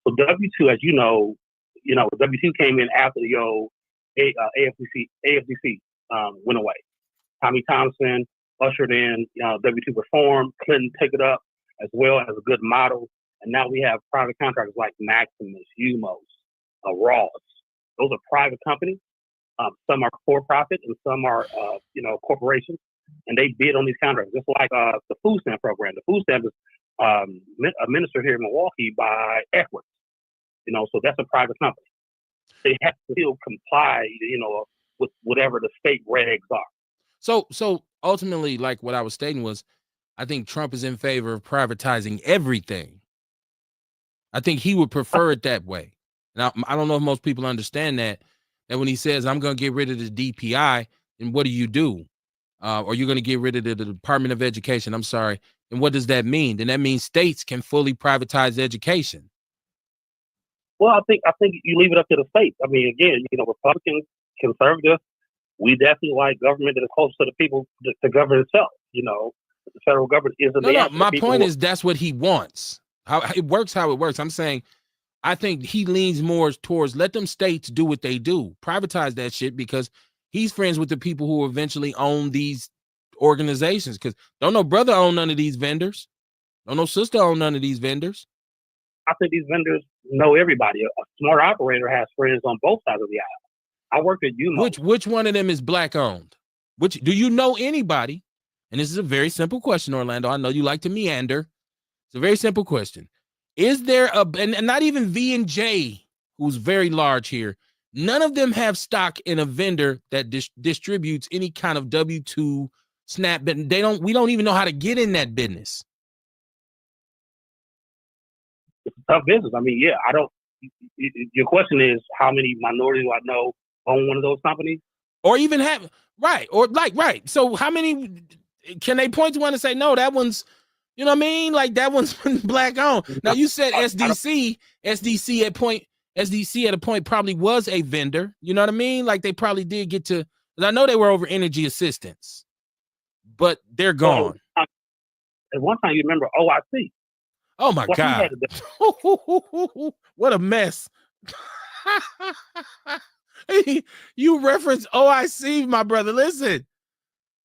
W-2, as you know, W-2 came in after the old AFDC went away. Tommy Thompson ushered in W-2 reform. Clinton took it up as well as a good model. And now we have private contractors like Maximus, Umos, Ross. Those are private companies. Some are for-profit and some are, corporations. And they bid on these contracts, just like the food stamp program. The food stamp is administered here in Milwaukee by Equity. So that's a private company. they have to still comply, with whatever the state regs are. So ultimately, like what I was stating was, I think Trump is in favor of privatizing everything. I think he would prefer it that way. Now, I don't know if most people understand that when he says, I'm going to get rid of the DPI, then what do? Or you're going to get rid of the Department of Education. I'm sorry. And what does that mean? Then that means states can fully privatize education. Well, I think you leave it up to the states. I mean, again, Republicans, conservatives, we definitely like government that is close to the people to govern itself. The federal government isn't the answer. My point is that's what he wants. How it works. I'm saying I think he leans more towards let them states do what they do, privatize that shit, because he's friends with the people who eventually own these organizations. Because don't no brother own none of these vendors. Don't no sister own none of these vendors. I think these vendors know everybody. A smart operator has friends on both sides of the aisle. I worked at UMO. Which one of them is black owned? Which do you know anybody? And this is a very simple question, Orlando. I know you like to meander. It's a very simple question. Is there and not even V&J, who's very large here, none of them have stock in a vendor that distributes any kind of W-2 SNAP, but we don't even know how to get in that business. It's a tough business. I mean, yeah, I don't. Your question is how many minorities do I know own one of those companies, or even have right? So how many can they point to one and say no? That one's, you know what I mean? Like that one's black owned. Now you said SDC at a point probably was a vendor. You know what I mean? Like they probably did get to. I know they were over energy assistance, but they're gone. At one time, you remember OIC. Oh my God. What a mess. You reference OIC, my brother. Listen.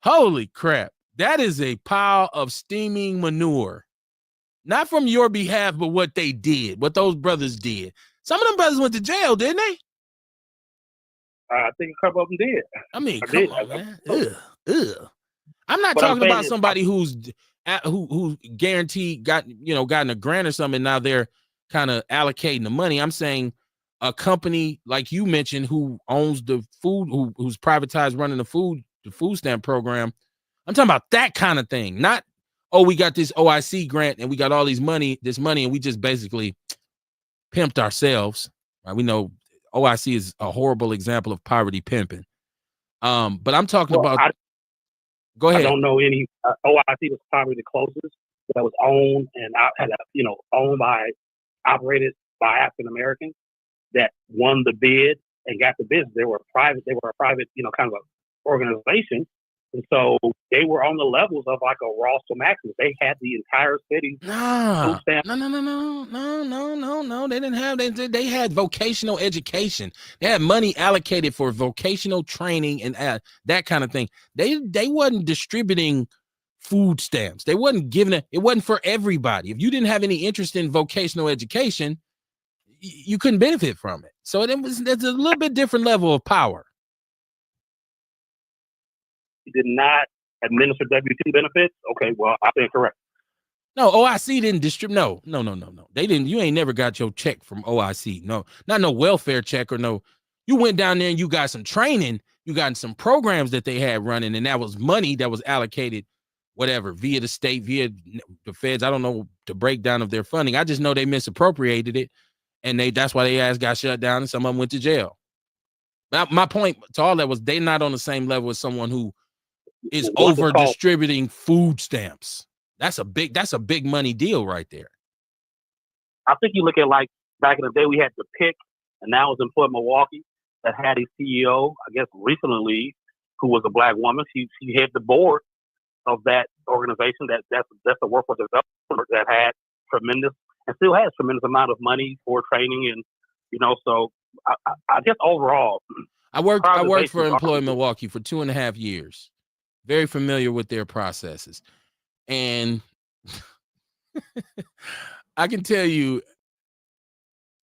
Holy crap. That is a pile of steaming manure. Not from your behalf, but what they did, what those brothers did. Some of them brothers went to jail, didn't they? I think a couple of them did. I mean, come on, man. Ugh. I'm not talking about somebody who's guaranteed gotten a grant or something. Now they're kind of allocating the money. I'm saying a company like you mentioned who owns the food, who's privatized running the food stamp program. I'm talking about that kind of thing. Not, we got this OIC grant and we got all this money and we just basically pimped ourselves. Right? We know OIC is a horrible example of poverty pimping. But I'm talking about. Go ahead. I don't know any. OIC was probably the closest that was owned and operated by African Americans that won the bid and got the business. They were a private, kind of an organization. And so they were on the levels of like a Ross or Maximus. They had the entire city. No. They didn't have that. They had vocational education. They had money allocated for vocational training and that kind of thing. They wasn't distributing food stamps. They wasn't giving it. It wasn't for everybody. If you didn't have any interest in vocational education, you couldn't benefit from it. So there's a little bit different level of power. Did not administer W-2 benefits. Okay, well, I think correct. No, OIC didn't distribute. No. They didn't. You ain't never got your check from OIC. No, not no welfare check or no. You went down there and you got some training. You got some programs that they had running, and that was money that was allocated, whatever, via the state, via the feds. I don't know the breakdown of their funding. I just know they misappropriated it, and that's why their ass got shut down, and some of them went to jail. My point to all that was they're not on the same level as someone who is over distributing food stamps. That's a big money deal right there. I think you look at like back in the day we had the pick, and now it's Employment Milwaukee that had a CEO, I guess recently, who was a black woman. She had the board of that organization that's a workforce development that had tremendous and still has tremendous amount of money for training and so I guess overall I worked for Employment Milwaukee for 2.5 years. Very familiar with their processes. And I can tell you,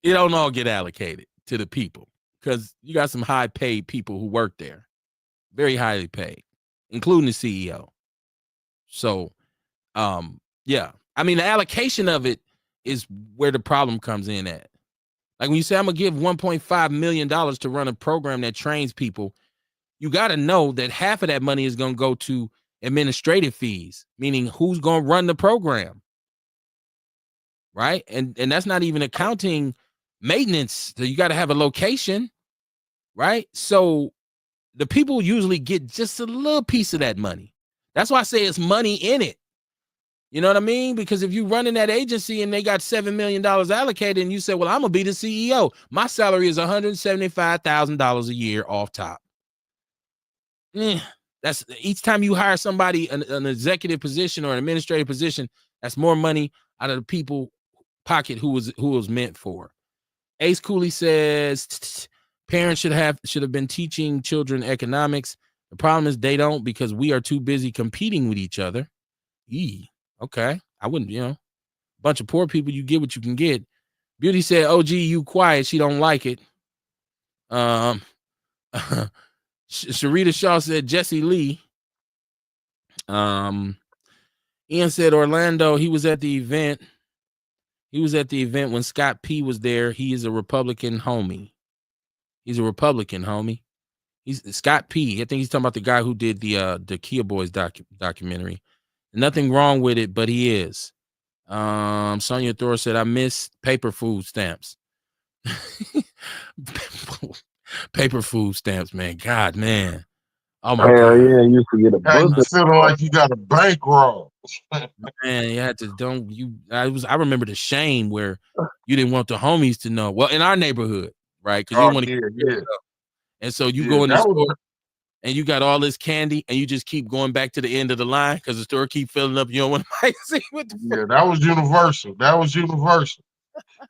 it don't all get allocated to the people because you got some high paid people who work there, very highly paid, including the CEO. So, yeah, I mean, the allocation of it is where the problem comes in at. Like when you say I'm gonna give $1.5 million to run a program that trains people, you got to know that half of that money is gonna go to administrative fees, meaning who's gonna run the program, right? And that's not even accounting maintenance. So you got to have a location, right? So the people usually get just a little piece of that money. That's why I say it's money in it. You know what I mean? Because if you running that agency and they got $7 million allocated and you say, well, I'm going to be the CEO. My salary is $175,000 a year off top. That's each time you hire somebody, an executive position or an administrative position, that's more money out of the people pocket who was meant for. Ace Cooley says parents should have been teaching children economics. The problem is they don't because we are too busy competing with each other. Okay. I wouldn't, bunch of poor people, you get what you can get. Beauty said, OG, you quiet. She don't like it. Sharita Shaw said, Jesse Lee. Ian said, Orlando, he was at the event. He was at the event when Scott P was there. He is a Republican homie. He's a Republican homie. He's Scott P. I think he's talking about the guy who did the Kia Boys documentary. Nothing wrong with it, but he is. Sonia Thor said, I miss paper food stamps. Paper food stamps, man. God, man. Oh my God. Yeah, you used to get a book. Feeling like you got a bankroll. Man, you had to I remember the shame where you didn't want the homies to know. Well, in our neighborhood, right? Because you want to and so you go in the store and you got all this candy and you just keep going back to the end of the line because the store keep filling up. You don't want to see what the fuck. That was universal.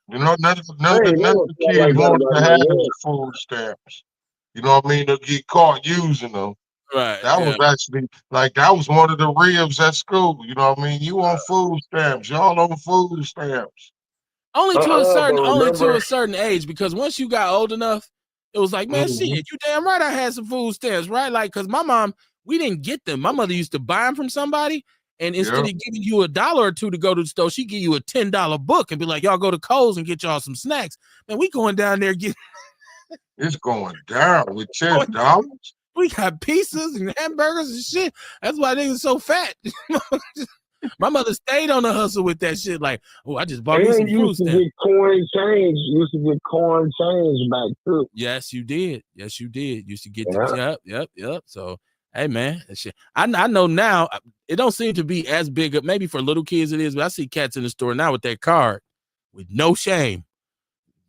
You know, none of the kids wanted to have food stamps. You know what I mean? They'll get caught using them. Right. That was actually that was one of the ribs at school. You know what I mean? You on food stamps. Y'all on food stamps. Only to a certain age, because once you got old enough, it was like, man, shit, you damn right I had some food stamps, right? Like, because my mom, we didn't get them. My mother used to buy them from somebody, and instead of giving you $1 or $2 to go to the store, she'd give you a $10 book and be like, y'all go to Kohl's and get y'all some snacks. Man, we going down there getting it's going down with $10. We got pizzas and hamburgers and shit. That's why they was so fat. My mother stayed on the hustle with that shit. Like, oh, I just bought me some food stamps. Get coin change. You used to get coin change back too. Yes, you did. Used to get yep. So, hey, man, that shit. I know now. It don't seem to be as big. Maybe for little kids it is, but I see cats in the store now with that card with no shame.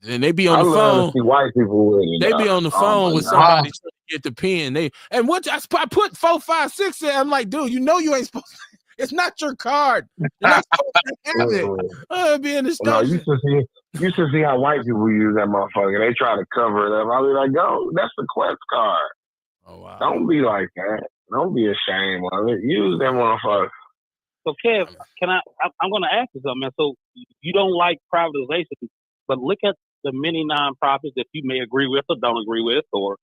And they be on the phone. See white people with it, they be on the phone with somebody trying to get the pen. I put 4, 5, 6 there. I'm like, dude, you know you ain't supposed to. It's not your card. You're not supposed to have it. Be in the store. You should see how white people use that motherfucker. They try to cover it up. I'll be like, go, that's the Quest card. Oh wow. Don't be like that. Don't be ashamed of it. Use that motherfucker. So Kev, I'm gonna ask you something, man. So you don't like privatization, but look at the many nonprofits that you may agree with or don't agree with, or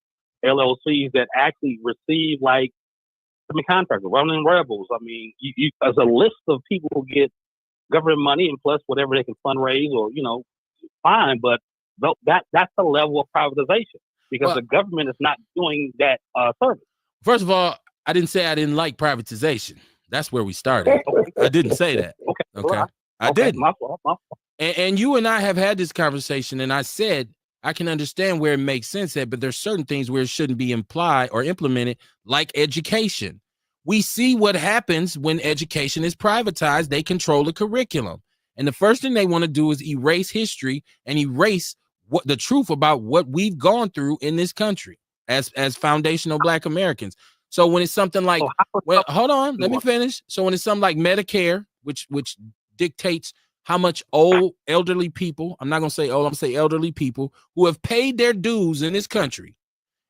LLCs that actually receive contractors, running rebels. I mean, you as a list of people who get government money and plus whatever they can fundraise or fine, but that's the level of privatization because the government is not doing that service. First of all, I didn't say I didn't like privatization. That's where we started. I didn't say that. Okay. I didn't. My fault. And you and I have had this conversation, and I said I can understand where it makes sense but there's certain things where it shouldn't be implied or implemented, like education. We see what happens when education is privatized. They control the curriculum. And the first thing they want to do is erase history and erase what the truth about what we've gone through in this country as foundational Black Americans. So when it's something like, hold on, let me finish. So when it's something like Medicare, which dictates how much elderly people, I'm not going to say old, I'm going to say elderly people who have paid their dues in this country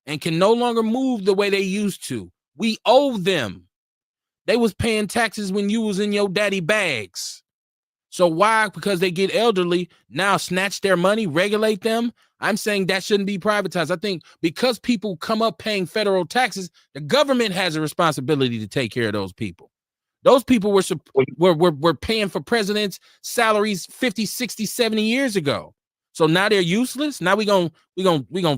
and can no longer move the way they used to. We owe them. They was paying taxes when you was in your daddy bags. So why? Because they get elderly, now snatch their money, regulate them? I'm saying that shouldn't be privatized. I think because people come up paying federal taxes, the government has a responsibility to take care of those people. Those people were paying for presidents' salaries 50, 60, 70 years ago. So now they're useless. Now we gonna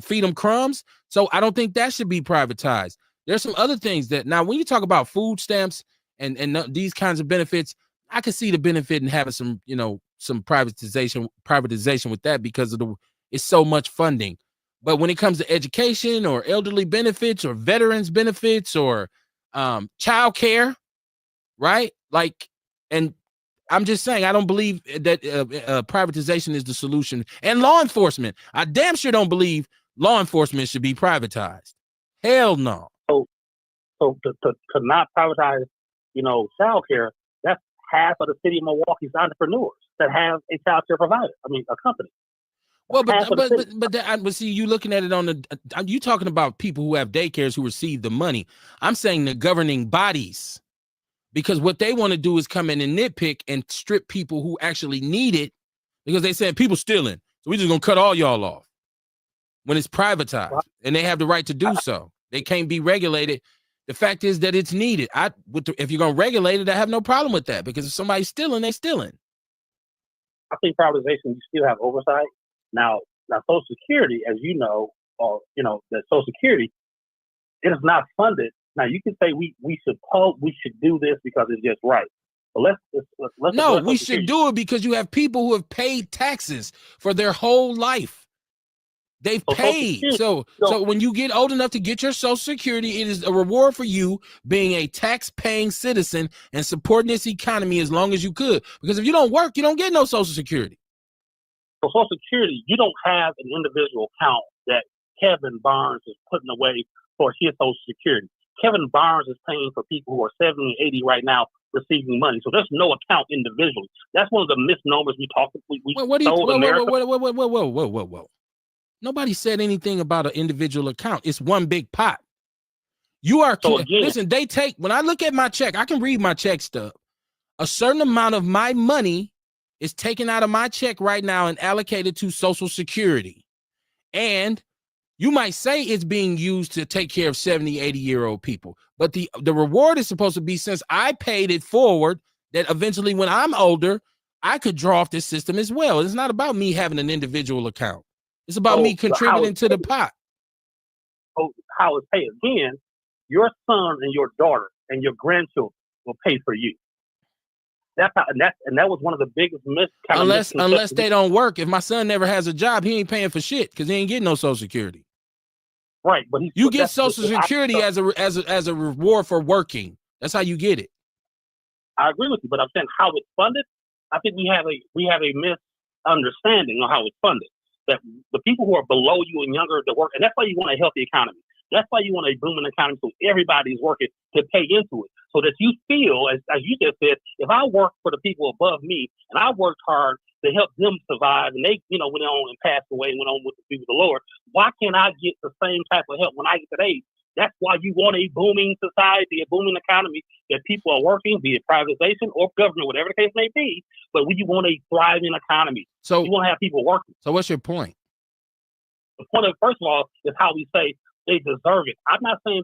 feed them crumbs. So I don't think that should be privatized. There's some other things that now when you talk about food stamps and these kinds of benefits, I can see the benefit in having some, you know, some privatization with that because of it's so much funding. But when it comes to education or elderly benefits or veterans benefits or child care, right? Like, and I'm just saying, I don't believe that privatization is the solution. And law enforcement, I damn sure don't believe law enforcement should be privatized. Hell no. So to not privatize, you know, child care, that's half of the city of Milwaukee's entrepreneurs that have a child care provider. I mean, a company. Well, but see, you looking at it on the, you talking about people who have daycares who receive the money. I'm saying the governing bodies, because what they want to do is come in and nitpick and strip people who actually need it, because they said people stealing, so we're just gonna cut all y'all off when it's privatized, and they have the right to do so. They can't be regulated. The fact is that it's needed. If you're gonna regulate it, I have no problem with that, because if somebody's stealing, they're stealing. I think privatization, you still have oversight. Now Social Security, as you know, or you know, that Social Security, it is not funded. Now you can say we should do this because it's just right. But let's no, we should do it because you have people who have paid taxes for their whole life. They've paid. So when you get old enough to get your Social Security, it is a reward for you being a tax-paying citizen and supporting this economy as long as you could. Because if you don't work, you don't get no Social Security. So Social Security, you don't have an individual account that Kevin Barnes is putting away for his Social Security. Kevin Barnes is paying for people who are 70 and 80 right now receiving money. So there's no account individually. That's one of the misnomers we talk. Whoa. Nobody said anything about an individual account. It's one big pot. You are listen, they take, when I look at my check, I can read my check stub. A certain amount of my money is taken out of my check right now and allocated to Social Security. And you might say it's being used to take care of 70, 80-year-old people. But the reward is supposed to be, since I paid it forward, that eventually when I'm older, I could draw off this system as well. It's not about me having an individual account. It's about me contributing to the pot. So how it's paid. Again, your son and your daughter and your grandchildren will pay for you. That's how, and that was one of the biggest unless they don't work. If my son never has a job, he ain't paying for shit because he ain't getting no Social Security. Right, but you get Social Security as a reward for working. That's how you get it. I agree with you, but I'm saying how it's funded. I think we have a misunderstanding on how it's funded. That the people who are below you and younger to work, and that's why you want a healthy economy. That's why you want a booming economy, so everybody's working to pay into it, so that you feel, as you just said, if I work for the people above me and I worked hard to help them survive, and they, you know, went on and passed away and went on with the people of the Lord, why can't I get the same type of help when I get to age? That's why you want a booming society, a booming economy, that people are working, be it privatization or government, whatever the case may be. But you want a thriving economy. So you want to have people working. So what's your point? The point of, first of all, is how we say they deserve it. I'm not saying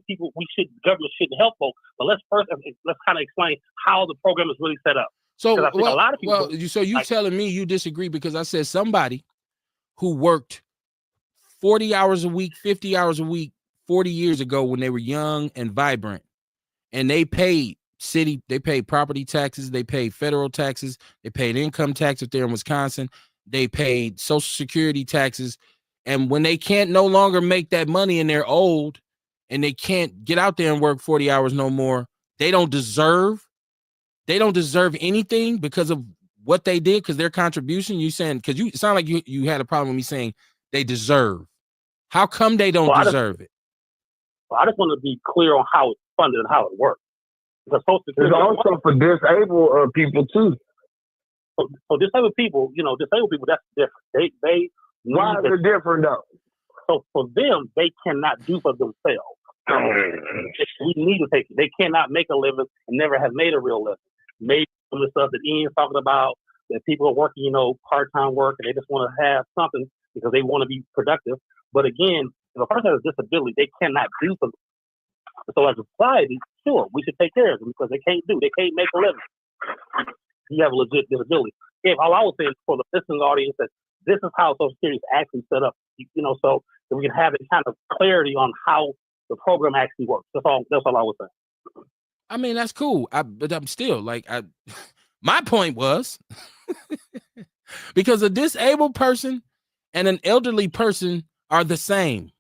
government shouldn't help folks, but let's kind of explain how the program is really set up. So a lot of people. So you telling me you disagree because I said somebody who worked 40 hours a week, 50 hours a week, 40 years ago when they were young and vibrant, and they paid property taxes, they paid federal taxes, they paid income tax if they're in Wisconsin, they paid Social Security taxes. And when they can't no longer make that money and they're old and they can't get out there and work 40 hours no more, they don't deserve anything because of what they did, because their contribution. You saying, because you sound like you had a problem with me saying they deserve. How come they don't deserve it? I just want to be clear on how it's funded and how it works. Because it's also for disabled people too. So disabled people, that's different. Why is it different though? So for them, they cannot do for themselves. We need to take it. They cannot make a living and never have made a real living. Maybe some of the stuff that Ian's talking about, that people are working, part-time work, and they just want to have something because they want to be productive. But again, if a person has a disability, they cannot do something. So as a society, sure, we should take care of them because they can't make a living. You have a legit disability. If all I was saying for the listening audience that this is how Social Security is actually set up. So that we can have it kind of clarity on how the program actually works. That's all I was saying. I mean, that's cool. But I'm still like, my point was because a disabled person and an elderly person are the same.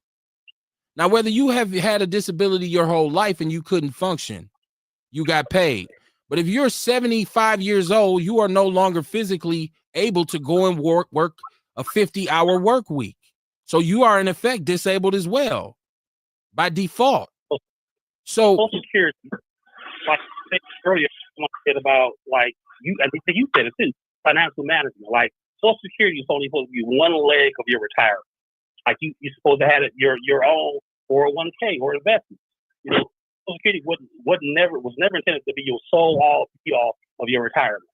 Now, whether you have had a disability your whole life and you couldn't function, you got paid. But if you're 75 years old, you are no longer physically able to go and work a 50-hour work week. So you are in effect disabled as well by default. So Social Security, like I said earlier, someone said about like I think you said it too, financial management. Like Social Security is only supposed to be one leg of your retirement. Like you're supposed to have it your own 401k or investment. Social Security was never intended to be your sole all of your retirement.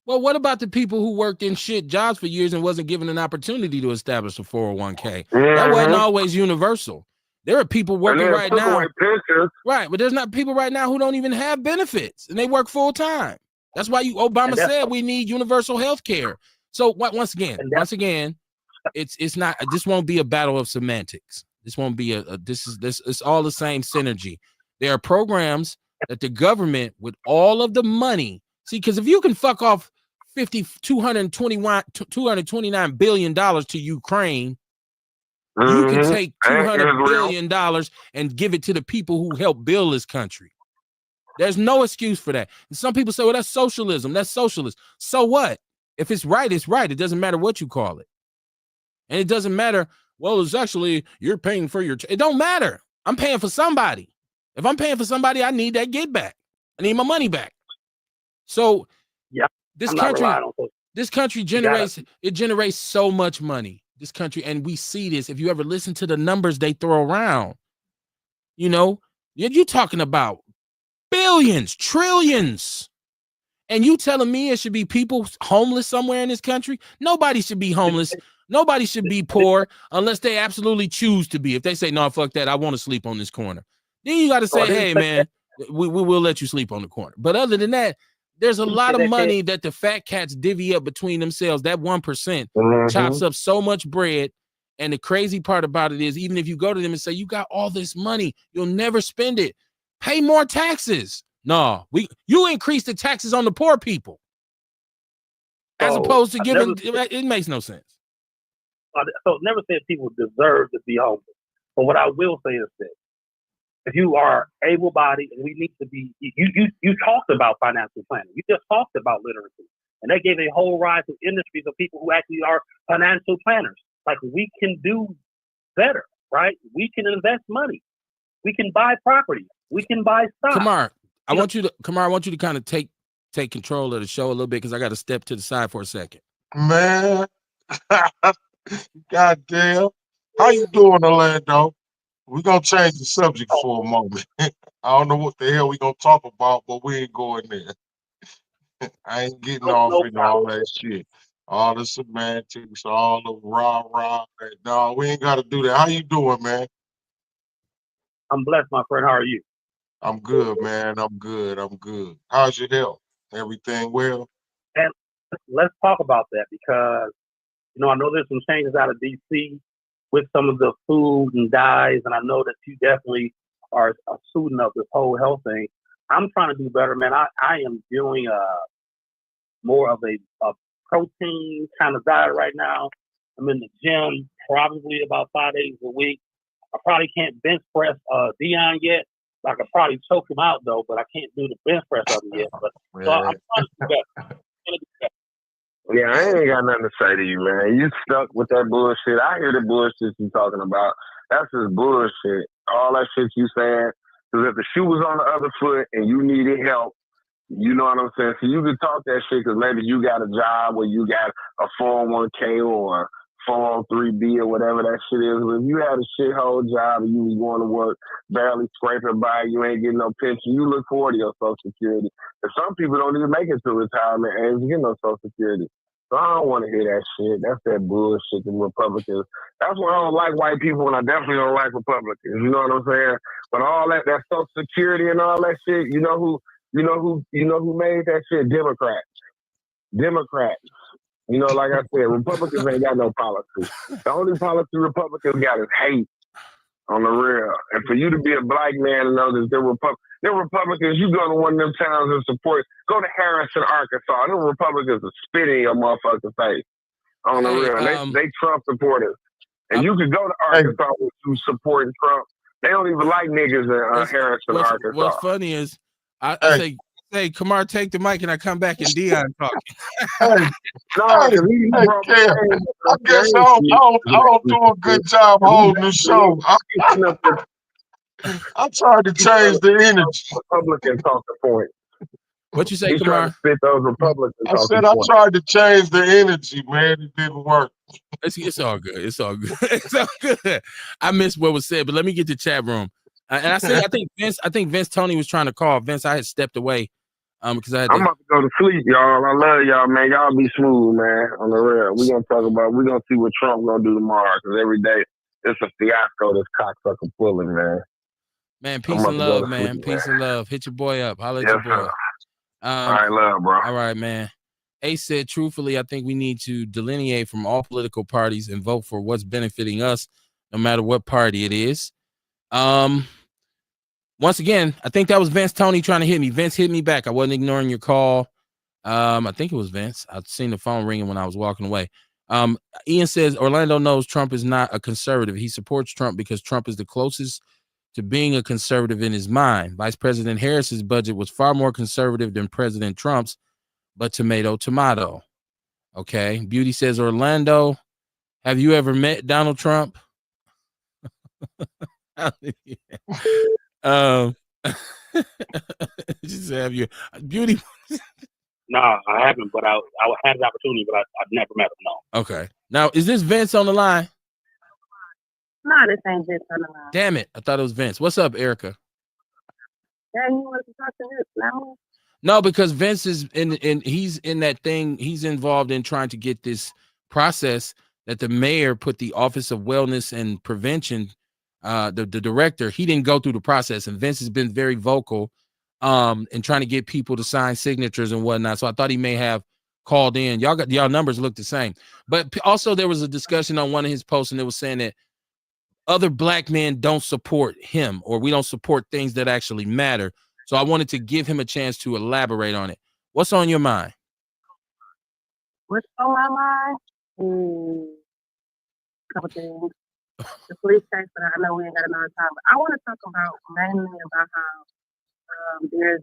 Well, what about the people who worked in shit jobs for years and wasn't given an opportunity to establish a 401k? That wasn't always universal. There are people working right now. Right, but there's not people right now who don't even have benefits and they work full time. That's why Obama said we need universal health care. So once again, it's not. This won't be a battle of semantics. This won't be this. It's all the same synergy. There are programs that the government, with all of the money, see, because if you can fuck off $229 billion to Ukraine, you can take $200 billion and give it to the people who helped build this country. There's no excuse for that. And some people say, well, that's socialism. That's socialist. So what? If it's right, it's right. It doesn't matter what you call it. And it doesn't matter, well, it's actually, you're paying for your, it don't matter. I'm paying for somebody. If I'm paying for somebody, I need that get back. I need my money back. So this country generates so much money. This country, and we see this. If you ever listen to the numbers they throw around, you're talking about billions, trillions. And you telling me it should be people homeless somewhere in this country? Nobody should be homeless. Nobody should be poor unless they absolutely choose to be. If they say, no, fuck that, I want to sleep on this corner. Then you got to say, hey, man, we will let you sleep on the corner. But other than that, there's a lot of money that the fat cats divvy up between themselves. That 1% chops up so much bread. And the crazy part about it is, even if you go to them and say, you got all this money, you'll never spend it. Pay more taxes. No, you increase the taxes on the poor people. As opposed to giving, it makes no sense. So never said people deserve to be homeless. But what I will say is this. If you are able-bodied, and we need to be, you talked about financial planning. You just talked about literacy. And that gave a whole rise of industries of people who actually are financial planners. Like, we can do better, right? We can invest money. We can buy property. We can buy stock. Kamar, I want you to kind of take control of the show a little bit because I got to step to the side for a second. Man, goddamn. How you doing, Orlando? We're going to change the subject for a moment. I don't know what the hell we're going to talk about, but we ain't going there. I ain't getting off in all that shit. All the semantics, all the rah-rah. No, we ain't got to do that. How you doing, man? I'm blessed, my friend. How are you? I'm good, man. I'm good. How's your health? Everything well? And let's talk about that because, I know there's some changes out of D.C. with some of the food and dyes, and I know that you definitely are a student of this whole health thing. I'm trying to do better, man. I am doing more of a protein kind of diet right now. I'm in the gym probably about 5 days a week. I probably can't bench press Dion yet. I could probably choke him out though, but I can't do the bench press of him yet. But so I'm trying to do better. Yeah, I ain't got nothing to say to you, man. You stuck with that bullshit. I hear the bullshit you talking about. That's just bullshit. All that shit you saying. Because if the shoe was on the other foot and you needed help, you know what I'm saying? So you can talk that shit because maybe you got a job where you got a 401k or 403b or whatever that shit is. But if you had a shithole job and you was going to work, barely scraping by, you ain't getting no pension, you look forward to your Social Security. And some people don't even make it to retirement age to get no Social Security. So I don't want to hear that shit. That's that bullshit, the Republicans. That's why I don't like white people, and I definitely don't like Republicans. You know what I'm saying? But all that Social Security and all that shit, you know who made that shit? Democrats. You know, like I said, Republicans ain't got no policy. The only policy Republicans got is hate on the real. And for you to be a black man and know that they're Republicans, you go to one of them towns and support. Go to Harrison, Arkansas. Them Republicans are spitting in your motherfucking face on the real. They Trump supporters. And you can go to Arkansas with you supporting Trump. They don't even like niggas in Harrison, Arkansas. What's funny is I say, Kamar, take the mic, and I come back and Dion talking. I guess I don't do a good job holding the show. I tried to change the energy. Republican talking point. What you say, Kamar? Fit those Republicans. I said I tried to change the energy, man. It didn't work. It's all good. It's all good. It's all good. I missed what was said, but let me get the chat room. And I said, I think Vince Tony was trying to call. Vince, I had stepped away because I'm about to go to sleep, y'all. I love y'all, man. Y'all be smooth, man. On the real, we're gonna see what Trump gonna do tomorrow. Because every day it's a fiasco. This cocksucker pulling, man. Man, peace and love, man. Peace and love. Hit your boy up. Holla at your boy up. All right, love, bro. All right, man. Ace said, truthfully, I think we need to delineate from all political parties and vote for what's benefiting us, no matter what party it is. Once again, I think that was Vince Tony trying to hit me. Vince hit me back. I wasn't ignoring your call. I think it was Vince. I'd seen the phone ringing when I was walking away. Ian says, Orlando knows Trump is not a conservative. He supports Trump because Trump is the closest to being a conservative in his mind. Vice President Harris's budget was far more conservative than President Trump's, but tomato. Okay. Beauty says, Orlando, have you ever met Donald Trump? Just have you, Beauty? No, I haven't, but I had the opportunity, but I've never met him. No. Okay. Now, is this Vince on the line? No, this ain't Vince on the line. Damn it. I thought it was Vince. What's up, Erica? Yeah, you want to talk to Vince now? No, because Vince is he's in that thing. He's involved in trying to get this process that the mayor put the Office of Wellness and Prevention, the director, he didn't go through the process. And Vince has been very vocal in trying to get people to sign signatures and whatnot. So I thought he may have called in. Y'all numbers look the same. But also there was a discussion on one of his posts, and it was saying that other black men don't support him, or we don't support things that actually matter. So I wanted to give him a chance to elaborate on it. What's on your mind? What's on my mind? A couple things. The police case, but I know we ain't got enough time. But I want to talk about mainly about how there's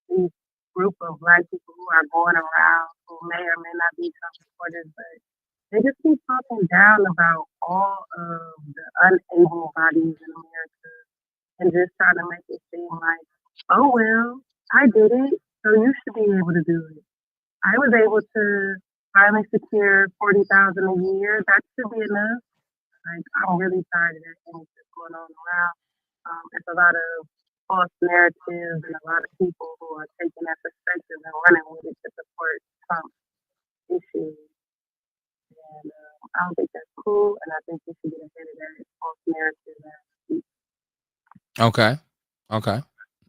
these group of black people who are going around who may or may not be Trump supporters, but they just keep talking down about all of the unable bodies in America and just trying to make it seem like, oh, well, I did it, so you should be able to do it. I was able to finally secure $40,000 a year. That should be enough. Like, I'm really tired of that thing that's going on around. It's a lot of false narratives and a lot of people who are taking that perspective and running with it to support Trump's issues. And I don't think that's cool, and I think we should get ahead of that false narrative. Okay. Okay.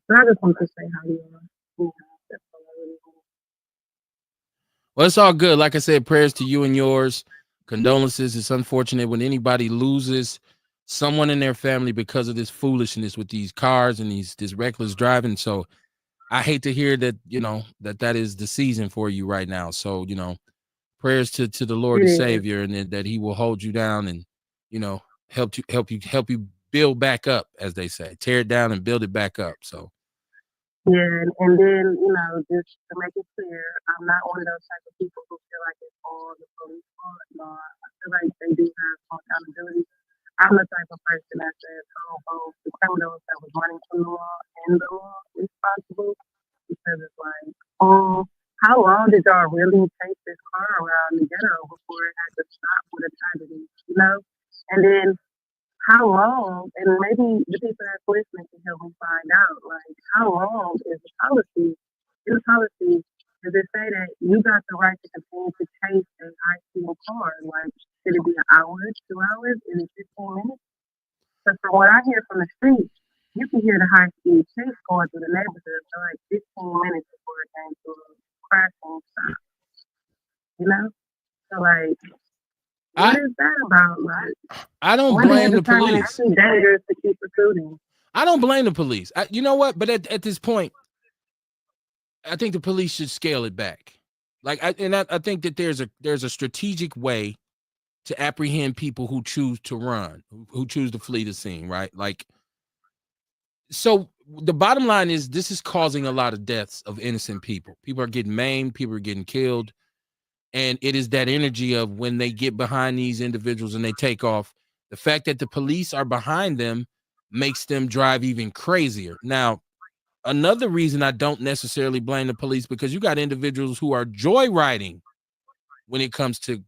But I just want to say how you are. You know, that's all I really want. Well, it's all good. Like I said, prayers to you and yours. Condolences. It's unfortunate when anybody loses someone in their family because of this foolishness with these cars and this reckless driving. So I hate to hear that, you know, that is the season for you right now. So, you know, prayers to the Lord and Savior, and that he will hold you down and, you know, help you build back up, as they say. Tear it down and build it back up. So yeah, and then, you know, just to make it clear, I'm not one of those type of people who feel like it's all the police fault. No, I feel like they do have some accountability. I'm the type of person that says, oh, both the criminals that was running from the law and the law responsible, because it's like, how long did y'all really take this car around the ghetto before it had to stop with a tragedy, you know? And then how long, and maybe the people that's listening can help me find out, like, how long is the policy? In the policy, does it say that you got the right to continue to chase a high-speed car? Like, should it be an hour, 2 hours? Is it 15 minutes? Because from what I hear from the street, you can hear the high-speed chase going through the neighborhood for like 15 minutes before it came to a crashing stop. You know? So like, what is that about? Like, I don't blame the police. It's too dangerous to keep recruiting. I don't blame the police. You know what? But at this point, I think the police should scale it back. Like, I think that there's a strategic way to apprehend people who choose to run, who choose to flee the scene, right? Like, so the bottom line is this is causing a lot of deaths of innocent people. People are getting maimed, people are getting killed. And it is that energy of when they get behind these individuals and they take off, the fact that the police are behind them makes them drive even crazier. Now, another reason I don't necessarily blame the police, because you got individuals who are joyriding when it comes to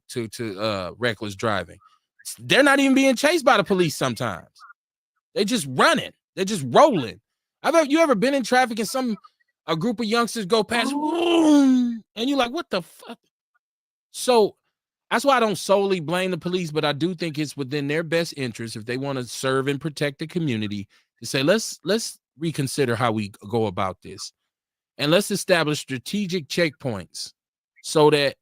reckless driving. They're not even being chased by the police sometimes. They're just running. They're just rolling. You ever been in traffic and a group of youngsters go past, and you're like, what the fuck? So that's why I don't solely blame the police, but I do think it's within their best interest, if they want to serve and protect the community, to say, let's reconsider how we go about this. And let's establish strategic checkpoints so that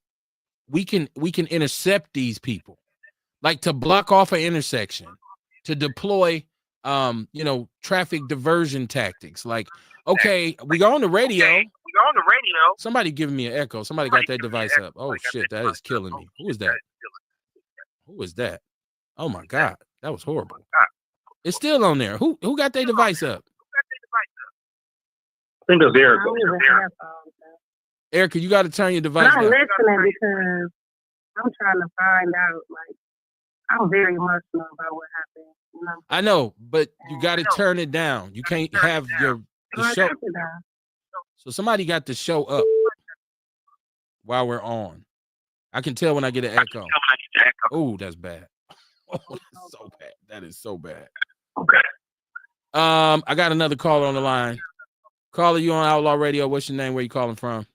we can intercept these people, like to block off an intersection, to deploy traffic diversion tactics. Like, okay, we go on the radio. Somebody giving me an echo. Somebody got that device up. Oh shit, that is killing me. Who is that? Who is that? Oh my God, that was horrible. It's still on there. Who got their device up? I think it's Erica. Erica, you got to turn your device I'm down. listening because I'm trying to find out. Like, I'm very emotional about what happened. You know? I know, but you got to turn it down. You can't have the show. So somebody got the show up while we're on. I can tell when I get an echo. Oh, that's bad. Oh, that's so bad. That is so bad. Okay. I got another caller on the line. Caller, you on Outlaw Radio? What's your name? Where you calling from?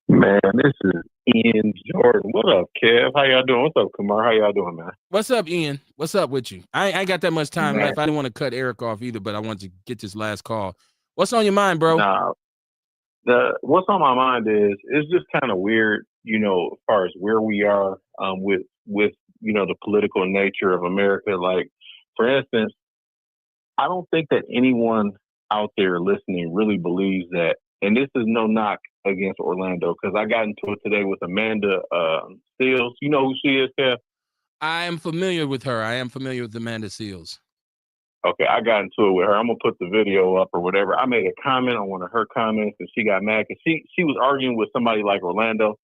Man, this is Ian Jordan. What up, Kev? How y'all doing? What's up, Kamar? How y'all doing, man? What's up, Ian? What's up with you? I ain't got that much time left. I didn't want to cut Eric off either, but I wanted to get this last call. What's on your mind, bro? Nah, what's on my mind is it's just kind of weird, as far as where we are with the political nature of America. Like, for instance, I don't think that anyone out there listening really believes that, and this is no knock against Orlando, because I got into it today with Amanda Seals. You know who she is, Kev? I am familiar with her. I am familiar with Amanda Seals. Okay, I got into it with her. I'm going to put the video up or whatever. I made a comment on one of her comments, and she got mad because she was arguing with somebody like Orlando,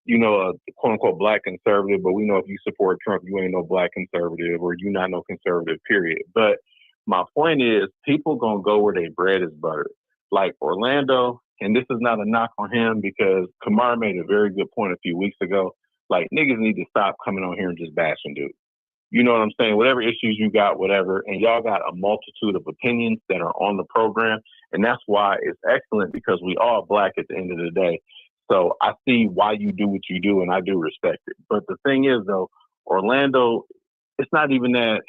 a quote-unquote black conservative, but we know if you support Trump, you ain't no black conservative, or you not no conservative, period. But my point is, people going to go where their bread is buttered. Like Orlando, and this is not a knock on him, because Kamar made a very good point a few weeks ago. Like, niggas need to stop coming on here and just bashing dudes. You know what I'm saying? Whatever issues you got, whatever, and y'all got a multitude of opinions that are on the program, and that's why it's excellent, because we all black at the end of the day. So I see why you do what you do, and I do respect it. But the thing is, though, Orlando, it's not even that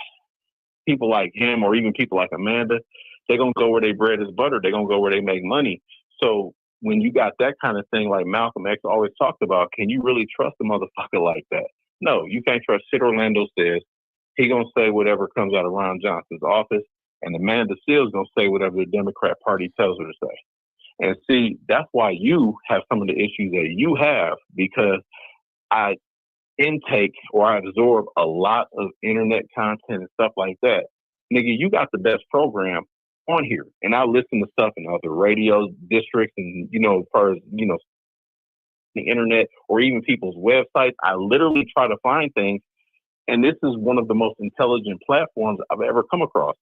people like him or even people like Amanda, they're going to go where their bread is buttered. They're going to go where they make money. So when you got that kind of thing, like Malcolm X always talked about, can you really trust a motherfucker like that? No, you can't trust shit Orlando says. He going to say whatever comes out of Ron Johnson's office, and Amanda Seals going to say whatever the Democrat Party tells her to say. And see, that's why you have some of the issues that you have, because I intake or I absorb a lot of internet content and stuff like that. Nigga, you got the best program on here. And I listen to stuff in other radio districts and, as far as, the internet or even people's websites. I literally try to find things. And this is one of the most intelligent platforms I've ever come across.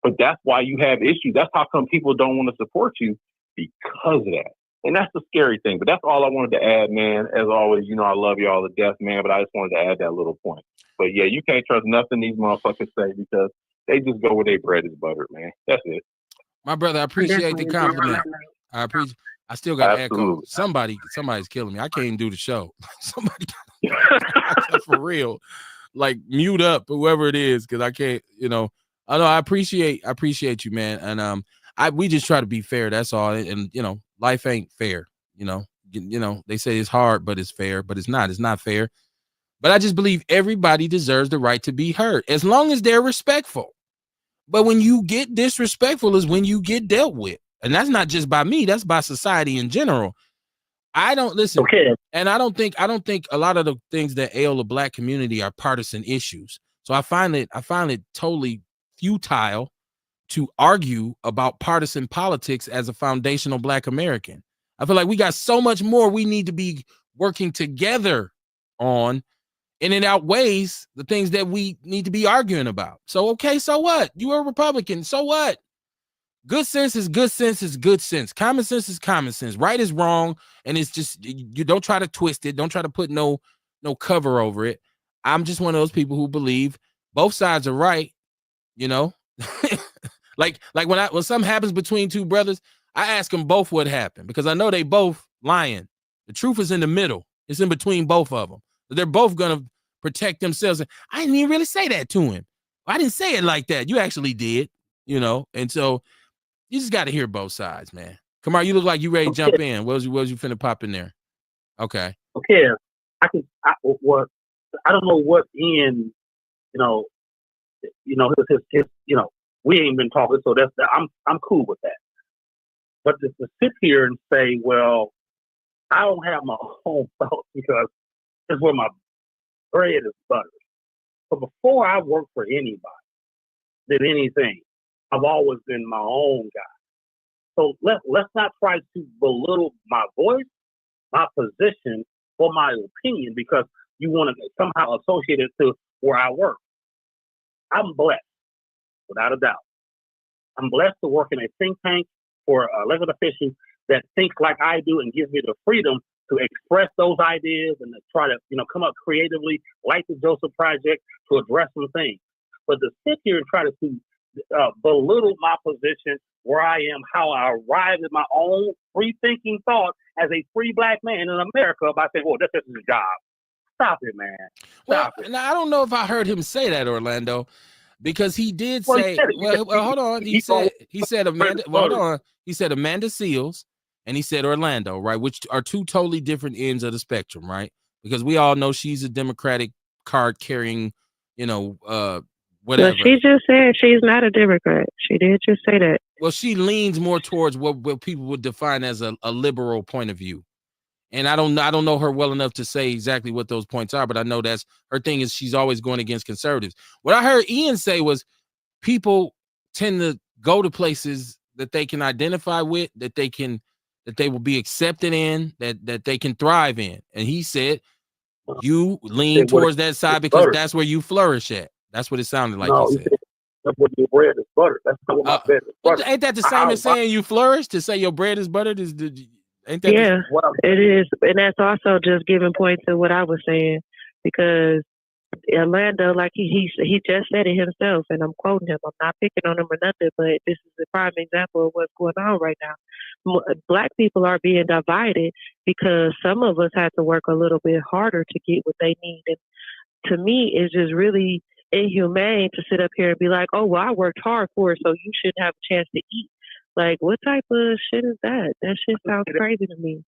But that's why you have issues. That's how come people don't want to support you, because of that. And that's the scary thing. But that's all I wanted to add, man. As always, I love you all to death, man. But I just wanted to add that little point. But yeah, you can't trust nothing these motherfuckers say, because they just go where their bread is buttered, man. That's it. My brother, I appreciate the compliment. I still got echo. Somebody's killing me. I can't even do the show. Somebody for real. Like, mute up whoever it is, because I can't, I know I appreciate you, man. And we just try to be fair, that's all. And life ain't fair, they say it's hard, but it's fair, but it's not fair. But I just believe everybody deserves the right to be heard as long as they're respectful. But when you get disrespectful is when you get dealt with. And that's not just by me, that's by society in general. I don't listen. Okay. And I don't think a lot of the things that ail the black community are partisan issues. So I find it totally futile to argue about partisan politics as a foundational black American. I feel like we got so much more we need to be working together on, and it outweighs the things that we need to be arguing about. So, okay, so what? You are a Republican. So what? Good sense is good sense is good sense. Common sense is common sense. Right is wrong. And it's just, you don't try to twist it. Don't try to put no cover over it. I'm just one of those people who believe both sides are right, you know? like when something happens between two brothers, I ask them both what happened because I know they both lying. The truth is in the middle. It's in between both of them. They're both going to protect themselves. I didn't even really say that to him. I didn't say it like that. You actually did, you know? And so you just got to hear both sides, man. Kamar, you look like you ready to jump in. What was you finna pop in there? Okay. Okay. I don't know what Ian, his we ain't been talking, so I'm cool with that. But to sit here and say, well, I don't have my own thoughts because it's where my bread is buttered. But before I worked for anybody, did anything, I've always been my own guy. So let's not try to belittle my voice, my position, or my opinion because you want to somehow associate it to where I work. I'm blessed, without a doubt. I'm blessed to work in a think tank for elected officials that thinks like I do and gives me the freedom to express those ideas and to try to, come up creatively, like the Joseph Project, to address some things. But to sit here and try to belittle my position, where I am, how I arrived at my own free-thinking thought as a free black man in America by saying, well, that's just his job. Stop it, man. Stop it. Now, I don't know if I heard him say that, Orlando, because he did say, well, hold on. He said Amanda, hold on. He said Amanda Seals and he said Orlando, right? Which are two totally different ends of the spectrum, right? Because we all know she's a Democratic card carrying, whatever. But she just said she's not a Democrat. She did just say that. Well, she leans more towards what people would define as a liberal point of view. And I don't know her well enough to say exactly what those points are, but I know that's her thing is she's always going against conservatives. What I heard Ian say was people tend to go to places that they can identify with, that they will be accepted in, that they can thrive in. And he said you lean towards that side because that's where you flourish at. That's what it sounded like. No, he said. That's what your bread is buttered. That's not what my bread is buttered. Ain't that the same as saying you flourish? To say your bread is buttered ain't that? Yeah, it is, and that's also just giving point to what I was saying because Orlando, like he just said it himself, and I'm quoting him. I'm not picking on him or nothing, but this is a prime example of what's going on right now. Black people are being divided because some of us had to work a little bit harder to get what they need, and to me, it's just really inhumane to sit up here and be like, oh, well, I worked hard for it, so you shouldn't have a chance to eat. Like, what type of shit is that? That shit sounds crazy to me.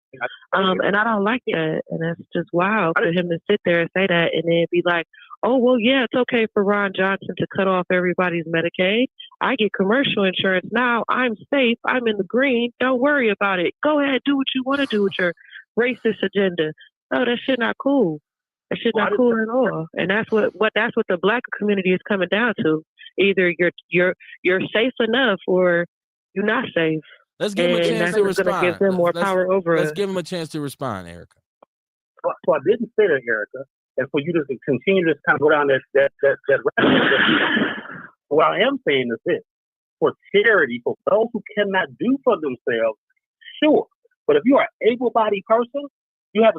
And I don't like that. And that's just wild for him to sit there and say that and then be like, oh, well, yeah, it's okay for Ron Johnson to cut off everybody's Medicaid. I get commercial insurance now. I'm safe. I'm in the green. Don't worry about it. Go ahead, do what you want to do with your racist agenda. No, that shit not cool. That shit not cool at all. And that's what the black community is coming down to. Either you're safe enough or you're not safe. Let's give him a chance to respond. Give them more power over us. Let's give him a chance to respond, Erica. So I didn't say that, Erica, and for you to continue to kind of go down that rabbit. What I am saying is this: for charity, for those who cannot do for themselves, sure. But if you are an able-bodied person, we got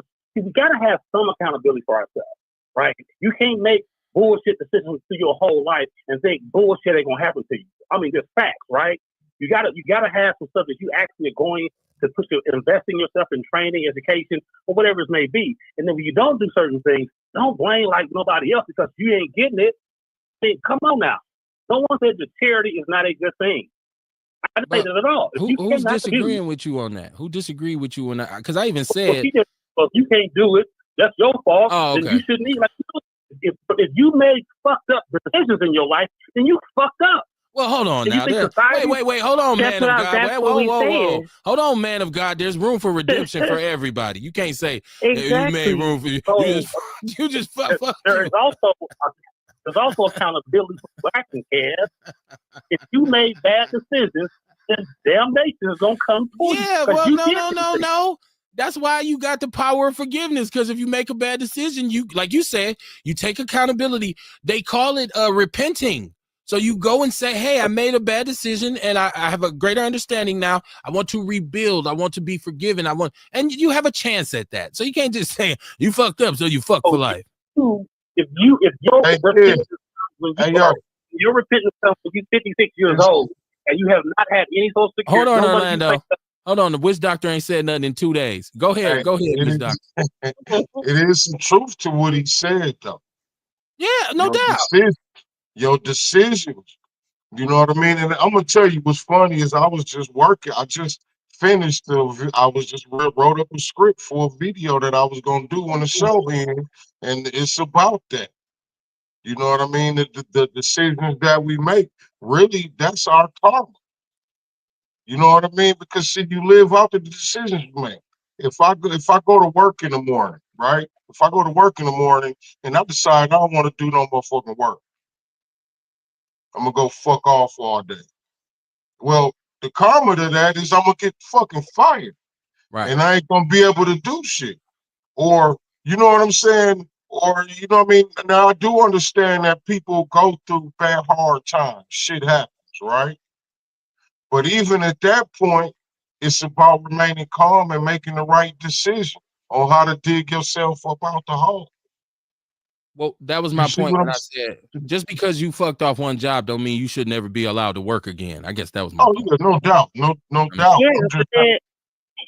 to have some accountability for ourselves, right? You can't make bullshit decisions through your whole life and think bullshit ain't gonna happen to you. I mean, there's facts, right? You gotta have some stuff that you actually are going to invest in yourself in training, education, or whatever it may be. And then when you don't do certain things, don't blame like nobody else because you ain't getting it. I mean, come on now. No one said that charity is not a good thing. I didn't say that at all. Who's disagreeing with you on that? Who disagreed with you on that? Because I even said, if you can't do it, That's your fault. Oh, Then okay. you shouldn't eat. Like, if you made fucked up decisions in your life, then you fucked up. Well, hold on And you now. think society? Wait. Hold on, That's man of what God. that's Wait, what we whoa. said. Hold on, man of God. There's room for redemption for everybody. You can't say you made Exactly. room for you. So You just fuck there you. is also there's also accountability for black and Kev. If you made bad decisions, then damnation is gonna come for you. Yeah, 'Cause well, you did these things. no. That's why you got the power of forgiveness. Because if you make a bad decision, you, like you said, you take accountability. They call it repenting. So you go and say, hey, I made a bad decision and I have a greater understanding now. I want to rebuild. I want to be forgiven. And you have a chance at that. So you can't just say you fucked up, so you fuck for life. If your Hey, repentance when hey, you yo, your repentance comes when you're 56 years old and you have not had any social Hold security, on, nobody Orlando. Hold on. The witch doctor ain't said nothing in 2 days. Go ahead, hey, witch doctor. it is some truth to what he said, though. Yeah, no doubt. Your decisions. You know what I mean? And I'm gonna tell you what's funny is I was just working. I just finished I was just wrote up a script for a video that I was gonna do on the show end, and it's about that. You know what I mean? The decisions that we make, really, that's our karma. You know what I mean? Because see, you live out the decisions you make. If I go to work in the morning, right? If I go to work in the morning and I decide I don't want to do no more fucking work, I'm gonna go fuck off all day. Well, the karma to that is I'm gonna get fucking fired, Right. and I ain't gonna be able to do shit. Or you know what I'm saying? Or you know what I mean? Now I do understand that people go through bad hard times. Shit happens, right? But even at that point, it's about remaining calm and making the right decision on how to dig yourself up out the hole. Well, that was You my see point what when I'm I saying? said just because you fucked off one job don't mean you should never be allowed to work again. I guess that was my Oh point. yeah, no doubt, no doubt. Yeah, I'm but just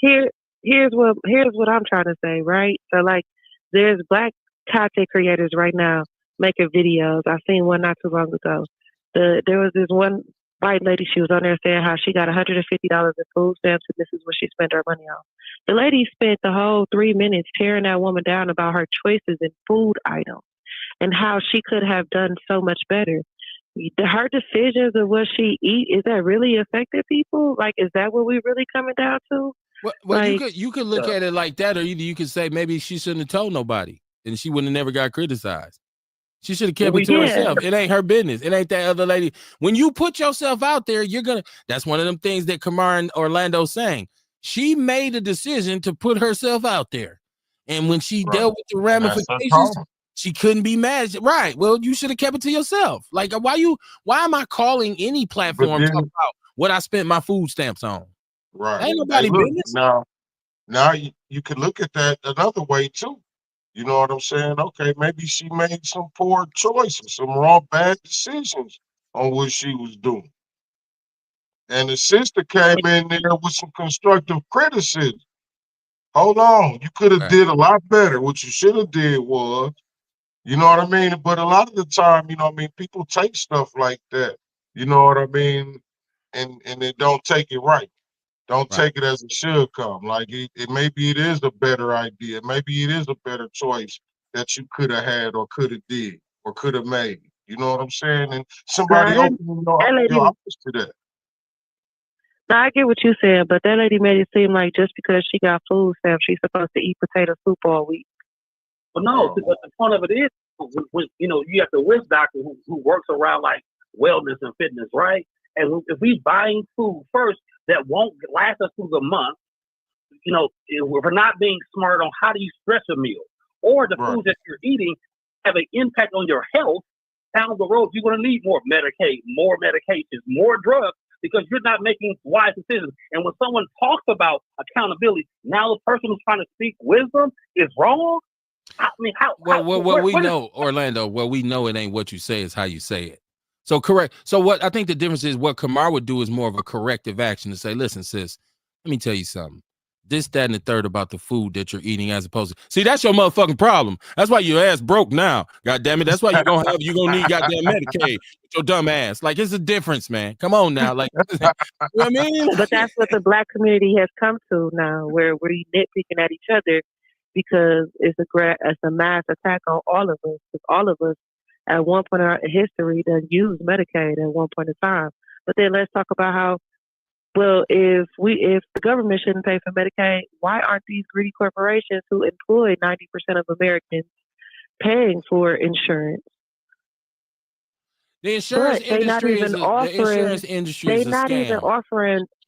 then here's what I'm trying to say, right? So like there's black content creators right now making videos. I seen one not too long ago. There was this one white lady, she was on there saying how she got $150 in food stamps and this is what she spent her money on. The lady spent the whole 3 minutes tearing that woman down about her choices in food items and how she could have done so much better. Her decisions of what she eat, is that really affecting people? Like, is that what we really coming down to? Well, Like, you could look at it like that, or either you could say maybe she shouldn't have told nobody and she wouldn't have never got criticized. She should have kept it to herself. It ain't her business. It ain't that other lady. When you put yourself out there, that's one of them things that Kamar and Orlando saying. She made a decision to put herself out there. And when she dealt with the ramifications, she couldn't be mad. Right. Well, you should have kept it to yourself. Like, why am I calling any platform talking about what I spent my food stamps on? right. Ain't nobody business. Now you could look at that another way too. You know what I'm saying? Okay, maybe she made some poor choices, some wrong, bad decisions on what she was doing. And the sister came in there with some constructive criticism. Hold on, you could have did a lot better. What you should have did was, you know what I mean? But a lot of the time, you know what I mean, people take stuff like that, you know what I mean, and they don't take it right. Don't take it as it should come. Like maybe it is a better idea. Maybe it is a better choice that you could have had or could have did or could have made. You know what I'm saying? And somebody open your eyes to that. Now I get what you said, but that lady made it seem like just because she got food stamps, she's supposed to eat potato soup all week. Well, no, but the point of it is, when, you know, you have the witch doctor who works around like wellness and fitness, right? And if we buying food first that won't last us through the month, you know, if we're not being smart on how do you stretch a meal, or the foods that you're eating have an impact on your health, down the road, you're going to need more medications, more drugs, because you're not making wise decisions. And when someone talks about accountability, now the person who's trying to speak wisdom is wrong. I mean, we know, Orlando, we know it ain't what you say, it's how you say it. So correct. So what I think the difference is what Kamar would do is more of a corrective action to say, listen, sis, let me tell you something. This, that, and the third about the food that you're eating as opposed to, see, that's your motherfucking problem. That's why your ass broke now. God damn it. That's why you're gonna need goddamn Medicaid with your dumb ass. Like, it's a difference, man. Come on now. Like, you know what I mean? But that's what the black community has come to now, where we're nitpicking at each other because it's a mass attack on all of us. Because all of us, at one point in our history, done used Medicaid at one point in time. But then let's talk about how, well, if the government shouldn't pay for Medicaid, why aren't these greedy corporations who employ 90% of Americans paying for insurance? The insurance industry is offering. the insurance industry is a scam.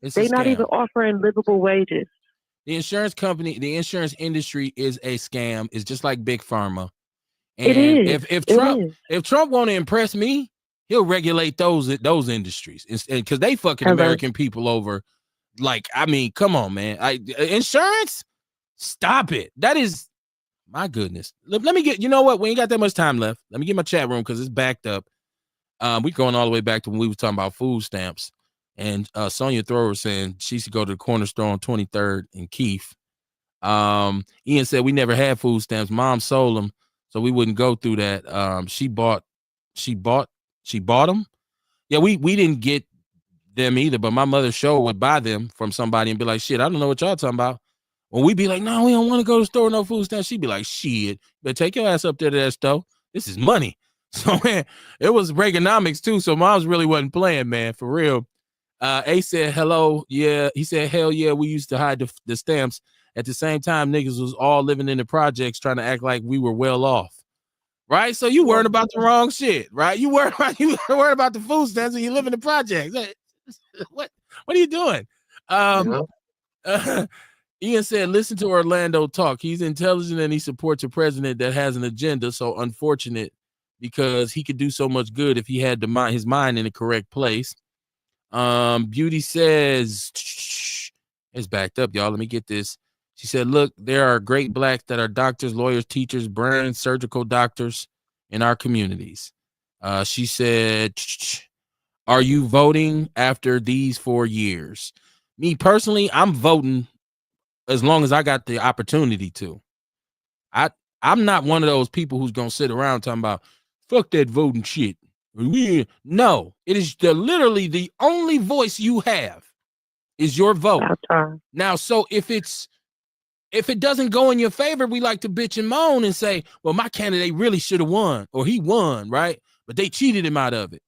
They're not even offering livable wages. The insurance company, the insurance industry is a scam. It's just like Big Pharma. And it is. If Trump want to impress me, he'll regulate those industries, because they fucking American people over. Like, I mean, come on, man. Insurance, stop it. That is, my goodness. Let me get. You know what? We ain't got that much time left. Let me get my chat room because it's backed up. We're going all the way back to when we were talking about food stamps. And Sonia Thrower saying she should go to the corner store on 23rd in Keith. Ian said we never had food stamps. Mom sold them, so we wouldn't go through that. She bought them. Yeah, we didn't get them either, but my mother sure would buy them from somebody and be like, shit, I don't know what y'all talking about. When we be like, no, we don't want to go to the store, no food stamps, she'd be like, shit, but take your ass up there to that store. This is money. So, man, it was Reaganomics too. So moms really wasn't playing, man, for real. A said, hello. Yeah. He said, hell yeah, we used to hide the stamps. At the same time, niggas was all living in the projects trying to act like we were well off. Right? So you worried about the wrong shit, right? You worried about the food stamps and you live in the projects. What are you doing? Ian said, listen to Orlando talk. He's intelligent and he supports a president that has an agenda. So unfortunate, because he could do so much good if he had his mind in the correct place. Beauty says, it's backed up, y'all. Let me get this. She said, look, there are great blacks that are doctors, lawyers, teachers, brain surgical doctors in our communities. She said, are you voting after these 4 years? Me personally, I'm voting as long as I got the opportunity to. I'm not one of those people who's going to sit around talking about, fuck that voting shit. No, it is literally the only voice you have is your vote. Now, so if it doesn't go in your favor, we like to bitch and moan and say, well, my candidate really should have won, or he won, right? But they cheated him out of it.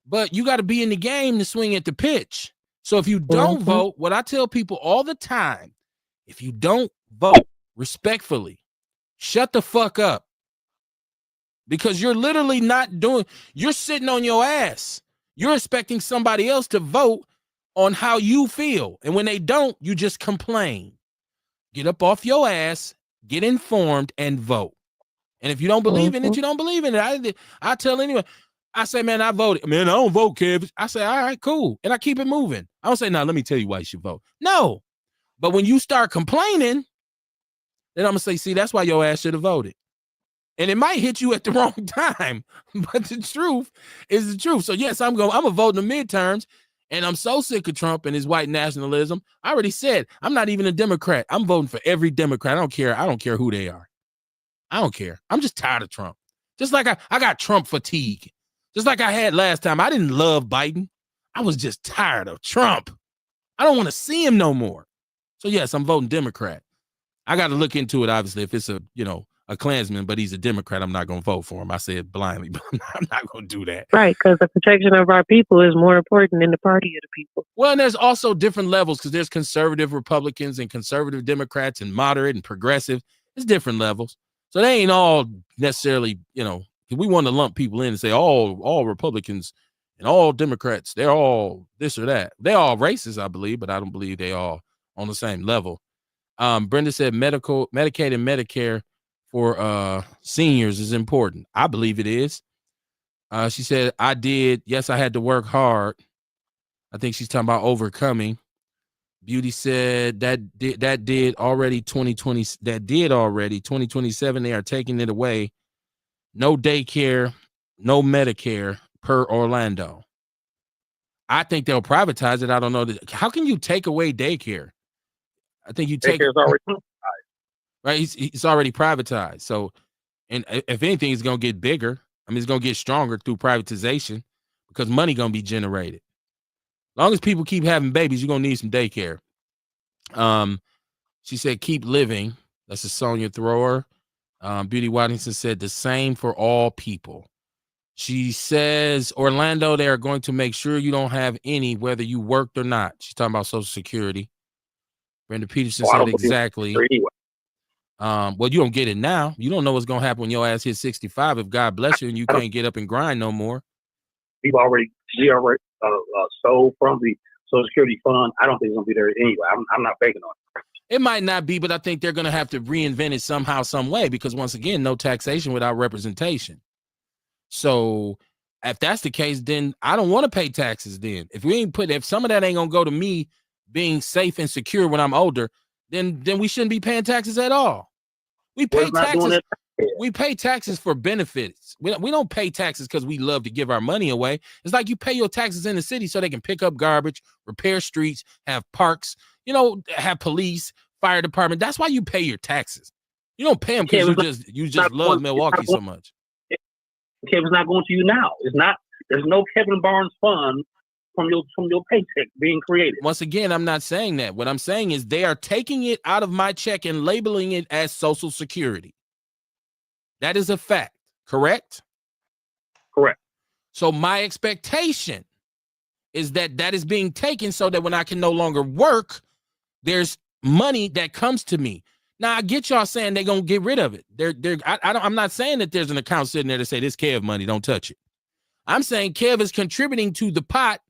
But you got to be in the game to swing at the pitch. So if you don't vote, what I tell people all the time, if you don't vote respectfully, shut the fuck up. Because you're literally you're sitting on your ass. You're expecting somebody else to vote on how you feel. And when they don't, you just complain. Get up off your ass, get informed, and vote. And if you don't believe in it, you don't believe in it. I tell anyone, I say, man, I voted. Man, I don't vote, Kev. I say, all right, cool. And I keep it moving. I don't say, no, let me tell you why you should vote. No. But when you start complaining, then I'm going to say, see, that's why your ass should have voted. And it might hit you at the wrong time, but the truth is the truth. So yes, I'm going to vote in the midterms, and I'm so sick of Trump and his white nationalism. I already said I'm not even a Democrat. I'm voting for every Democrat. I don't care who they are. I don't care. I'm just tired of Trump. Just like I got Trump fatigue. Just like I had last time. I didn't love Biden. I was just tired of Trump. I don't want to see him no more. So yes, I'm voting Democrat. I got to look into it, obviously, if it's a Klansman, but he's a Democrat, I'm not going to vote for him. I say it blindly, but I'm not going to do that. Right, because the protection of our people is more important than the party of the people. Well, and there's also different levels, because there's conservative Republicans and conservative Democrats and moderate and progressive. There's different levels. So they ain't all necessarily, we want to lump people in and say all Republicans and all Democrats, they're all this or that. They're all racist, I believe, but I don't believe they all on the same level. Brenda said Medicaid and Medicare for seniors is important. I believe it is. She said, I did. Yes, I had to work hard. I think she's talking about overcoming. Beauty said that did already 2020. That did already 2027. They are taking it away. No daycare, no Medicare per Orlando. I think they'll privatize it. I don't know. How can you take away daycare? I think you take Daycare's already right. It's already privatized. So, and if anything, it's going to get bigger. I mean, it's going to get stronger through privatization because money going to be generated. As long as people keep having babies, you're going to need some daycare. She said, keep living. That's a Sonia Thrower. Beauty Waddington said the same for all people. She says, Orlando, they are going to make sure you don't have any, whether you worked or not. She's talking about Social Security. Brenda Peterson said exactly. Anyway. Well, you don't get it now. You don't know what's going to happen when your ass hits 65 if God bless you and you can't get up and grind no more. We already stole from the Social Security fund. I don't think it's going to be there anyway. I'm not banking on it. It might not be, but I think they're going to have to reinvent it somehow, some way, because once again, no taxation without representation. So if that's the case, then I don't want to pay taxes. Then if some of that ain't going to go to me being safe and secure when I'm older, then we shouldn't be paying taxes at all. We pay taxes. We pay taxes for benefits. We don't pay taxes because we love to give our money away. It's like you pay your taxes in the city so they can pick up garbage, repair streets, have parks, have police, fire department. That's why you pay your taxes. You don't pay them because you just love Milwaukee so much. Kevin's not going to you now. There's no Kevin Barnes fund from your paycheck being created. Once again, I'm not saying that. What I'm saying is they are taking it out of my check and labeling it as Social Security. That is a fact, correct? Correct. So my expectation is that is being taken so that when I can no longer work, there's money that comes to me. Now I get y'all saying they're gonna get rid of it. I'm not saying that there's an account sitting there to say this Kev money, don't touch it. I'm saying Kev is contributing to the pot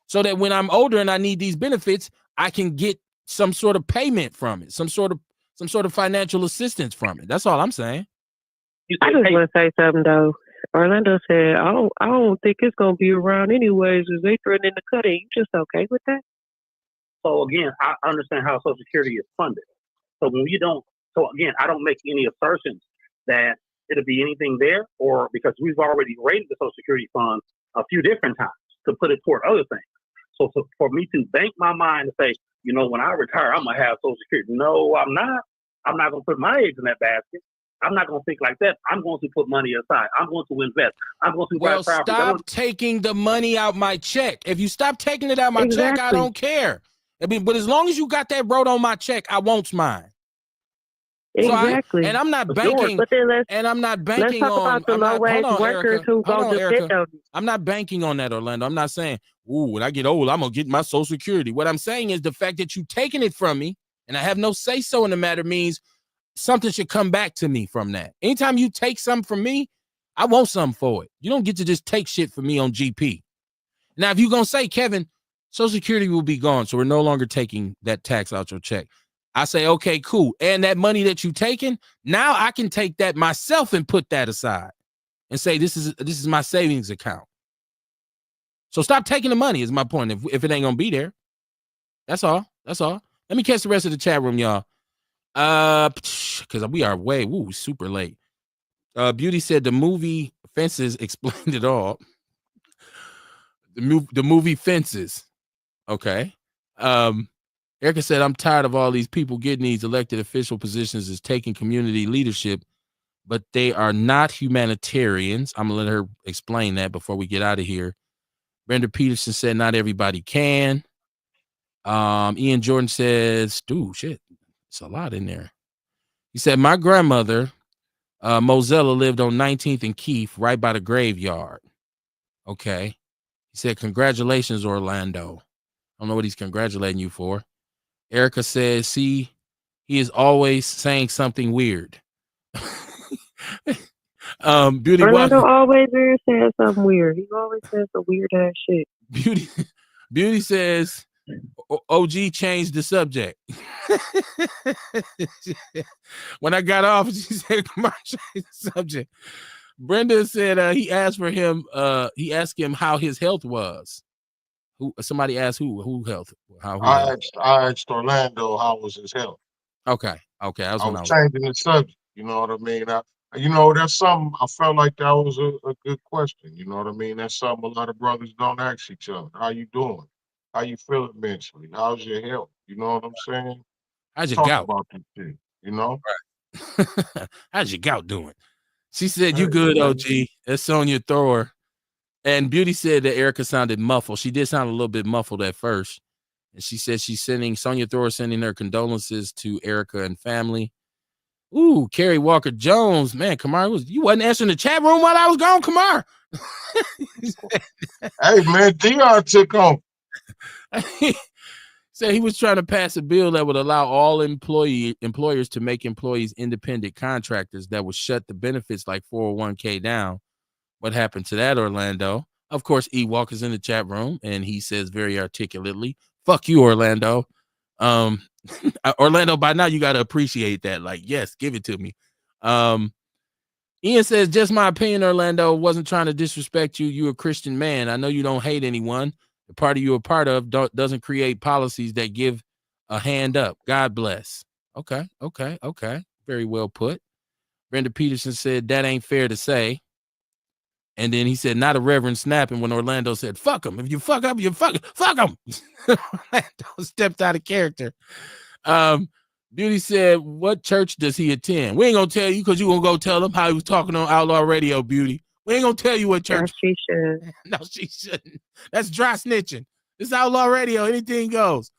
so that when I'm older and I need these benefits, I can get some sort of payment from it, some sort of financial assistance from it. That's all I'm saying. I just want to say something though. Orlando said, I don't think it's gonna be around anyways. Is they threatening to cut it? You just okay with that? So again, I understand how Social Security is funded. So I don't make any assertions that it'll be anything there, or because we've already raised the Social Security fund a few different times to put it toward other things. So for me to bank my mind and say, when I retire, I'm gonna have Social Security. No, I'm not. I'm not gonna put my eggs in that basket. I'm not going to think like that. I'm going to put money aside. I'm going to invest. I'm going to buy property. Stop taking the money out my check. If you stop taking it out my check, I don't care. But as long as you got that wrote on my check, I want mine. Exactly. And I'm not banking. Let's talk about the low-wage workers who go depend on you. I'm not banking on that, Orlando. I'm not saying, when I get old, I'm going to get my Social Security. What I'm saying is the fact that you taking it from me and I have no say-so in the matter means something should come back to me from that. Anytime you take something from me, I want something for it. You don't get to just take shit from me on GP. Now, if you're going to say, Kevin, Social Security will be gone, so we're no longer taking that tax out your check. I say, okay, cool. And that money that you taking, now I can take that myself and put that aside and say, this is my savings account. So stop taking the money is my point. If it ain't going to be there, that's all. Let me catch the rest of the chat room, y'all. Because we are super late. Beauty said the movie Fences explained it all. The movie Fences. Okay. Erica said, I'm tired of all these people getting these elected official positions as taking community leadership, but they are not humanitarians. I'm gonna let her explain that before we get out of here. Brenda Peterson said, not everybody can. Ian Jordan says, dude, shit. It's a lot in there. He said, my grandmother, Mozella, lived on 19th and Keith, right by the graveyard. Okay. He said, congratulations, Orlando. I don't know what he's congratulating you for. Erica says, see, he is always saying something weird. Beauty Orlando always says something weird. He always says some weird ass shit. Beauty says, OG changed the subject. When I got off, she said, come on, change the subject. Brenda said he asked him how his health was. Somebody asked who health? I asked Orlando how was his health. Okay. I was changing the subject. You know what I mean? That's something I felt like that was a good question. You know what I mean? That's something a lot of brothers don't ask each other. How you doing? How you feeling mentally? How's your health? You know what I'm saying? How's your Talk gout? about this shit, Right. How's your gout doing? She said, you good, OG. That's Sonia Thrower. And Beauty said that Erica sounded muffled. She did sound a little bit muffled at first. And she said Sonia Thrower sending her condolences to Erica and family. Ooh, Kerry Walker Jones, man, Kamar, you wasn't answering the chat room while I was gone, Kamar. Hey man, Dion took off. Said he was trying to pass a bill that would allow all employers to make employees independent contractors that would shut the benefits like 401k down. What happened to that, Orlando? Of course, E Walker's in the chat room, and he says very articulately, "Fuck you, Orlando." Orlando, by now you got to appreciate that. Like, yes, give it to me. Ian says, just my opinion, Orlando. Wasn't trying to disrespect you. You a Christian man. I know you don't hate anyone. The party you're a part of doesn't create policies that give a hand up. God bless. Okay. Very well put. Brenda Peterson said, that ain't fair to say. And then he said, not a reverend snapping when Orlando said, fuck him. If you fuck up, you fuck him. Orlando stepped out of character. Beauty said, what church does he attend? We ain't going to tell you because you're going to go tell him how he was talking on Outlaw Radio, Beauty. We ain't going to tell you what church. Yeah, she should. No, she shouldn't. That's dry snitching. This Outlaw Radio, anything goes.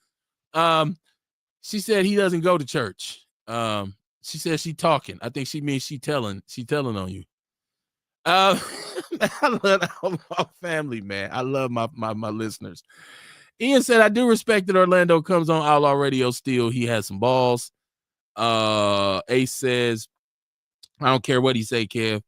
She said he doesn't go to church. She said she talking. I think she means she telling on you. I love the Outlaw family, man. I love my listeners. Ian said, I do respect that Orlando comes on Outlaw Radio still. He has some balls. Ace says, I don't care what he say, Kev.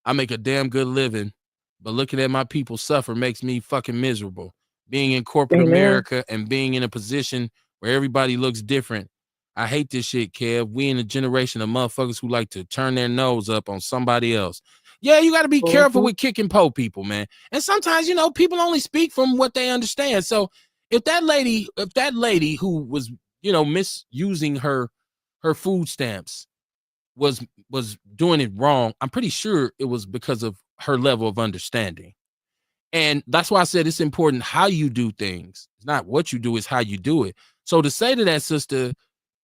I make a damn good living, but looking at my people suffer makes me fucking miserable. Being in corporate America and being in a position where everybody looks different. I hate this shit, Kev. We in a generation of motherfuckers who like to turn their nose up on somebody else. Yeah, you got to be careful with kicking po people, man. And sometimes, people only speak from what they understand. So if that lady who was, misusing her food stamps was doing it wrong, I'm pretty sure it was because of her level of understanding. And that's why I said it's important how you do things. It's not what you do, it's how you do it. So to say to that sister,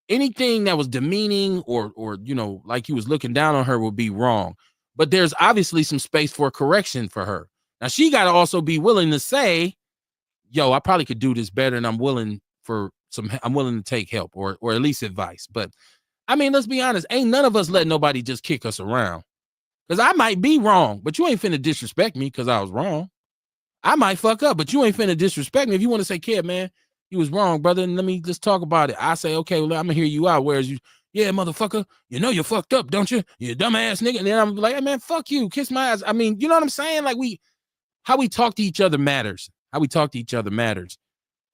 anything that was demeaning or like you was looking down on her would be wrong. But there's obviously some space for correction for her. Now she got to also be willing to say, yo, I probably could do this better, and I'm willing to take help or at least advice. But I mean, let's be honest, ain't none of us let nobody just kick us around. Because I might be wrong, but you ain't finna disrespect me because I was wrong. I might fuck up, but you ain't finna disrespect me. If you want to say, kid, man, you was wrong, brother, and let me just talk about it. I say, okay, well, I'm gonna hear you out. Whereas you, yeah, motherfucker, you're fucked up, don't you? You dumbass nigga. And then I'm like, hey, man, fuck you, kiss my ass. I mean, you know what I'm saying? Like how we talk to each other matters.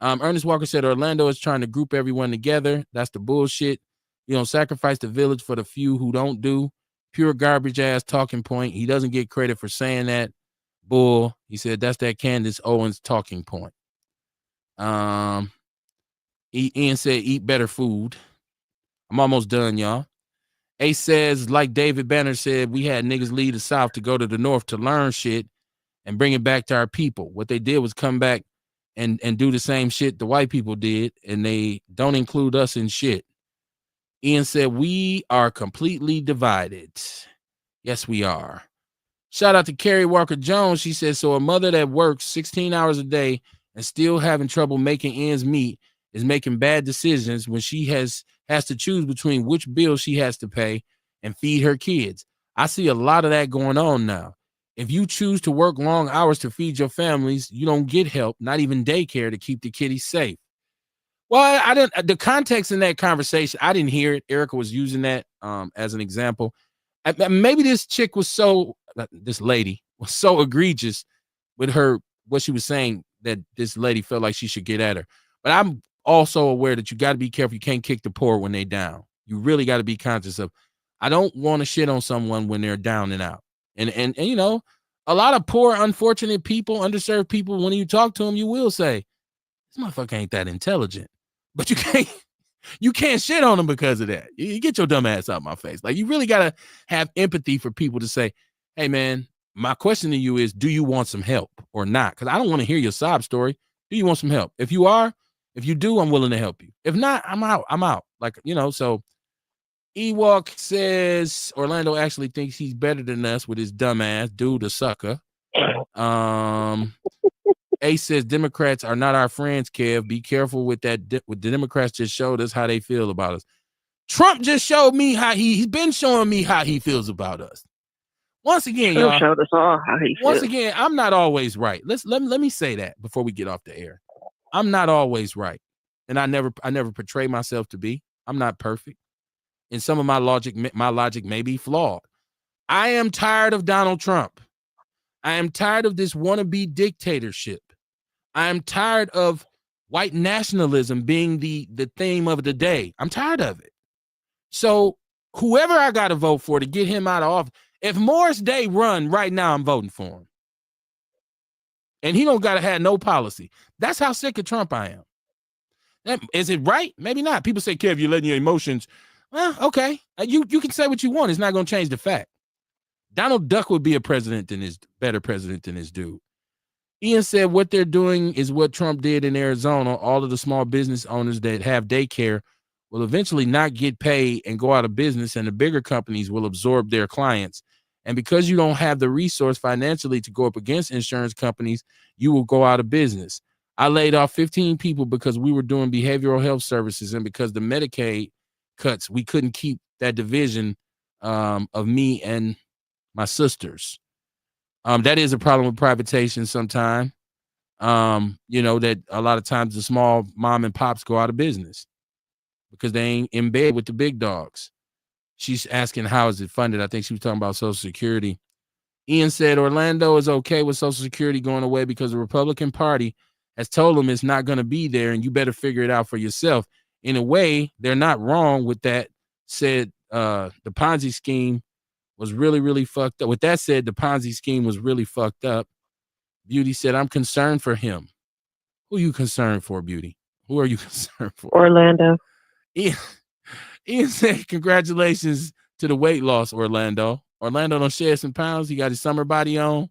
Ernest Walker said Orlando is trying to group everyone together. That's the bullshit. You don't sacrifice the village for the few who don't do. Pure garbage ass talking point. He doesn't get credit for saying that. Bull. He said that's that Candace Owens talking point. Ian said eat better food. I'm almost done, y'all. Ace says, like David Banner said, we had niggas leave the South to go to the North to learn shit and bring it back to our people. What they did was come back and do the same shit the white people did, and they don't include us in shit. Ian said, we are completely divided. Yes, we are. Shout out to Kerry Walker Jones. She says, so a mother that works 16 hours a day and still having trouble making ends meet is making bad decisions when she has to choose between which bill she has to pay and feed her kids. I see a lot of that going on now. If you choose to work long hours to feed your families, you don't get help, not even daycare, to keep the kiddies safe. Well, I didn't. The context in that conversation, I didn't hear it. Erica was using that as an example. Maybe this lady was so egregious with what she was saying that this lady felt like she should get at her. But I'm also aware that you got to be careful. You can't kick the poor when they're down. You really got to be conscious of. I don't want to shit on someone when they're down and out. And a lot of poor, unfortunate people, underserved people, when you talk to them, you will say, this motherfucker ain't that intelligent. But you can't shit on them because of that. You get your dumb ass out of my face. Like, you really got to have empathy for people to say, hey, man, my question to you is, do you want some help or not? Because I don't want to hear your sob story. Do you want some help? If you do, I'm willing to help you. If not, I'm out. Like, so Ewok says Orlando actually thinks he's better than us with his dumb ass. Dude, a sucker. Ace says Democrats are not our friends, Kev. Be careful with that. With the Democrats just showed us how they feel about us. Trump just showed me how he's been showing me how he feels about us. Once again, Trump y'all. showed us all how he Once feels. again, I'm not always right. Let me say that before we get off the air. I'm not always right, and I never portray myself to be. I'm not perfect, and some of my logic may be flawed. I am tired of Donald Trump. I am tired of this wannabe dictatorship. I am tired of white nationalism being the theme of the day. I'm tired of it. So whoever I got to vote for to get him out of office, if Morris Day run right now, I'm voting for him. And he don't got to have no policy. That's how sick of Trump I am. Is it right? Maybe not. People say, Kev, you're letting your emotions. Well, okay. You can say what you want. It's not going to change the fact. Donald Duck would be a better president than this dude. Ian said what they're doing is what Trump did in Arizona. All of the small business owners that have daycare will eventually not get paid and go out of business, and the bigger companies will absorb their clients. And because you don't have the resource financially to go up against insurance companies, you will go out of business. I laid off 15 people because we were doing behavioral health services, and because the Medicaid cuts, we couldn't keep that division of me and my sisters. That is a problem with privatization sometimes. That a lot of times the small mom and pops go out of business because they ain't in bed with the big dogs. She's asking how is it funded. I think she was talking about Social Security. Ian said Orlando is okay with Social Security going away because the Republican Party has told them it's not going to be there, and you better figure it out for yourself. In a way, they're not wrong with that. Said the Ponzi scheme was really, really fucked up. With that said, the Ponzi scheme was really fucked up. Beauty said, I'm concerned for him. Who are you concerned for, Beauty? Who are you concerned for? Orlando. Ian said, congratulations to the weight loss, Orlando. Orlando done shed some pounds. He got his summer body on.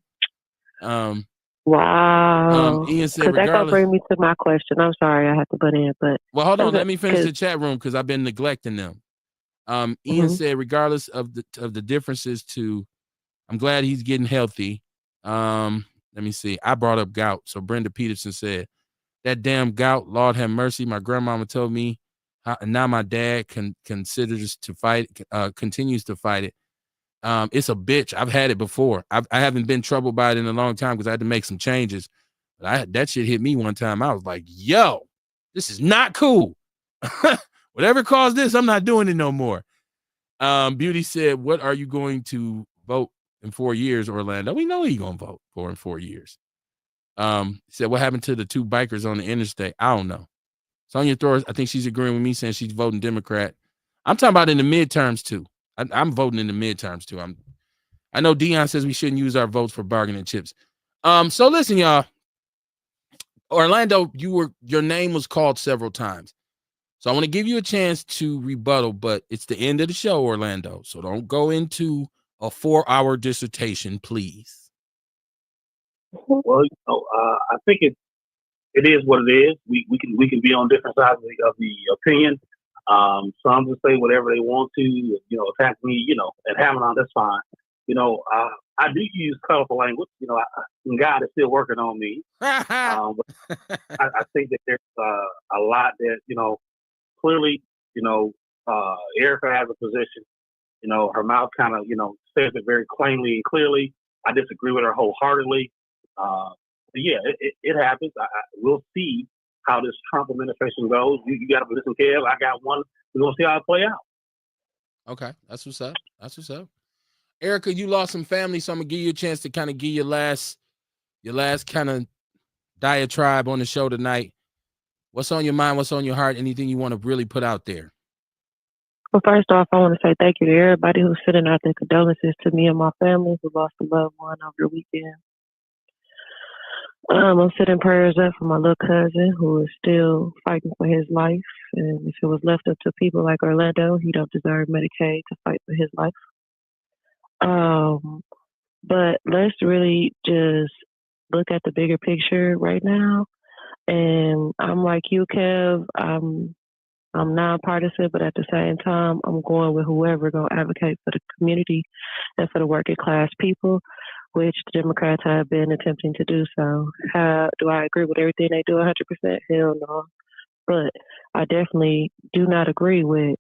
Wow. Ian said, Because that gonna regardless. bring me to my question. I'm sorry I had to butt in, but well, hold on. Let me finish the chat room because I've been neglecting them. Ian said, regardless of the differences, I'm glad he's getting healthy. Let me see. I brought up gout. So Brenda Peterson said, that damn gout, Lord have mercy. My grandmama told me now my dad continues to fight it. It's a bitch. I've had it before. I haven't been troubled by it in a long time because I had to make some changes. But that shit hit me one time. I was like, yo, this is not cool. Whatever caused this, I'm not doing it no more. Beauty said, what are you going to vote in 4 years, Orlando? We know he's going to vote for in 4 years. Said, what happened to the two bikers on the interstate? I don't know. Sonia Thor, I think she's agreeing with me, saying she's voting Democrat. I'm talking about in the midterms too. I'm voting in the midterms too. I know Dion says we shouldn't use our votes for bargaining chips. So listen, y'all. Orlando, your name was called several times. So I want to give you a chance to rebuttal, but it's the end of the show, Orlando. So don't go into a 4-hour dissertation, please. Well, I think it is what it is. We can be on different sides of the opinion. Some just say whatever they want to, attack me, and have it on. That's fine. I do use colorful language. And God is still working on me. But I think that there's a lot that clearly, Erica has a position. Her mouth kind of says it very plainly and clearly. I disagree with her wholeheartedly. But yeah, it happens. We'll see how this Trump administration goes. You got to listen, Kev. I got one. We're going to see how it play out. Okay. That's what's up. Erica, you lost some family, so I'm going to give you a chance to kind of give your last kind of diatribe on the show tonight. What's on your mind? What's on your heart? Anything you want to really put out there? Well, first off, I want to say thank you to everybody who's sending out their condolences to me and my family who lost a loved one over the weekend. I'm sending prayers up for my little cousin who is still fighting for his life. And if it was left up to people like Orlando, he don't deserve Medicaid to fight for his life. But let's really just look at the bigger picture right now. And I'm like you, Kev. I'm nonpartisan, but at the same time, I'm going with whoever going to advocate for the community and for the working class people, which the Democrats have been attempting to do so. Do I agree with everything they do 100%? Hell no. But I definitely do not agree with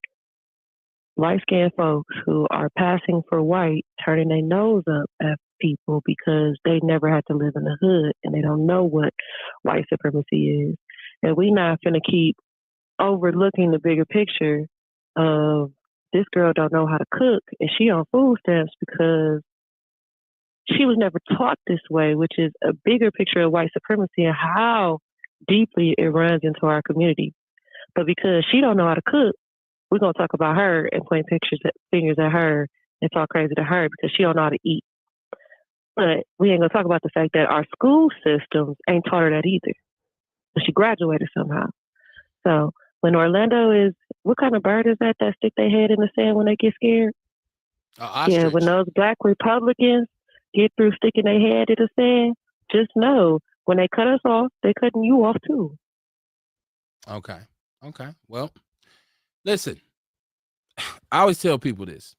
light-skinned folks who are passing for white, turning their nose up at people because they never had to live in the hood and they don't know what white supremacy is. And we not finna keep overlooking the bigger picture of this girl don't know how to cook and she on food stamps because she was never taught this way, which is a bigger picture of white supremacy and how deeply it runs into our community. But because she don't know how to cook, we're gonna talk about her and point fingers at her and talk crazy to her because she don't know how to eat. But we ain't gonna talk about the fact that our school systems ain't taught her that either. But she graduated somehow. So when Orlando is, what kind of bird is that stick their head in the sand when they get scared? Yeah, when those black Republicans get through sticking their head in the sand, just know when they cut us off, they're cutting you off too. Okay. Well, listen, I always tell people this,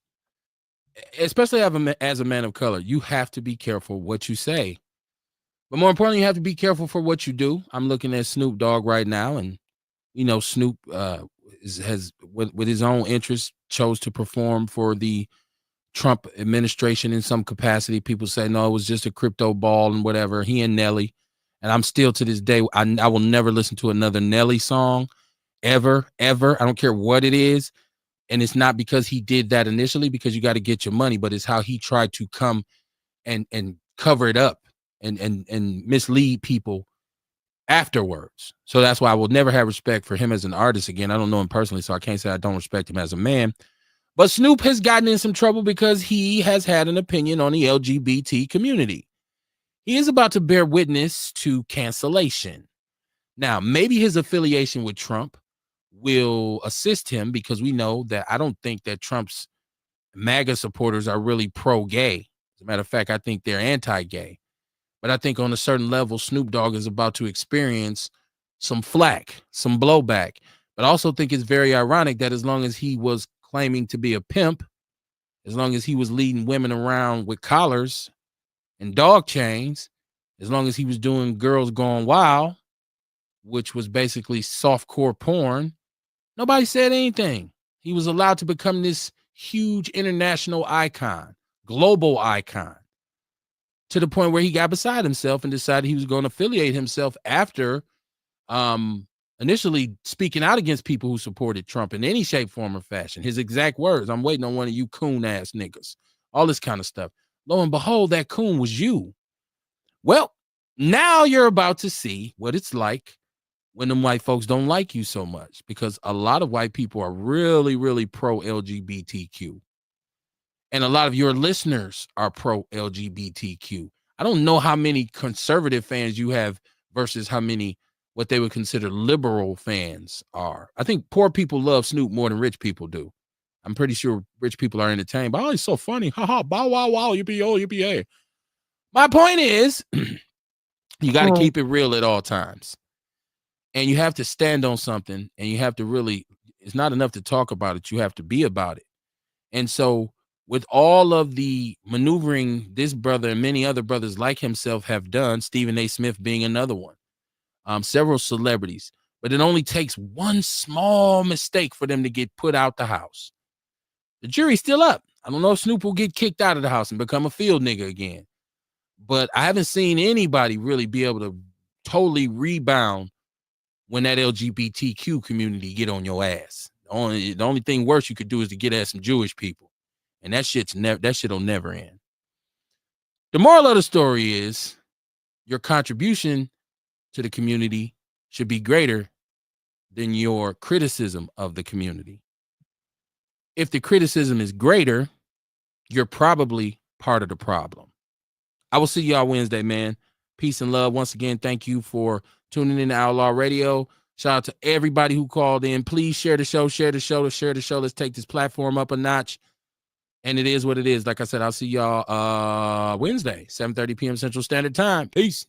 especially as a man of color, you have to be careful what you say. But more importantly, you have to be careful for what you do. I'm looking at Snoop Dogg right now, and Snoop has with his own interests chose to perform for the Trump administration in some capacity. People say no, it was just a crypto ball and whatever. He and Nelly, and I'm still to this day, I will never listen to another Nelly song ever. I don't care what it is. And it's not because he did that initially, because you got to get your money, but it's how he tried to come and cover it up and mislead people afterwards. So that's why I will never have respect for him as an artist again. I don't know him personally, so I can't say I don't respect him as a man. But Snoop has gotten in some trouble because he has had an opinion on the LGBT community. He is about to bear witness to cancellation. Now, maybe his affiliation with Trump will assist him, because we know that I don't think that Trump's MAGA supporters are really pro-gay. As a matter of fact, I think they're anti-gay. But I think on a certain level, Snoop Dogg is about to experience some flack, some blowback. But I also think it's very ironic that as long as he was claiming to be a pimp, as long as he was leading women around with collars and dog chains, as long as he was doing Girls Gone Wild, which was basically softcore porn, nobody said anything. He was allowed to become this huge international icon, global icon, to the point where he got beside himself and decided he was going to affiliate himself after initially speaking out against people who supported Trump in any shape, form, or fashion. His exact words: "I'm waiting on one of you coon ass niggas." All this kind of stuff. Lo and behold, that coon was you. Well, now you're about to see what it's like when them white folks don't like you so much, because a lot of white people are really, really pro-LGBTQ. And a lot of your listeners are pro-LGBTQ. I don't know how many conservative fans you have versus how many what they would consider liberal fans are. I think poor people love Snoop more than rich people do. I'm pretty sure rich people are entertained by, oh, he's so funny. Ha ha, bow wow wow, yippee-oh, My point is, you got to keep it real at all times. And you have to stand on something, and you have to really, it's not enough to talk about it. You have to be about it. And so with all of the maneuvering this brother and many other brothers like himself have done, Stephen A. Smith being another one, several celebrities, but it only takes one small mistake for them to get put out the house. The jury's still up. I don't know if Snoop will get kicked out of the house and become a field nigga again, but I haven't seen anybody really be able to totally rebound when that LGBTQ community get on your ass. The only thing worse you could do is to get at some Jewish people, and that shit'll never end. The moral of the story is your contribution to the community should be greater than your criticism of the community. If the criticism is greater, you're probably part of the problem. I will see y'all Wednesday, man. Peace and love. Once again, thank you for tuning in to Outlaw Radio. Shout out to everybody who called in. Please share the show. Let's take this platform up a notch. And it is what it is. Like I said, I'll see y'all Wednesday, 7:30 p.m. Central Standard Time. Peace.